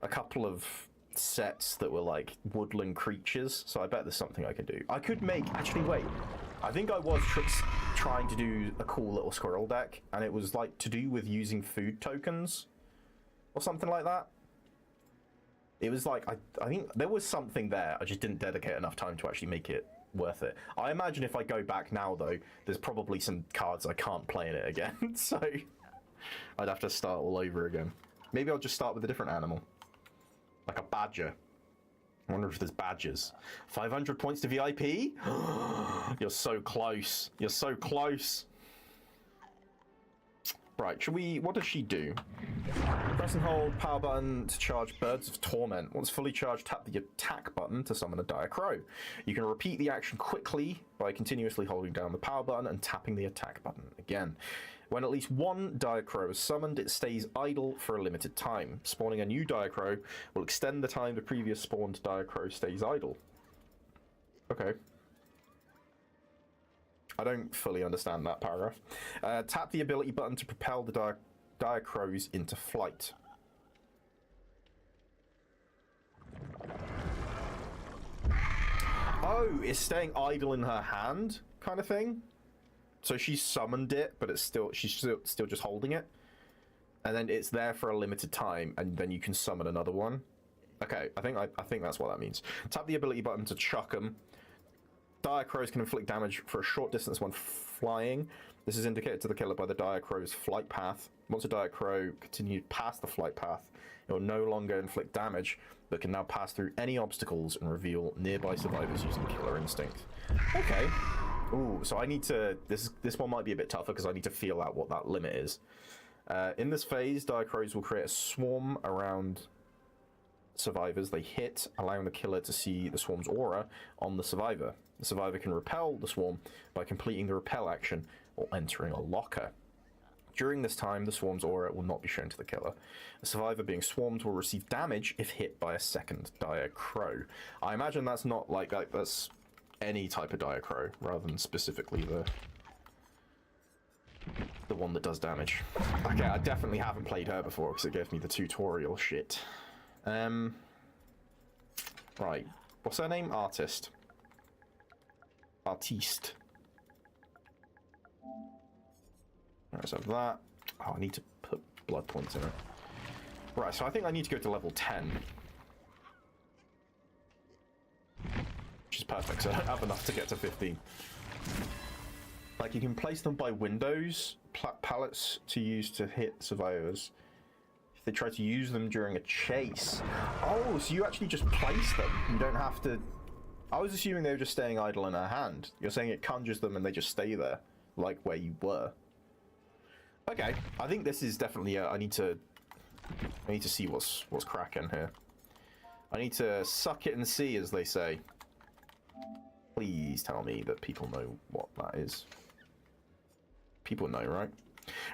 a couple of sets that were like woodland creatures, so I bet there's something I could do. I could make... Actually, wait. I think I was trying to do a cool little squirrel deck, and it was like to do with using food tokens or something like that. It was like, I think there was something there. I just didn't dedicate enough time to actually make it worth it. I imagine if I go back now, though, there's probably some cards I can't play in it again, so I'd have to start all over again. Maybe I'll just start with a different animal, like a badger. I wonder if there's badgers. 500 points to VIP? You're so close. You're so close. Right, what does she do? Press and hold power button to charge Birds of Torment. Once fully charged, tap the attack button to summon a dire crow. You can repeat the action quickly by continuously holding down the power button and tapping the attack button again. When at least one dire crow is summoned, it stays idle for a limited time. Spawning a new dire crow will extend the time the previous spawned dire crow stays idle. Okay. I don't fully understand that paragraph. Tap the ability button to propel the dire crows into flight. Oh, it's staying idle in her hand, kind of thing. So she summoned it, but she's still just holding it, and then it's there for a limited time, and then you can summon another one. Okay, I think that's what that means. Tap the ability button to chuck them. Dire crows can inflict damage for a short distance when flying. This is indicated to the killer by the dire crow's flight path. Once a dire crow continues past the flight path, it will no longer inflict damage, but can now pass through any obstacles and reveal nearby survivors using killer instinct. Okay. Ooh, so I need to... This one might be a bit tougher because I need to feel out what that limit is. In this phase, dire crows will create a swarm around survivors they hit, allowing the killer to see the swarm's aura on the survivor. The survivor can repel the swarm by completing the repel action or entering a locker. During this time, the swarm's aura will not be shown to the killer. The survivor being swarmed will receive damage if hit by a second dire crow. I imagine that's not like that's any type of dire crow, rather than specifically the one that does damage. Okay, I definitely haven't played her before because it gave me the tutorial shit. Right. What's her name? Artiste. Right, so that. Oh, I need to put blood points in it. Right, so I think I need to go to level 10. Which is perfect, so I don't have enough to get to 15. Like, you can place them by windows, pallets to use to hit survivors. If they try to use them during a chase. Oh, so you actually just place them. You don't have to... I was assuming they were just staying idle in her hand. You're saying it conjures them and they just stay there, like where you were. Okay, I think this is definitely I need to see what's cracking here. I need to suck it and see, as they say. Please tell me that people know what that is. People know, right?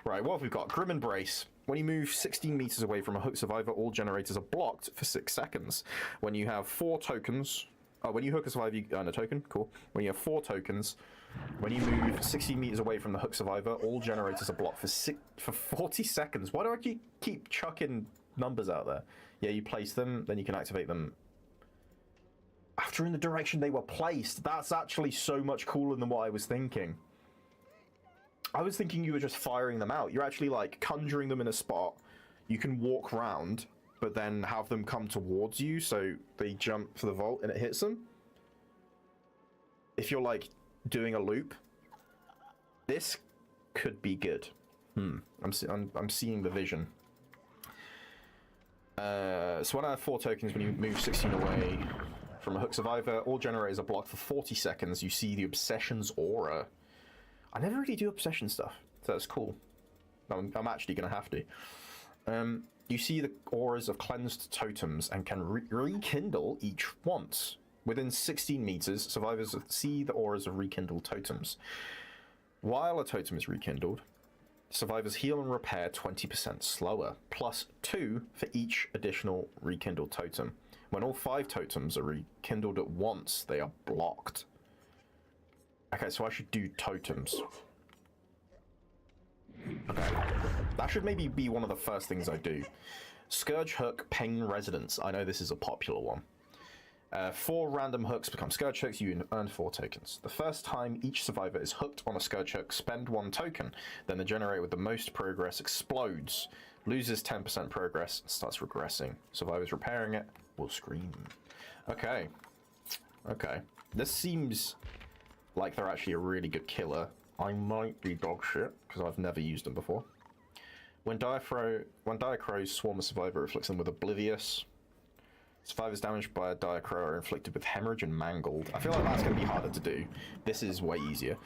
Right, what have we got? Grim Embrace. When you move 16 meters away from a hook survivor, all generators are blocked for 6 seconds. When you have 4 tokens... Oh, when you hook a survivor, you earn a token. Cool. When you have 4 tokens, when you move 16 meters away from the hook survivor, all generators are blocked for 40 seconds. Why do I keep chucking numbers out there? Yeah, you place them, then you can activate them after in the direction they were placed. That's actually so much cooler than what I was thinking. I was thinking you were just firing them out. You're actually, like, conjuring them in a spot. You can walk round, but then have them come towards you, so they jump for the vault and it hits them. If you're, like, doing a loop, this could be good. I'm seeing the vision. So when I have 4 tokens, when you move 16 away from a hook survivor, all generators are blocked for 40 seconds. You see the Obsession's aura. I never really do Obsession stuff, so that's cool. I'm actually going to have to. You see the auras of cleansed totems and can rekindle each once. Within 16 meters, survivors see the auras of rekindled totems. While a totem is rekindled, survivors heal and repair 20% slower, plus 2 for each additional rekindled totem. When all 5 totems are rekindled at once, they are blocked. Okay, so I should do totems. Okay, that should maybe be one of the first things I do. Scourge Hook, Pain Residence. I know this is a popular one. 4 random hooks become Scourge Hooks. You earn 4 tokens. The first time each survivor is hooked on a Scourge Hook, spend 1 token. Then the generator with the most progress explodes, loses 10% progress, and starts regressing. Survivors repairing it will scream. Okay. Okay. This seems like they're actually a really good killer. I might be dog shit, because I've never used them before. When dire crows swarm a survivor, it afflicts them with Oblivious. Survivors damaged by a dire crow are inflicted with Hemorrhage and Mangled. I feel like that's going to be harder to do. This is way easier.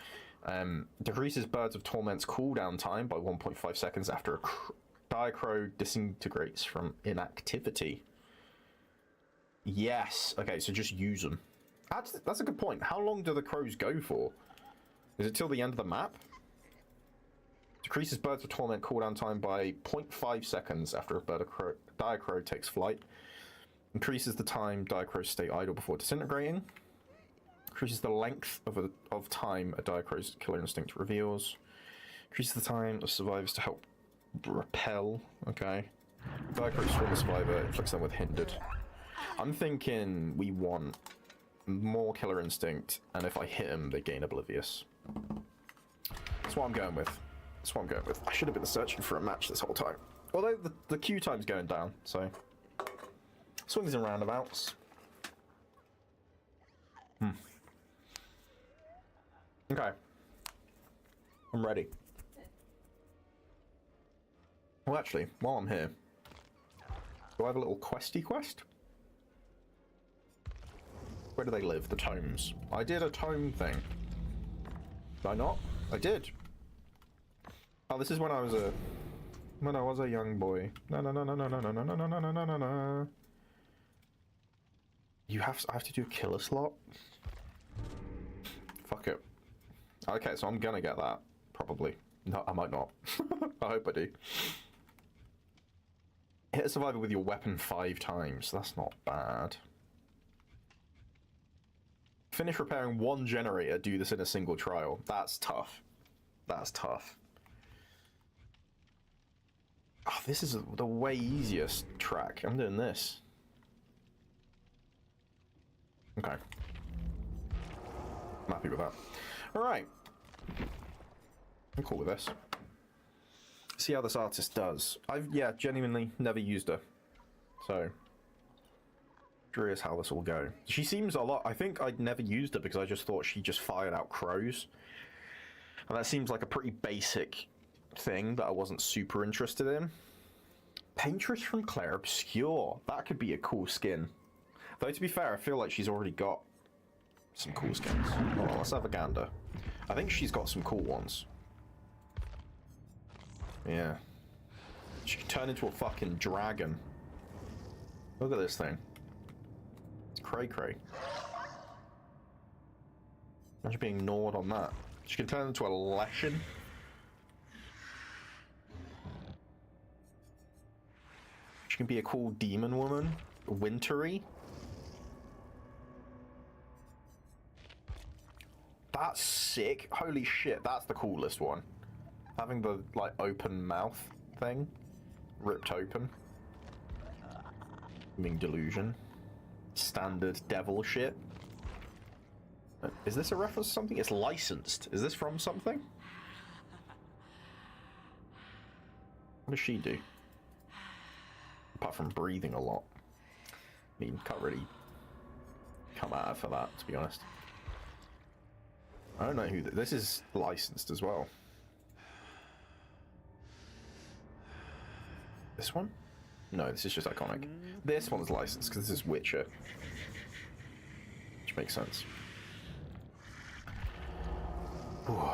Decreases Birds of Torment's cooldown time by 1.5 seconds after a dire crow disintegrates from inactivity. Yes. Okay, so just use them. That's a good point. How long do the crows go for? Is it till the end of the map? Decreases Birds of Torment cooldown time by 0.5 seconds after a dire crow takes flight. Increases the time dire crows stay idle before disintegrating. Increases the length of time a dire crow's killer instinct reveals. Increases the time of survivors to help repel. Okay. Dire crows swarm a survivor, inflicts them with Hindered. I'm thinking we want more killer instinct, and if I hit them, they gain Oblivious. That's what I'm going with. That's what I'm going with. I should have been searching for a match this whole time. Although the queue time's going down, so Swings and roundabouts. Okay. I'm ready. Well, actually, while I'm here, do I have a little questy quest? Where do they live? The tomes. I did a tome thing. Did I not? I did. Oh, this is when I was a young boy. No. I have to do a killer slot? Fuck it. Okay, so I'm gonna get that. Probably. No, I might not. I hope I do. Hit a survivor with your weapon 5 times. That's not bad. Finish repairing 1 generator. Do this in a single trial. That's tough. That's tough. Oh, this is the way easiest track. I'm doing this. Okay. I'm happy with that. Alright. I'm cool with this. See how this artist does. I've, yeah, genuinely never used her. So, curious how this will go. She seems a lot... I think I'd never used her because I just thought she just fired out crows. And that seems like a pretty basic thing that I wasn't super interested in. Paintress from Claire Obscure. That could be a cool skin. Though, to be fair, I feel like she's already got some cool skins. Oh, let's have a gander. I think she's got some cool ones. Yeah. She can turn into a fucking dragon. Look at this thing. It's cray-cray. Imagine being gnawed on that. She can turn into a leshen. She can be a cool demon woman. Wintry. That's sick. Holy shit, that's the coolest one. Having the, like, open mouth thing. Ripped open. Being delusion. Standard devil shit. Is this a reference to something? It's licensed. Is this from something? What does she do? Apart from breathing a lot. I mean, can't really come at her for that, to be honest. I don't know who... This is licensed as well. This one? No, this is just iconic. This one's licensed because this is Witcher. Which makes sense. Ooh.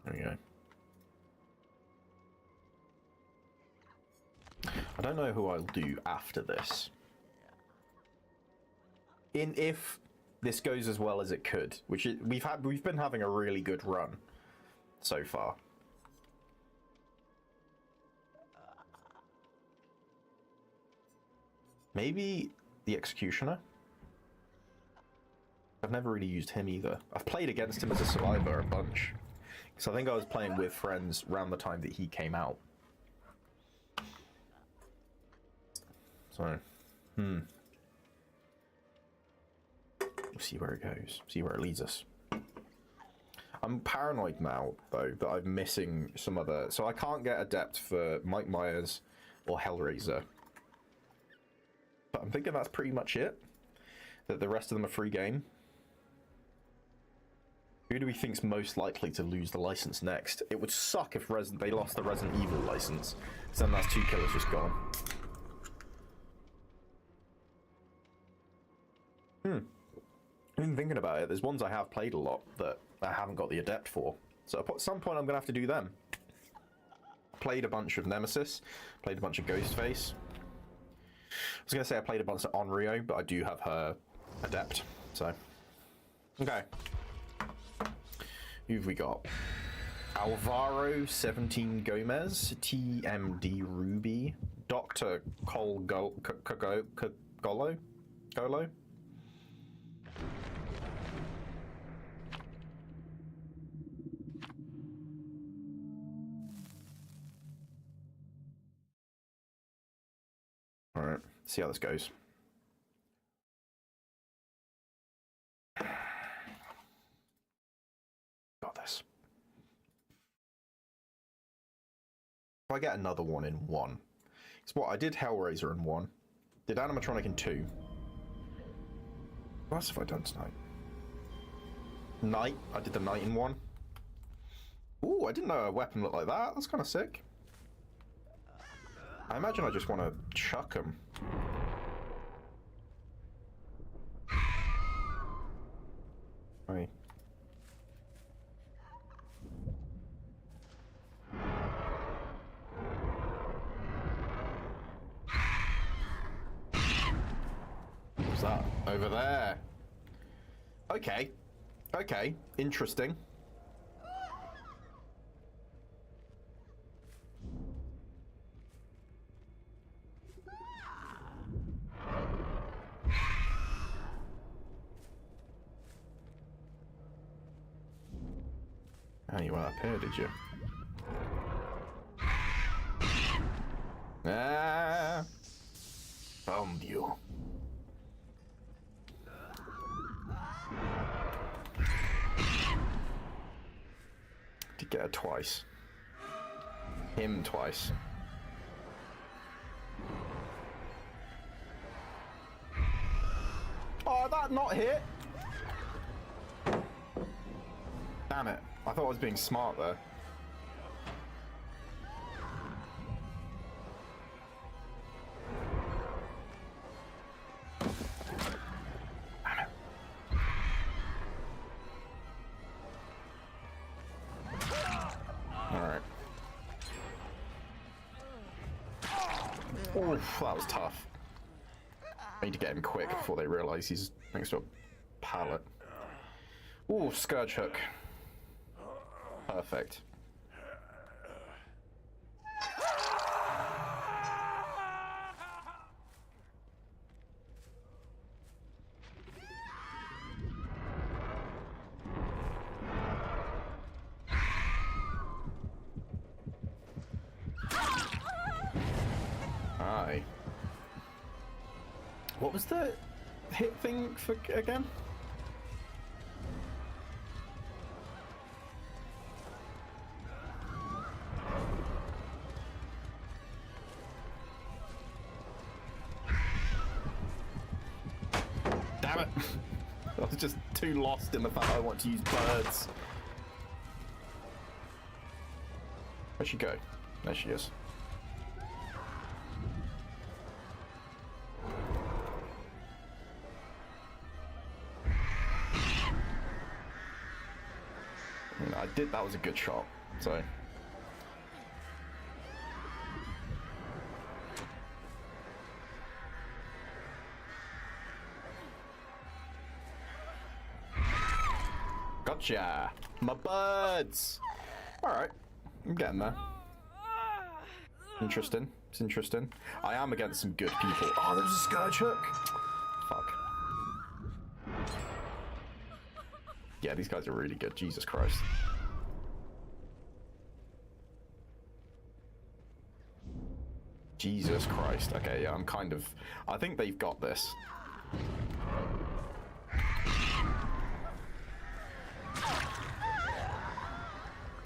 There we go. I don't know who I'll do after this. If this goes as well as it could, which we've been having a really good run so far. Maybe the Executioner? I've never really used him either. I've played against him as a survivor a bunch. So I think I was playing with friends around the time that he came out. So, we'll see where it goes. See where it leads us. I'm paranoid now, though, that I'm missing some other... So I can't get Adept for Mike Myers or Hellraiser. But I'm thinking that's pretty much it. That the rest of them are free game. Who do we think's most likely to lose the license next? It would suck if they lost the Resident Evil license. Because then that's 2 killers just gone. Even thinking about it, there's ones I have played a lot that I haven't got the Adept for. So at some point I'm going to have to do them. Played a bunch of Nemesis. Played a bunch of Ghostface. I was going to say I played a bunch of Onryo, but I do have her Adept. So, okay. Who have we got? Alvaro 17 Gomez, TMD Ruby, Dr. Golo? Alright, see how this goes. Got this. If I get another one in 1. It's what I did Hellraiser in 1. Did animatronic in 2. What else have I done tonight? Knight. I did the knight in 1. Ooh, I didn't know a weapon looked like that. That's kind of sick. I imagine I just want to chuck them. Right. What's that? Over there. Okay. Okay. Interesting. Oh, you went up here, did you? Ah! Found you. Did get her twice. Him twice. Oh, that not hit? Damn it. I thought I was being smart there. Damn it. Alright. Oof, that was tough. I need to get him quick before they realise he's next to a pallet. Ooh, Scourge Hook. Perfect. Aye. What was the hit thing for again? Damn it! I was just too lost in the fact I want to use birds. Where'd she go? There she is. I did, that was a good shot, so. Gotcha! My birds! Alright, I'm getting there. Interesting, it's interesting. I am against some good people. Oh, there's a Scourge Hook! Fuck. Yeah, these guys are really good, Jesus Christ. Jesus Christ. Okay, yeah, I'm kind of... I think they've got this.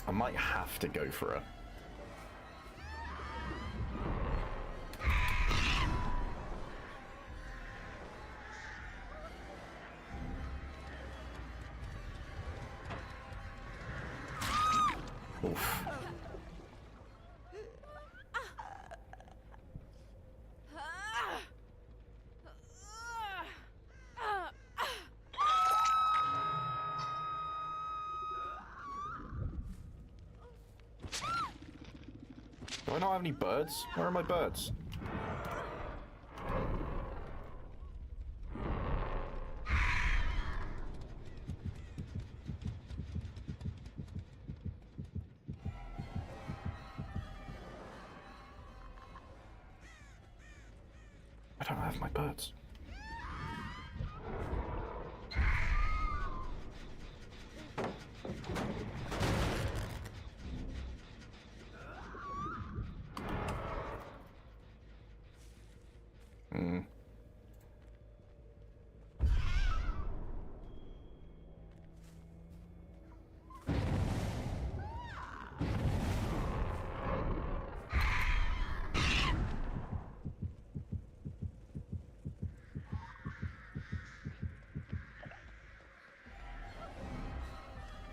I might have to go for it. Oof. Do I not have any birds? Where are my birds? I don't have my birds.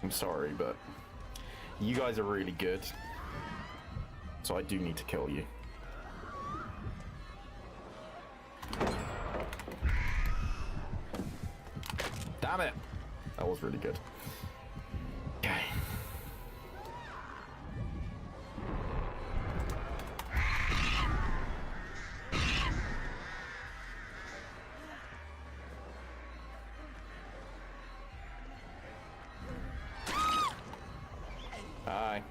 I'm sorry, but you guys are really good. So I do need to kill you. Damn it! That was really good. Okay. Hi.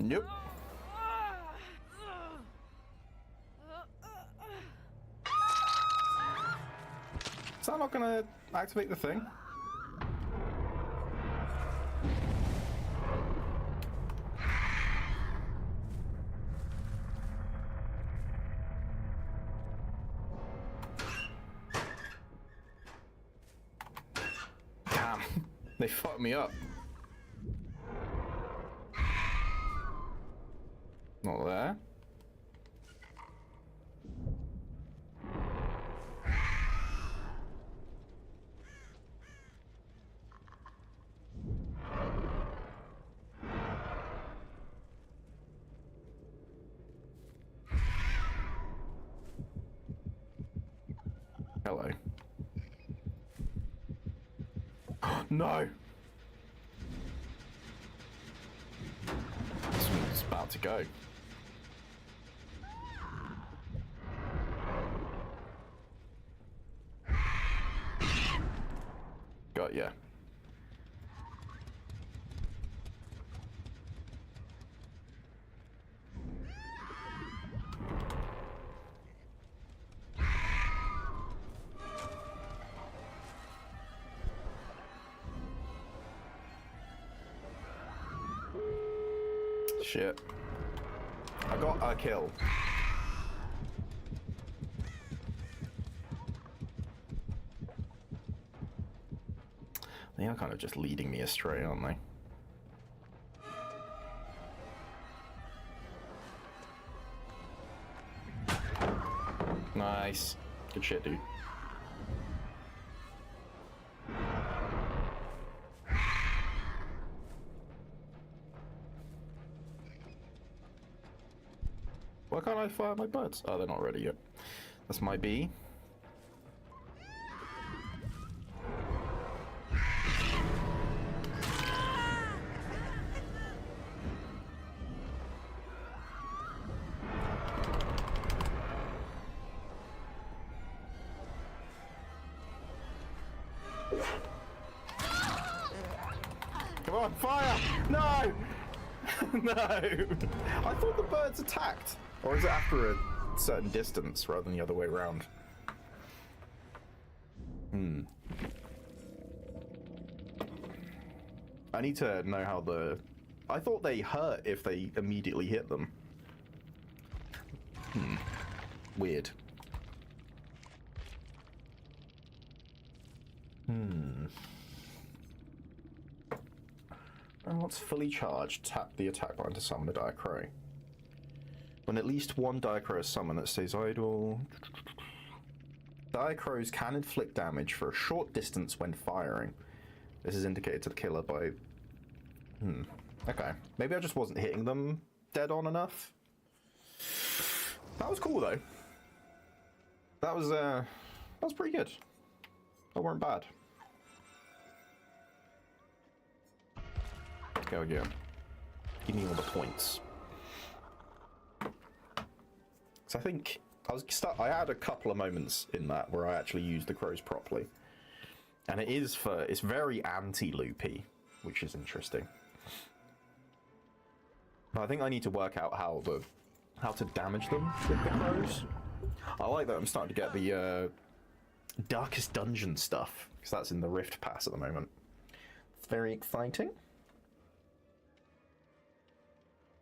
Nope. Is that not gonna activate the thing? Damn, they fucked me up. Not there. Hello. No! This one's about to go. Got ya. Shit. I got a kill. They are kind of just leading me astray, aren't they? Nice. Good shit, dude. Why can't I fire my birds? Oh, they're not ready yet. That's my bee. Come on, fire! No! No! I thought the birds attacked. Or is it after a certain distance rather than the other way around? I need to know how the... I thought they hurt if they immediately hit them. Weird. And once fully charged, tap the attack button to summon a Diacrow. When at least one Diacrow is summoned, it stays idle. Diacrows can inflict damage for a short distance when firing. This is indicated to the killer by... Okay. Maybe I just wasn't hitting them dead on enough. That was cool, though. That was pretty good. That weren't bad. Go again. Give me all the points. So I think I had a couple of moments in that where I actually used the crows properly, and it's very anti-loopy, which is interesting. But I think I need to work out how to damage them with the crows. I like that I'm starting to get the Darkest Dungeon stuff, because that's in the Rift Pass at the moment. It's very exciting.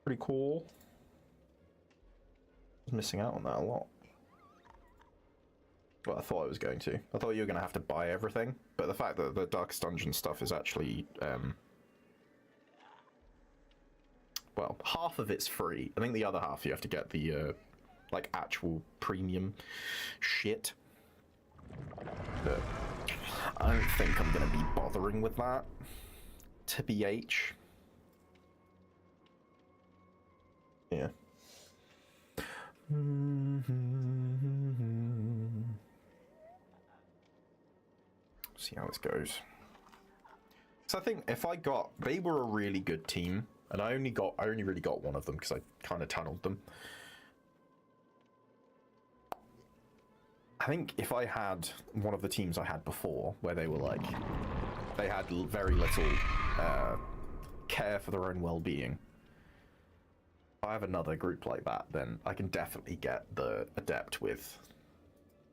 Pretty cool. I was missing out on that a lot. Well, I thought I was going to. I thought you were going to have to buy everything, but the fact that the Darkest Dungeon stuff is actually, well, half of it's free. I think the other half you have to get the, like, actual premium shit. But I don't think I'm going to be bothering with that, to BH. Yeah. See how this goes. So I think if I got, they were a really good team, and I only really got one of them because I kind of tunneled them. I think if I had one of the teams I had before, where they were like, they had very little care for their own well-being. If I have another group like that, then I can definitely get the adept with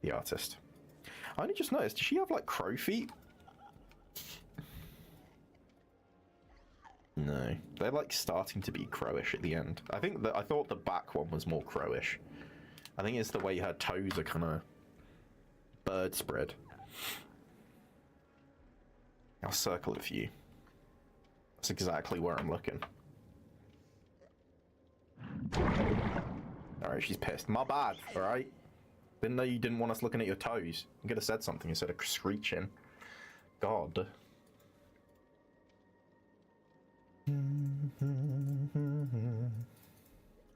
the artist. I only just noticed, does she have like crow feet? No, they're like starting to be crowish at the end. I think that I thought the back one was more crowish. I think it's the way her toes are kind of bird spread. I'll circle it for you. That's exactly where I'm looking. Alright, she's pissed. My bad, alright? Didn't know you didn't want us looking at your toes. You could have said something instead of screeching. God.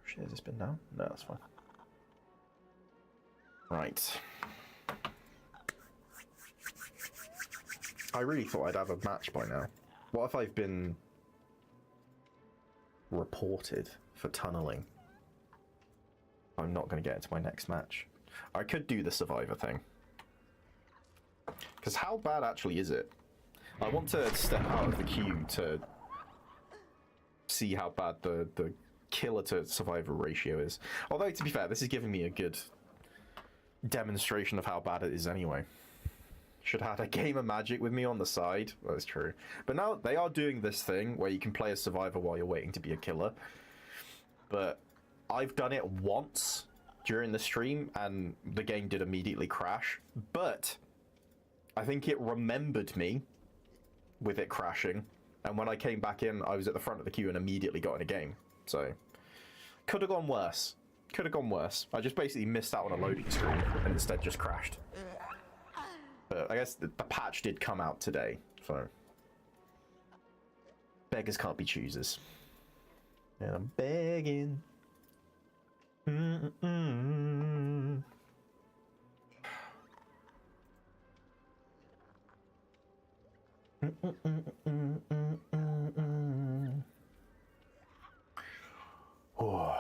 Shit, has this been down? No, that's fine. Right. I really thought I'd have a match by now. What if I've been reported for tunneling? I'm not going to get into my next match. I could do the Survivor thing. Because how bad actually is it? I want to step out of the queue to see how bad the killer to Survivor ratio is. Although, to be fair, this is giving me a good demonstration of how bad it is anyway. Should have had a game of Magic with me on the side. That's true. But now they are doing this thing where you can play a Survivor while you're waiting to be a killer. But I've done it once during the stream and the game did immediately crash. But I think it remembered me with it crashing. And when I came back in, I was at the front of the queue and immediately got in a game. So, could have gone worse. Could have gone worse. I just basically missed out on a loading screen and instead just crashed. But I guess the patch did come out today, so beggars can't be choosers. And I'm begging. Oh,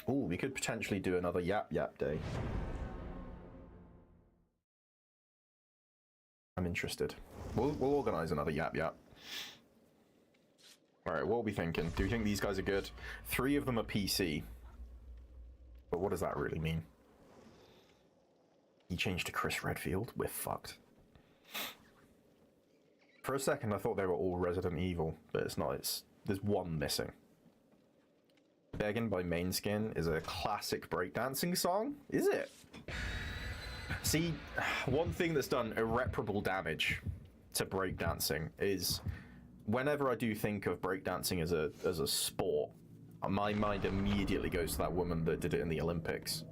we could potentially do another Yap Yap day. I'm interested. We'll organize another Yap Yap. Alright, what are we thinking? Do we think these guys are good? 3 of them are PC. But what does that really mean? He changed to Chris Redfield? We're fucked. For a second I thought they were all Resident Evil, but it's not. There's one missing. Beggin' by Mainskin is a classic breakdancing song? Is it? See, one thing that's done irreparable damage to breakdancing is whenever I do think of breakdancing as a sport, my mind immediately goes to that woman that did it in the Olympics.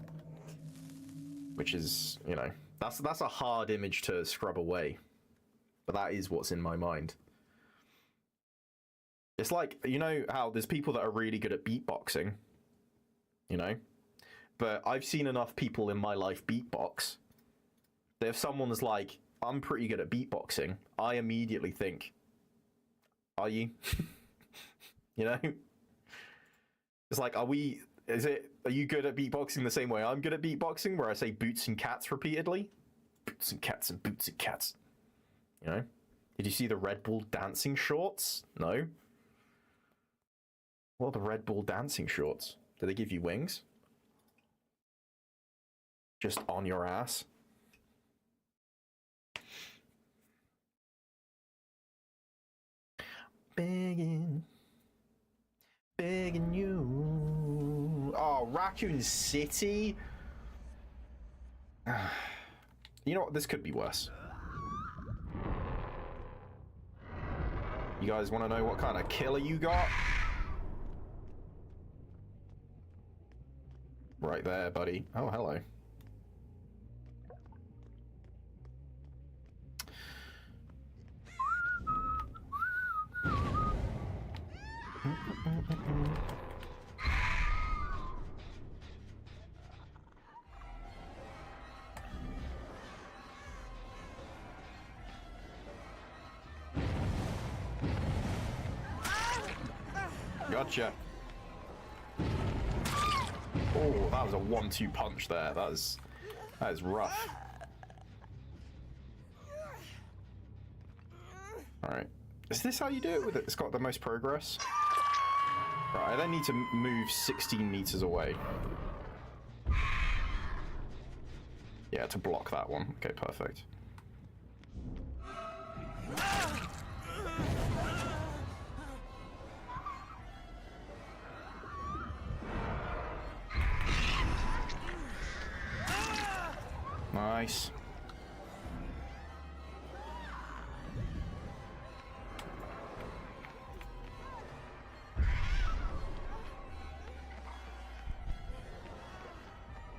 Which is, you know, that's a hard image to scrub away. But that is what's in my mind. It's like, you know how there's people that are really good at beatboxing, you know? But I've seen enough people in my life beatbox that if someone's like, I'm pretty good at beatboxing, I immediately think, are you? You know? It's like, are you good at beatboxing the same way I'm good at beatboxing, where I say boots and cats repeatedly? Boots and cats and boots and cats. You know? Did you see the Red Bull dancing shorts? No? What are the Red Bull dancing shorts? Do they give you wings? Just on your ass? Begging you. Oh, Raccoon City? You know what? This could be worse. You guys want to know what kind of killer you got? Right there, buddy. Oh, hello. Gotcha. Oh, that was a 1-2 punch there. That is rough. Alright. Is this how you do it with it? It's got the most progress? Right, I then need to move 16 meters away. Yeah, to block that one. Okay, perfect. Nice.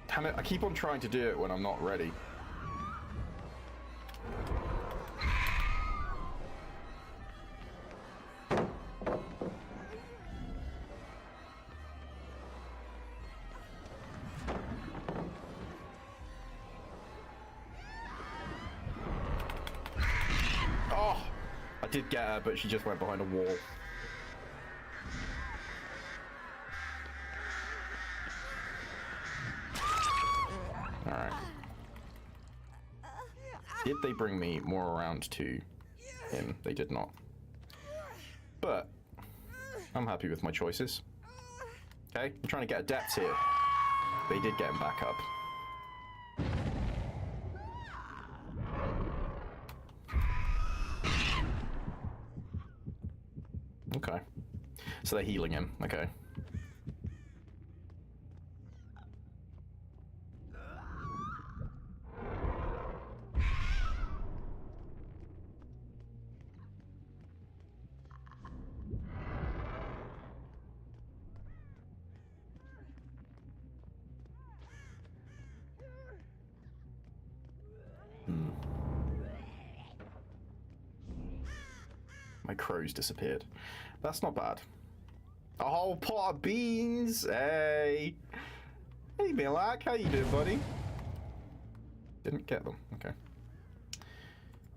Damn it, I keep on trying to do it when I'm not ready. I did get her, but she just went behind a wall. Alright. Did they bring me more around to him? They did not. But I'm happy with my choices. Okay, I'm trying to get ADEPT here. They did get him back up. Okay. So they're healing him. Okay. My crow's disappeared. That's not bad. A whole pot of beans! Hey! Hey, Milak, how you doing, buddy? Didn't get them. Okay.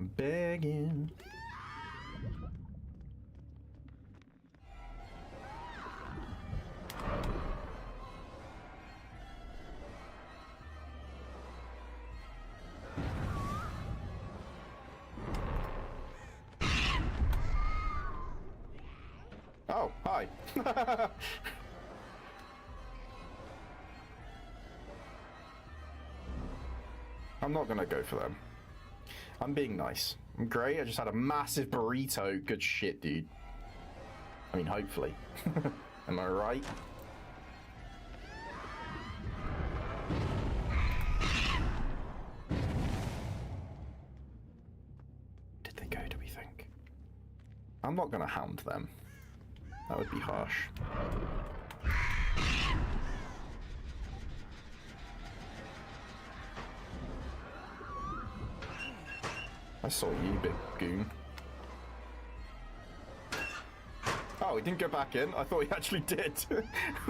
I'm begging. Oh, hi. I'm not gonna go for them. I'm being nice. I'm great. I just had a massive burrito. Good shit, dude. I mean, hopefully. Am I right? Did they go, do we think? I'm not gonna hound them. That would be harsh. I saw you, big goon. Oh, he didn't go back in. I thought he actually did.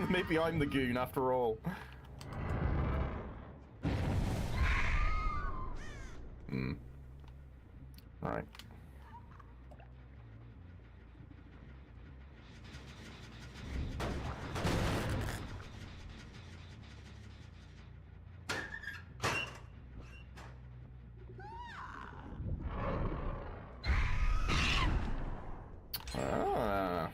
Maybe I'm the goon after all. Right. Ah.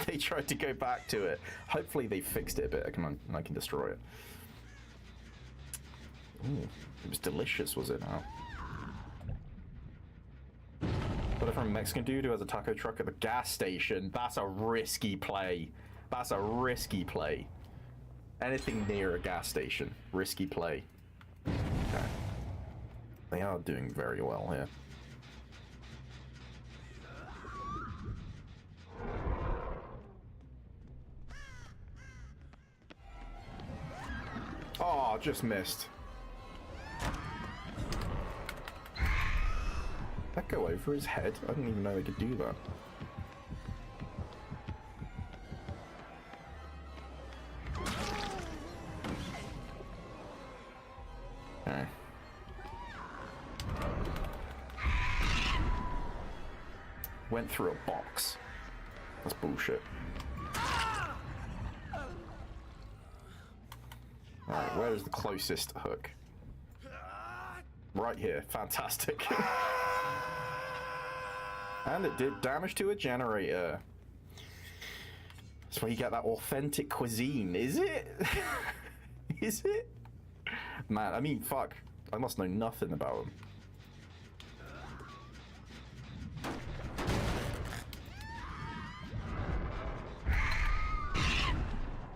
They tried to go back to it. Hopefully they fixed it a bit. I can destroy it. Ooh, it was delicious, was it now? But from a Mexican dude who has a taco truck at the gas station, that's a risky play. That's a risky play. Anything near a gas station, risky play. Okay. They are doing very well here. Oh, just missed. That go over his head? I didn't even know they could do that. Okay. Went through a box. That's bullshit. Alright, where is the closest hook? Right here. Fantastic. And it did damage to a generator. That's where you get that authentic cuisine, is it? Is it? Man, I mean, fuck. I must know nothing about them.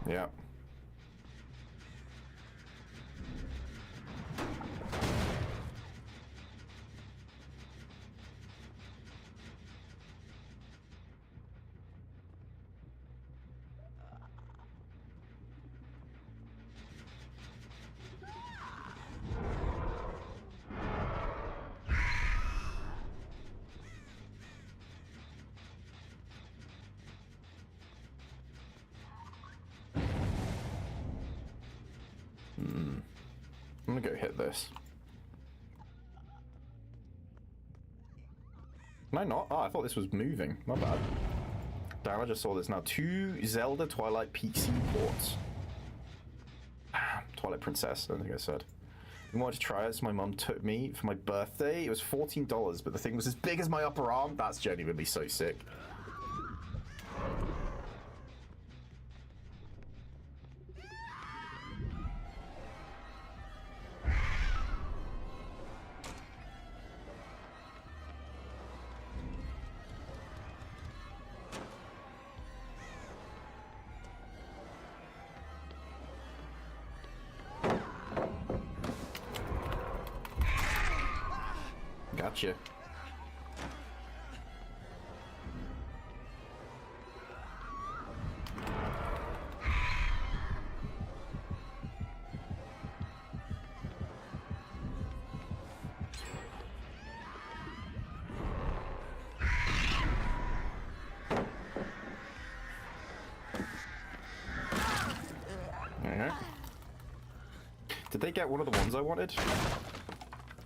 Yeah. I'm gonna go hit this. Can I not? Oh, I thought this was moving. My bad. Damn, I just saw this now. 2 Zelda Twilight Peak seaports. Twilight Princess, I don't think I said. I wanted to try it, so my mum took me for my birthday. It was $14, but the thing was as big as my upper arm. That's genuinely so sick. Gotcha. Alright. Did they get one of the ones I wanted?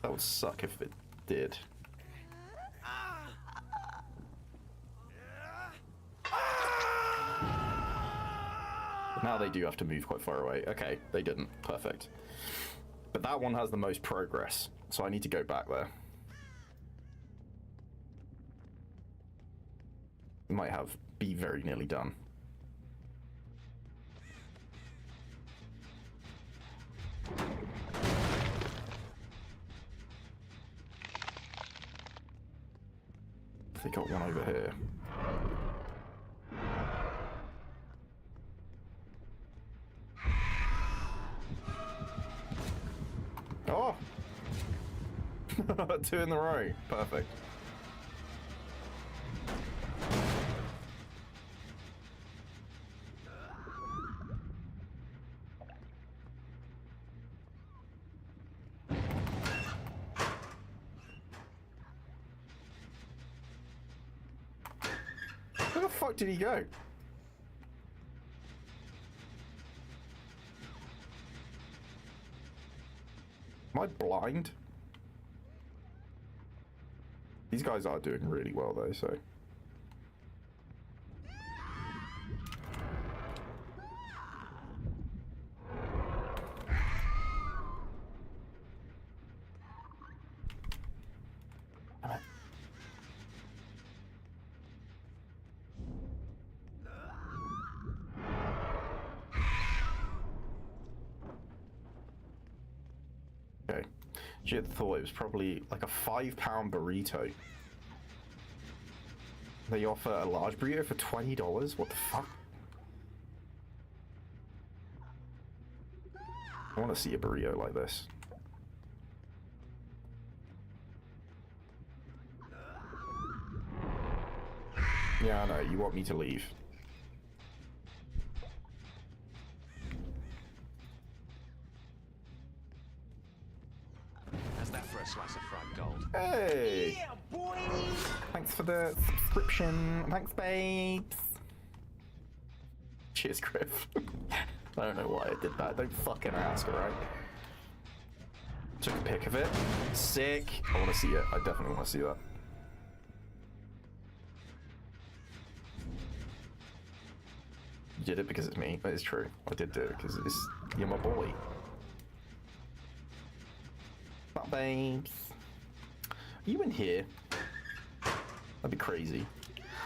That would suck if it did. Now they do have to move quite far away. Okay, they didn't. Perfect. But that one has the most progress, so I need to go back there. We might be very nearly done. They got one over here. Oh! 2 in a row. Perfect. Where the fuck did he go? Am I blind? These guys are doing really well though, so. Okay. She had thought it was probably like a £5 burrito. They offer a large burrito for $20? What the fuck? I want to see a burrito like this. Yeah, I know. You want me to leave. How's that for a slice of fried gold? Hey! Yeah, boy! Thanks for the subscription. Thanks, babes. Cheers, Griff. I don't know why I did that. Don't fucking ask, alright? Took a pic of it. Sick. I want to see it. I definitely want to see that. You did it because it's me. That is true. I did do it because you're my boy. Not babes. Are you in here? That'd be crazy.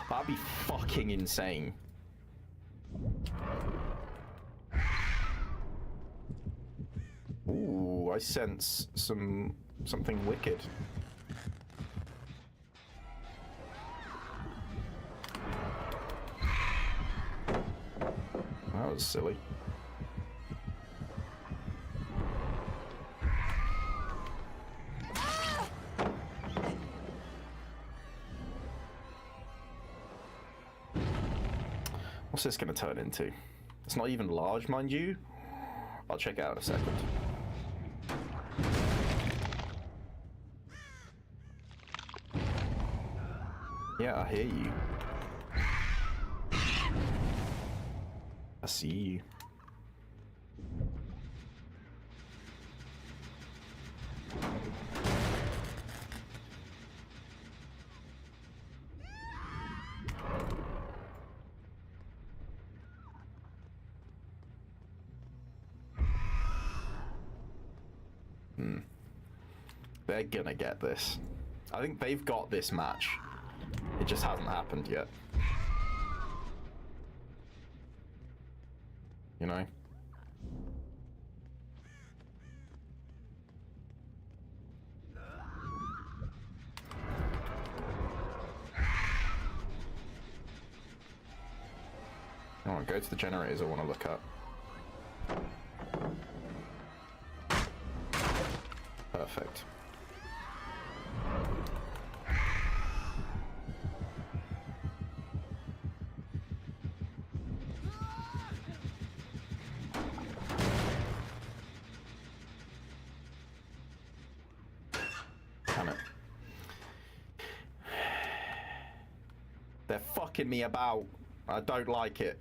That'd be fucking insane. Ooh, I sense something wicked. That was silly. What's this going to turn into? It's not even large, mind you. I'll check it out in a second. Yeah, I hear you. I see you. They're gonna get this. I think they've got this match. It just hasn't happened yet. You know? I want to go to the generators I want to look up. Perfect. Damn it. They're fucking me about. I don't like it.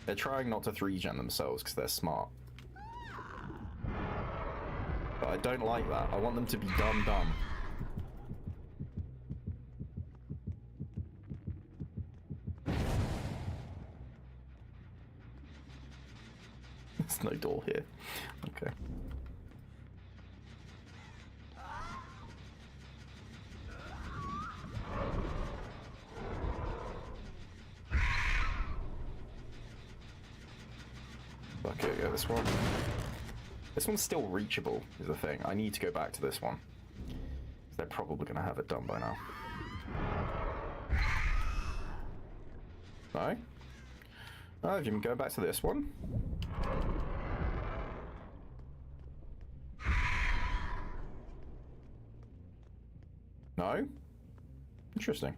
They're trying not to 3-gen themselves because they're smart. But I don't like that. I want them to be dumb. There's no door here. Okay. Okay, yeah, this one. This one's still reachable, is the thing. I need to go back to this one. They're probably going to have it done by now. No? Oh, have you been going back to this one? No? Interesting.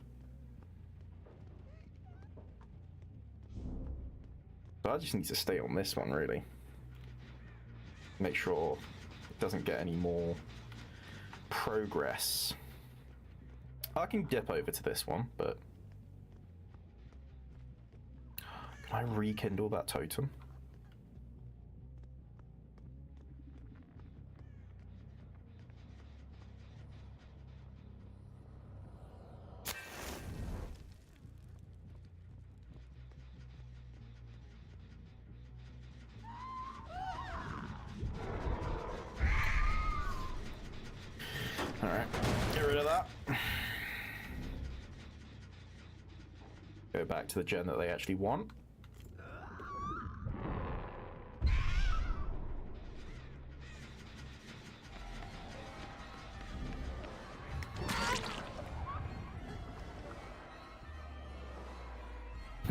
So I just need to stay on this one, really. Make sure it doesn't get any more progress. I can dip over to this one, but... Can I rekindle that totem? Alright, get rid of that. Go back to the gen that they actually want.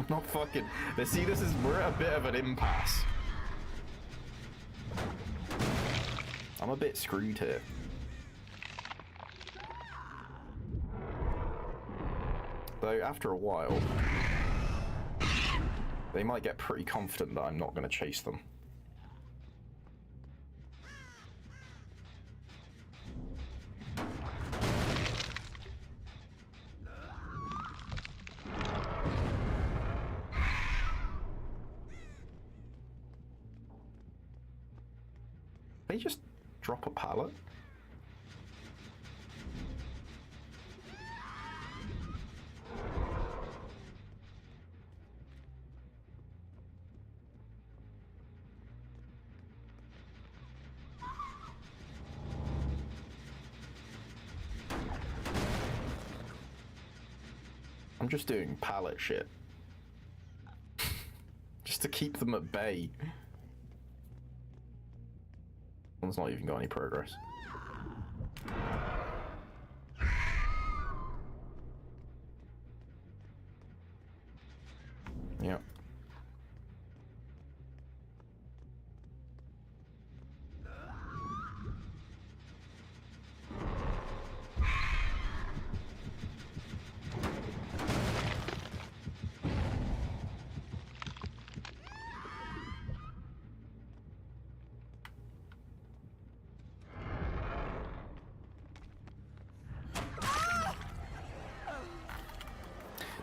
not fucking... See, we're at a bit of an impasse. I'm a bit screwed here. Though, after a while, they might get pretty confident that I'm not going to chase them. They just drop a pallet? I'm just doing pallet shit. Just to keep them at bay. One's not even got any progress. Yep.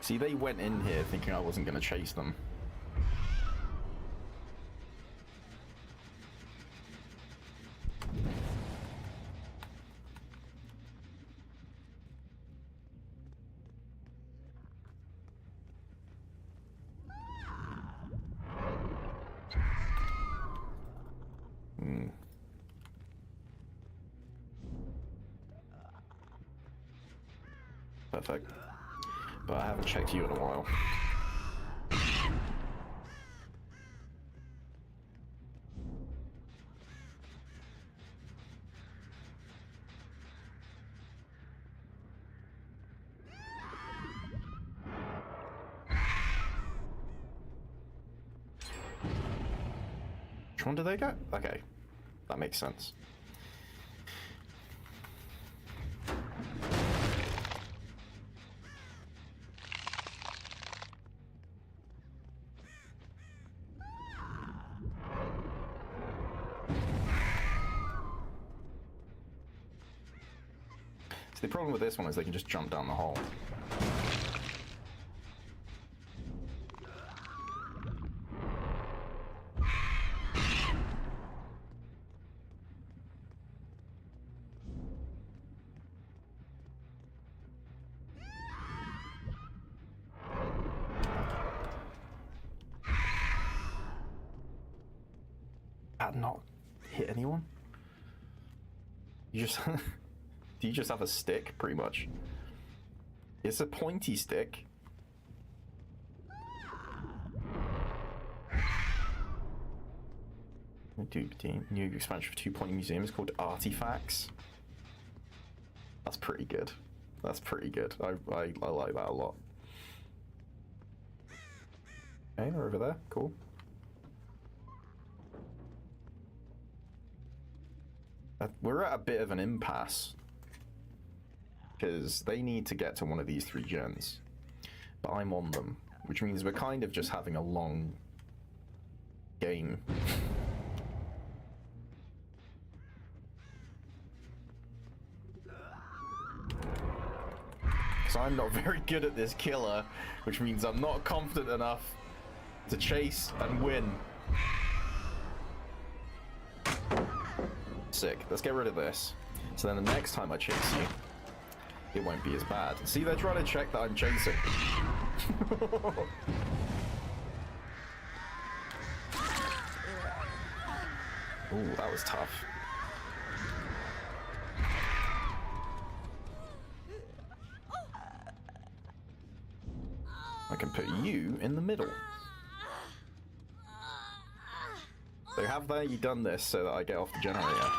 See, they went in here thinking I wasn't going to chase them. Perfect. But I haven't checked you in a while. Which one do they get? Okay, that makes sense. The problem with this one is they can just jump down the hole. That not hit anyone? You just... Do you just have a stick, pretty much? It's a pointy stick. New expansion for 2-point museum is called Artifacts. That's pretty good. That's pretty good. I like that a lot. Okay, they're over there. Cool. We're at a bit of an impasse. Because they need to get to one of these 3 gens. But I'm on them. Which means we're kind of just having a long game. So I'm not very good at this killer, which means I'm not confident enough to chase and win. Sick. Let's get rid of this. So then the next time I chase you, it won't be as bad. See, they're trying to check that I'm chasing. Ooh, that was tough. I can put you in the middle. So have they done this so that I get off the generator?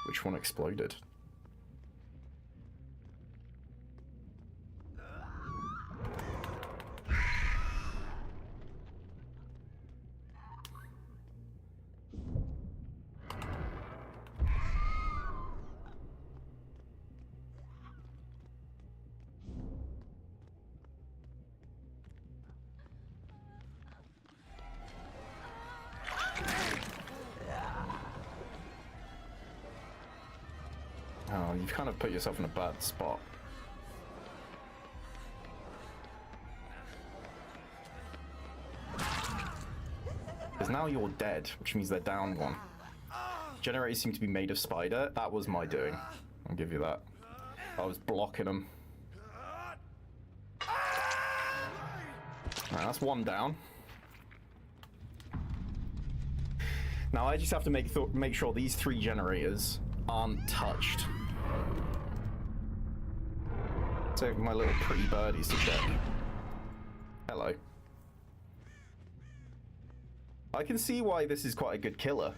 Which one exploded? Oh, you've kind of put yourself in a bad spot. Because now you're dead, which means they're down one. Generators seem to be made of spider. That was my doing. I'll give you that. I was blocking them. Alright, that's one down. Now I just have to make sure these 3 generators aren't touched. Take my little pretty birdies to check. Hello. I can see why this is quite a good killer.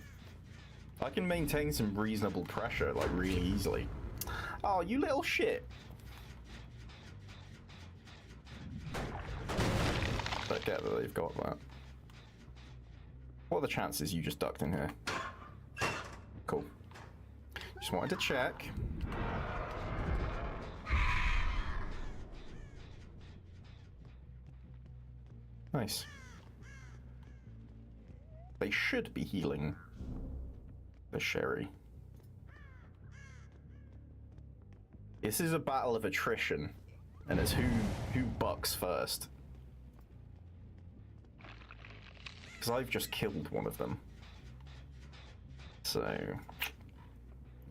I can maintain some reasonable pressure, like, really easily. Oh, you little shit. But get that they've got that. What are the chances you just ducked in here? Cool. Just wanted to check. Nice. They should be healing the Sherry. This is a battle of attrition, and it's who bucks first. Because I've just killed one of them. So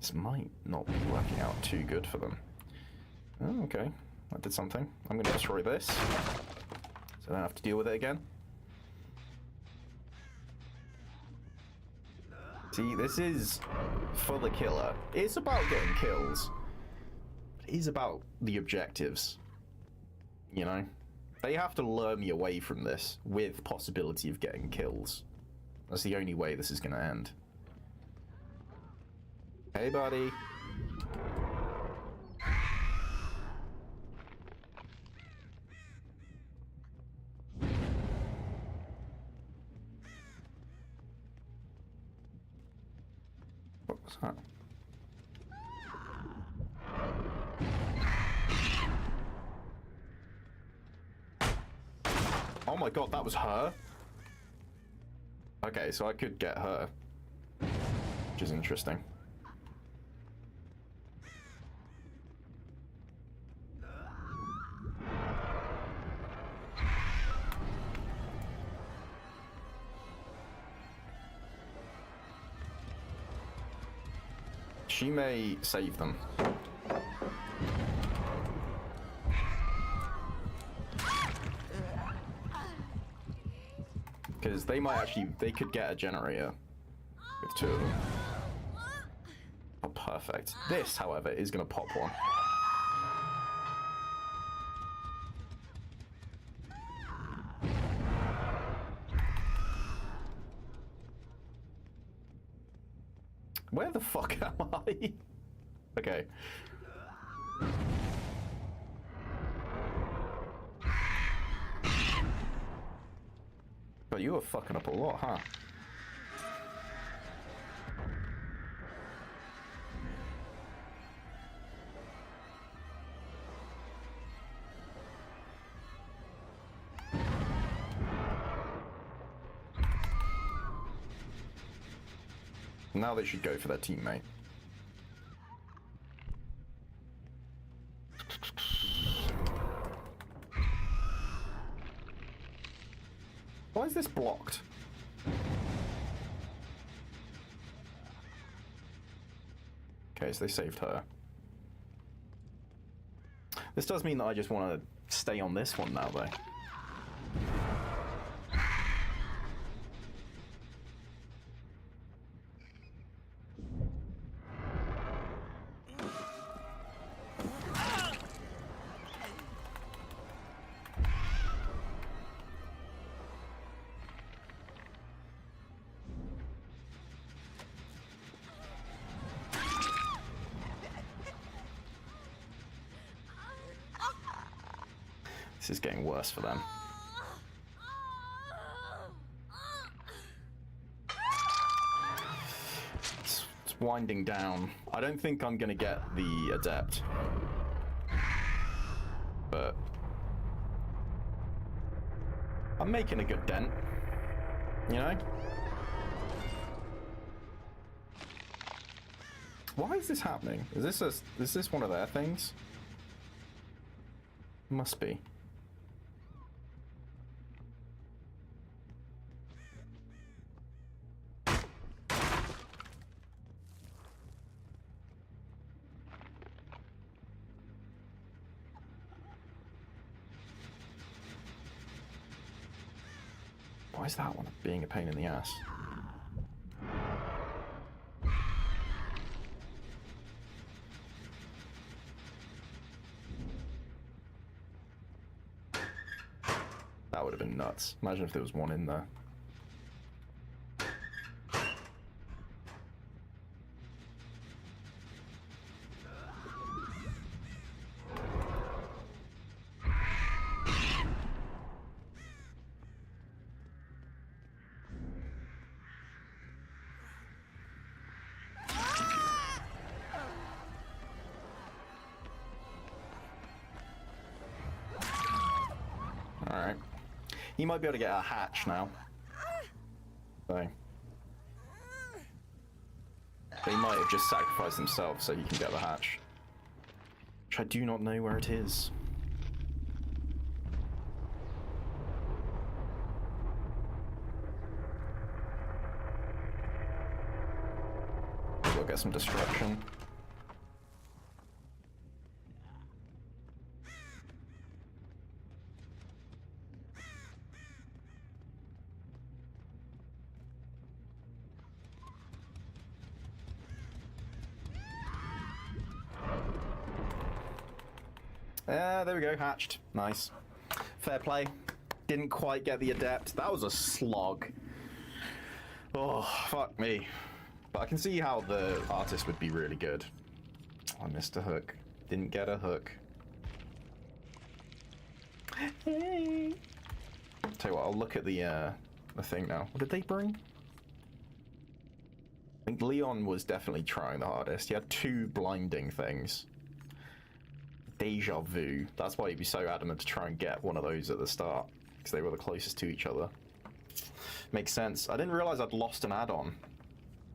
this might not be working out too good for them. Oh, okay. I did something. I'm going to destroy this, so I don't have to deal with it again. See, this is for the killer. It's about getting kills. It is about the objectives. You know? They have to lure me away from this with possibility of getting kills. That's the only way this is going to end. Hey, buddy. What was that? Oh my god, that was her? Okay, so I could get her. Which is interesting. She may save them. Because they might actually, they could get a generator with 2 of them. Oh, perfect. This, however, is going to pop one. Where the fuck am I? Okay. But you were fucking up a lot, huh? Now they should go for their teammate. Why is this blocked? Okay, so they saved her. This does mean that I just want to stay on this one now, though. This is getting worse for them. It's winding down. I don't think I'm gonna get the adept. But I'm making a good dent. You know? Why is this happening? Is this one of their things? Must be. Why is that one being a pain in the ass? That would have been nuts. Imagine if there was one in there. Alright. He might be able to get a hatch now. So. They might have just sacrificed themselves so he can get the hatch. Which I do not know where it is. We'll get some destruction. There we go, hatched. Nice. Fair play. Didn't quite get the adept. That was a slog. Oh, fuck me. But I can see how the artist would be really good. I missed a hook. Didn't get a hook. Hey. Tell you what, I'll look at the thing now. What did they bring? I think Leon was definitely trying the hardest. He had 2 blinding things. Deja vu. That's why he'd be so adamant to try and get one of those at the start, because they were the closest to each other. Makes sense. I didn't realize I'd lost an add-on.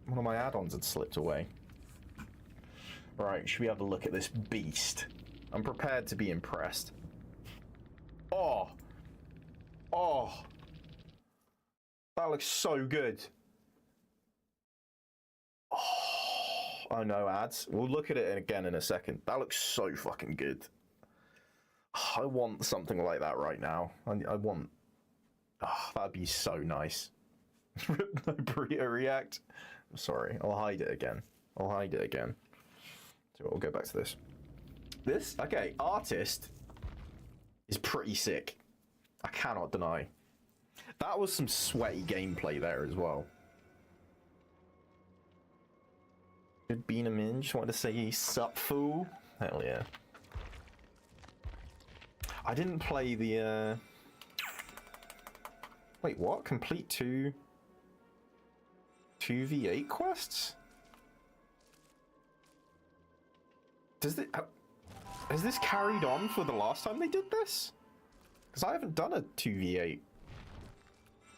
One of my add-ons had slipped away. Right, should we have a look at this beast? I'm prepared to be impressed. Oh! Oh! That looks so good. Oh no, ads. We'll look at it again in a second. That looks so fucking good. I want something like that right now. I want... Oh, that'd be so nice. No burrito react. I'm sorry, I'll hide it again. I'll hide it again. So we'll go back to this. This, okay, artist is pretty sick. I cannot deny. That was some sweaty gameplay there as well. Good being a min, just wanted to say sup fool. Hell yeah. I didn't play the wait, what? Complete 2v8 quests? Does it has this carried on for the last time they did this? Because I haven't done a 2v8.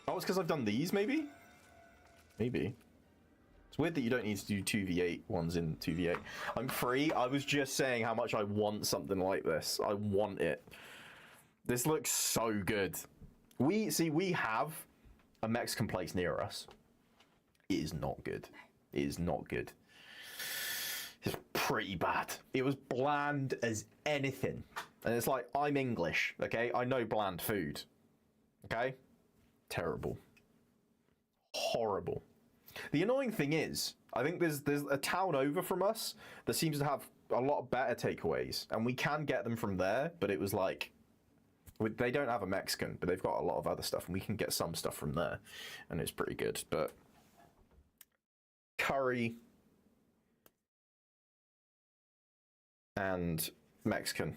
Oh, it's because I've done these, maybe? Maybe. It's weird that you don't need to do 2v8 ones in 2v8. I'm free. I was just saying how much I want something like this. I want it. This looks so good. We have a Mexican place near us. It is not good. It is not good. It's pretty bad. It was bland as anything. And it's like, I'm English, okay? I know bland food. Okay? Terrible. Horrible. The annoying thing is, I think there's a town over from us that seems to have a lot better takeaways, and we can get them from there, but it was like, they don't have a Mexican, but they've got a lot of other stuff, and we can get some stuff from there, and it's pretty good. But curry and Mexican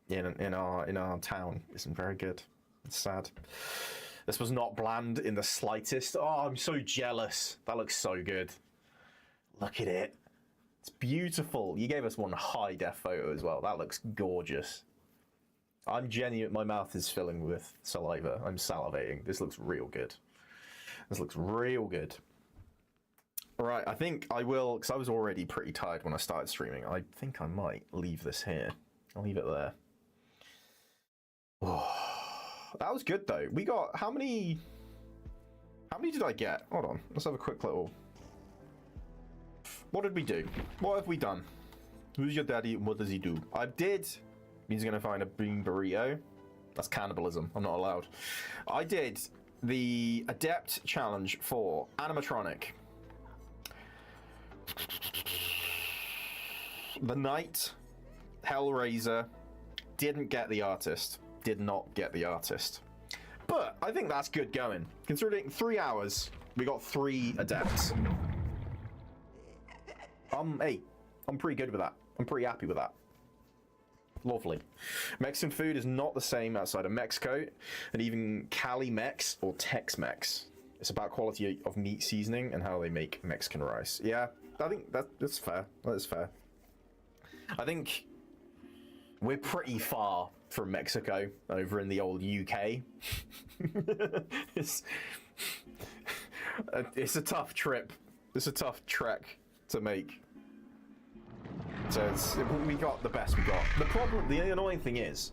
in our town isn't very good. It's sad. This was not bland in the slightest. Oh, I'm so jealous. That looks so good. Look at it. It's beautiful. You gave us one high def photo as well. That looks gorgeous. I'm genuine. My mouth is filling with saliva. I'm salivating. This looks real good. This looks real good. Right, I think I will, because I was already pretty tired when I started streaming. I think I might leave this here. I'll leave it there. Oh, that was good though. We got how many did I get? Hold on, let's have a quick little. What did we do? What have we done? Who's your daddy and what does he do? I did. He's gonna find a bean burrito. That's cannibalism. I'm not allowed. I did the Adept challenge for animatronic. The Knight, Hellraiser, didn't get the artist. Did not get the artist. But I think that's good going. Considering 3 hours, we got 3 Adepts. Hey, I'm pretty good with that. I'm pretty happy with that. Lovely. Mexican food is not the same outside of Mexico, and even Cali Mex or Tex-Mex. It's about quality of meat seasoning and how they make Mexican rice. Yeah, I think that's fair. That is fair. I think we're pretty far from Mexico over in the old UK. It's a tough trip. It's a tough trek to make. So we got the best we got. The annoying thing is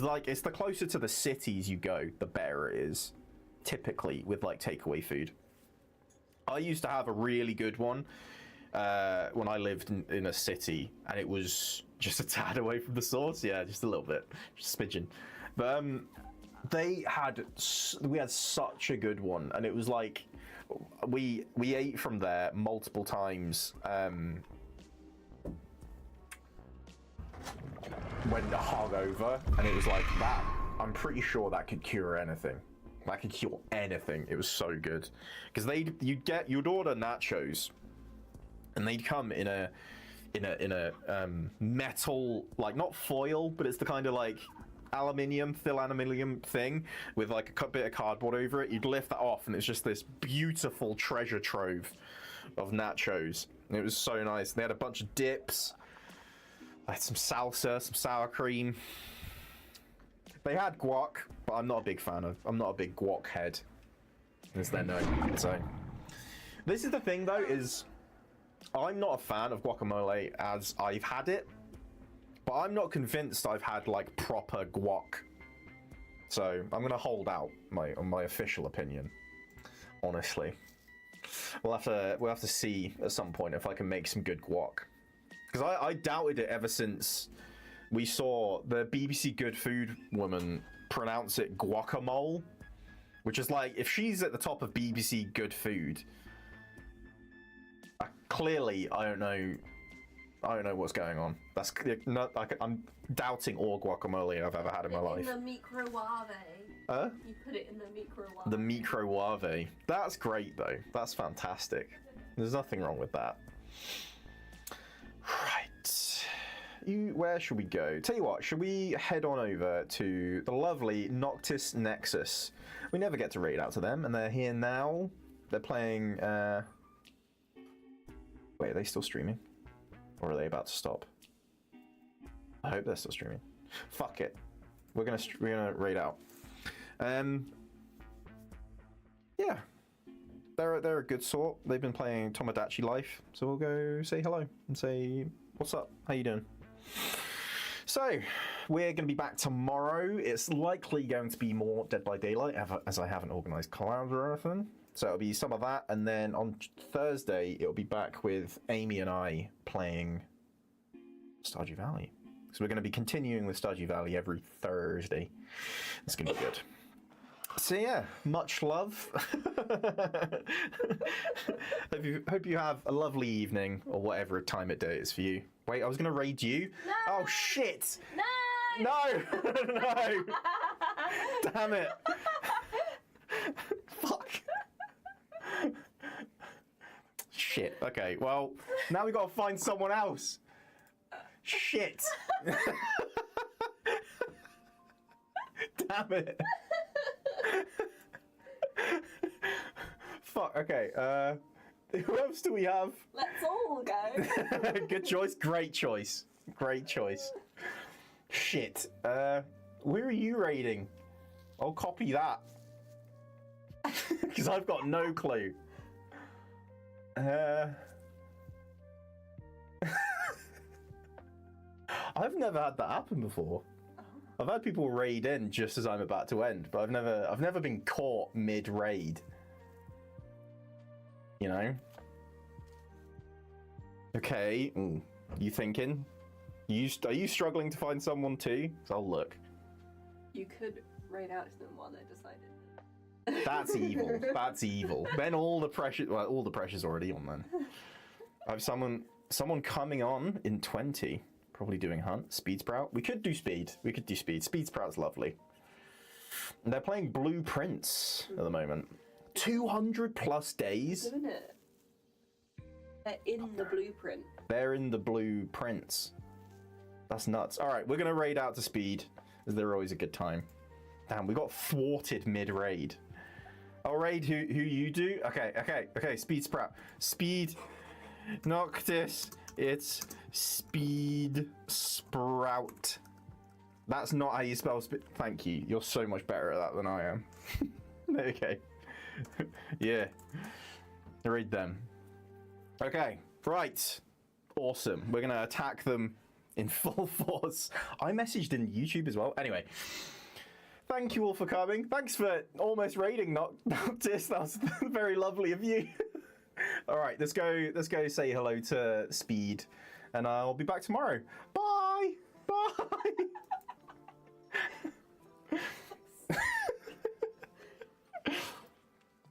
like it's the closer to the cities you go, the better it is. Typically with like takeaway food. I used to have a really good one when I lived in a city, and it was just a tad away from the source. Yeah, just a little bit, just a smidgen. But we had such a good one, and it was like we ate from there multiple times. When the hungover, and it was like that. I'm pretty sure that could cure anything. That could cure anything. It was so good because you'd order nachos, and they'd come in a metal, like not foil, but it's the kind of like thin aluminium thing with like a bit of cardboard over it. You'd lift that off, and it's just this beautiful treasure trove of nachos. And it was so nice. They had a bunch of dips. I had some salsa, some sour cream. They had guac, but I'm not a big fan of. I'm not a big guac head, as they're known. So this is the thing, though, is I'm not a fan of guacamole as I've had it, but I'm not convinced I've had like proper guac. So I'm gonna hold out on my official opinion. Honestly, we'll have to see at some point if I can make some good guac. Because I doubted it ever since we saw the BBC Good Food woman pronounce it guacamole, which is like, if she's at the top of BBC Good Food, clearly I don't know what's going on. That's not like I'm doubting all guacamole I've ever had in my life. In the microwave. You put it in the microwave. The microwave. That's great though. That's fantastic. There's nothing wrong with that. Right. Where should we go? Tell you what, should we head on over to the lovely Noctis Nexus? We never get to read out to them, and they're here now. They're playing. Wait, are they still streaming? Or are they about to stop? I hope they're still streaming. Fuck it. We're gonna raid out. Yeah. They're a good sort. They've been playing Tomodachi Life, so we'll go say hello and say what's up. How you doing? So we're going to be back tomorrow. It's likely going to be more Dead by Daylight, as I haven't organised collabs or anything. So it'll be some of that, and then on Thursday it'll be back with Amy and I playing Stardew Valley. So we're going to be continuing with Stardew Valley every Thursday. It's going to be good. So yeah, much love. Hope you have a lovely evening, or whatever time of day it is for you. Wait, I was gonna raid you. No! Oh shit! No! No! No! Damn it! Fuck. Shit. Okay. Well, now we gotta find someone else. Shit. Damn it. Fuck, okay, who else do we have? Let's all go. Good choice, great choice. Great choice. Shit, where are you raiding? I'll copy that. Because I've got no clue. I've never had that happen before. I've had people raid in just as I'm about to end, but I've never been caught mid-raid. You know? Okay. Ooh. You thinking? Are you struggling to find someone too? 'Cause I'll look. You could raid out to them while they decided. That's evil. That's evil. Then all the pressure's already on then. I have someone coming on in 20. Probably doing hunt. Speed Sprout. We could do speed. Speed Sprout's lovely. And they're playing Blueprints at the moment. 200 plus days. Isn't it? They're in the blueprint. They're in the Blueprints. That's nuts. All right, we're gonna raid out to speed, as they're always a good time. Damn, we got thwarted mid-raid. I'll raid who you do. Okay. Speed Sprout. Speed Noctis. It's Speed Sprout. That's not how you spell speed. Thank you. You're so much better at that than I am. Okay. Yeah. Raid them. Okay. Right. Awesome. We're gonna attack them in full force. I messaged in YouTube as well. Anyway. Thank you all for coming. Thanks for almost raiding Noctis. That was very lovely of you. All right, let's go say hello to Speed, and I'll be back tomorrow. Bye.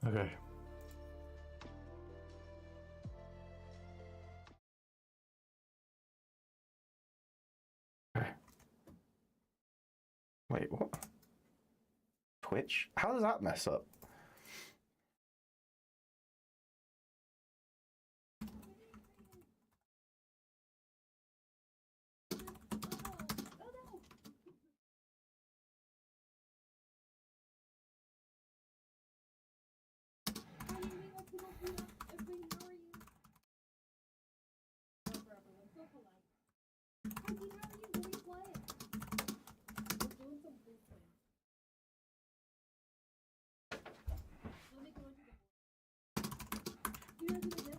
Okay. Wait, what? Twitch? How does that mess up? Let me go into the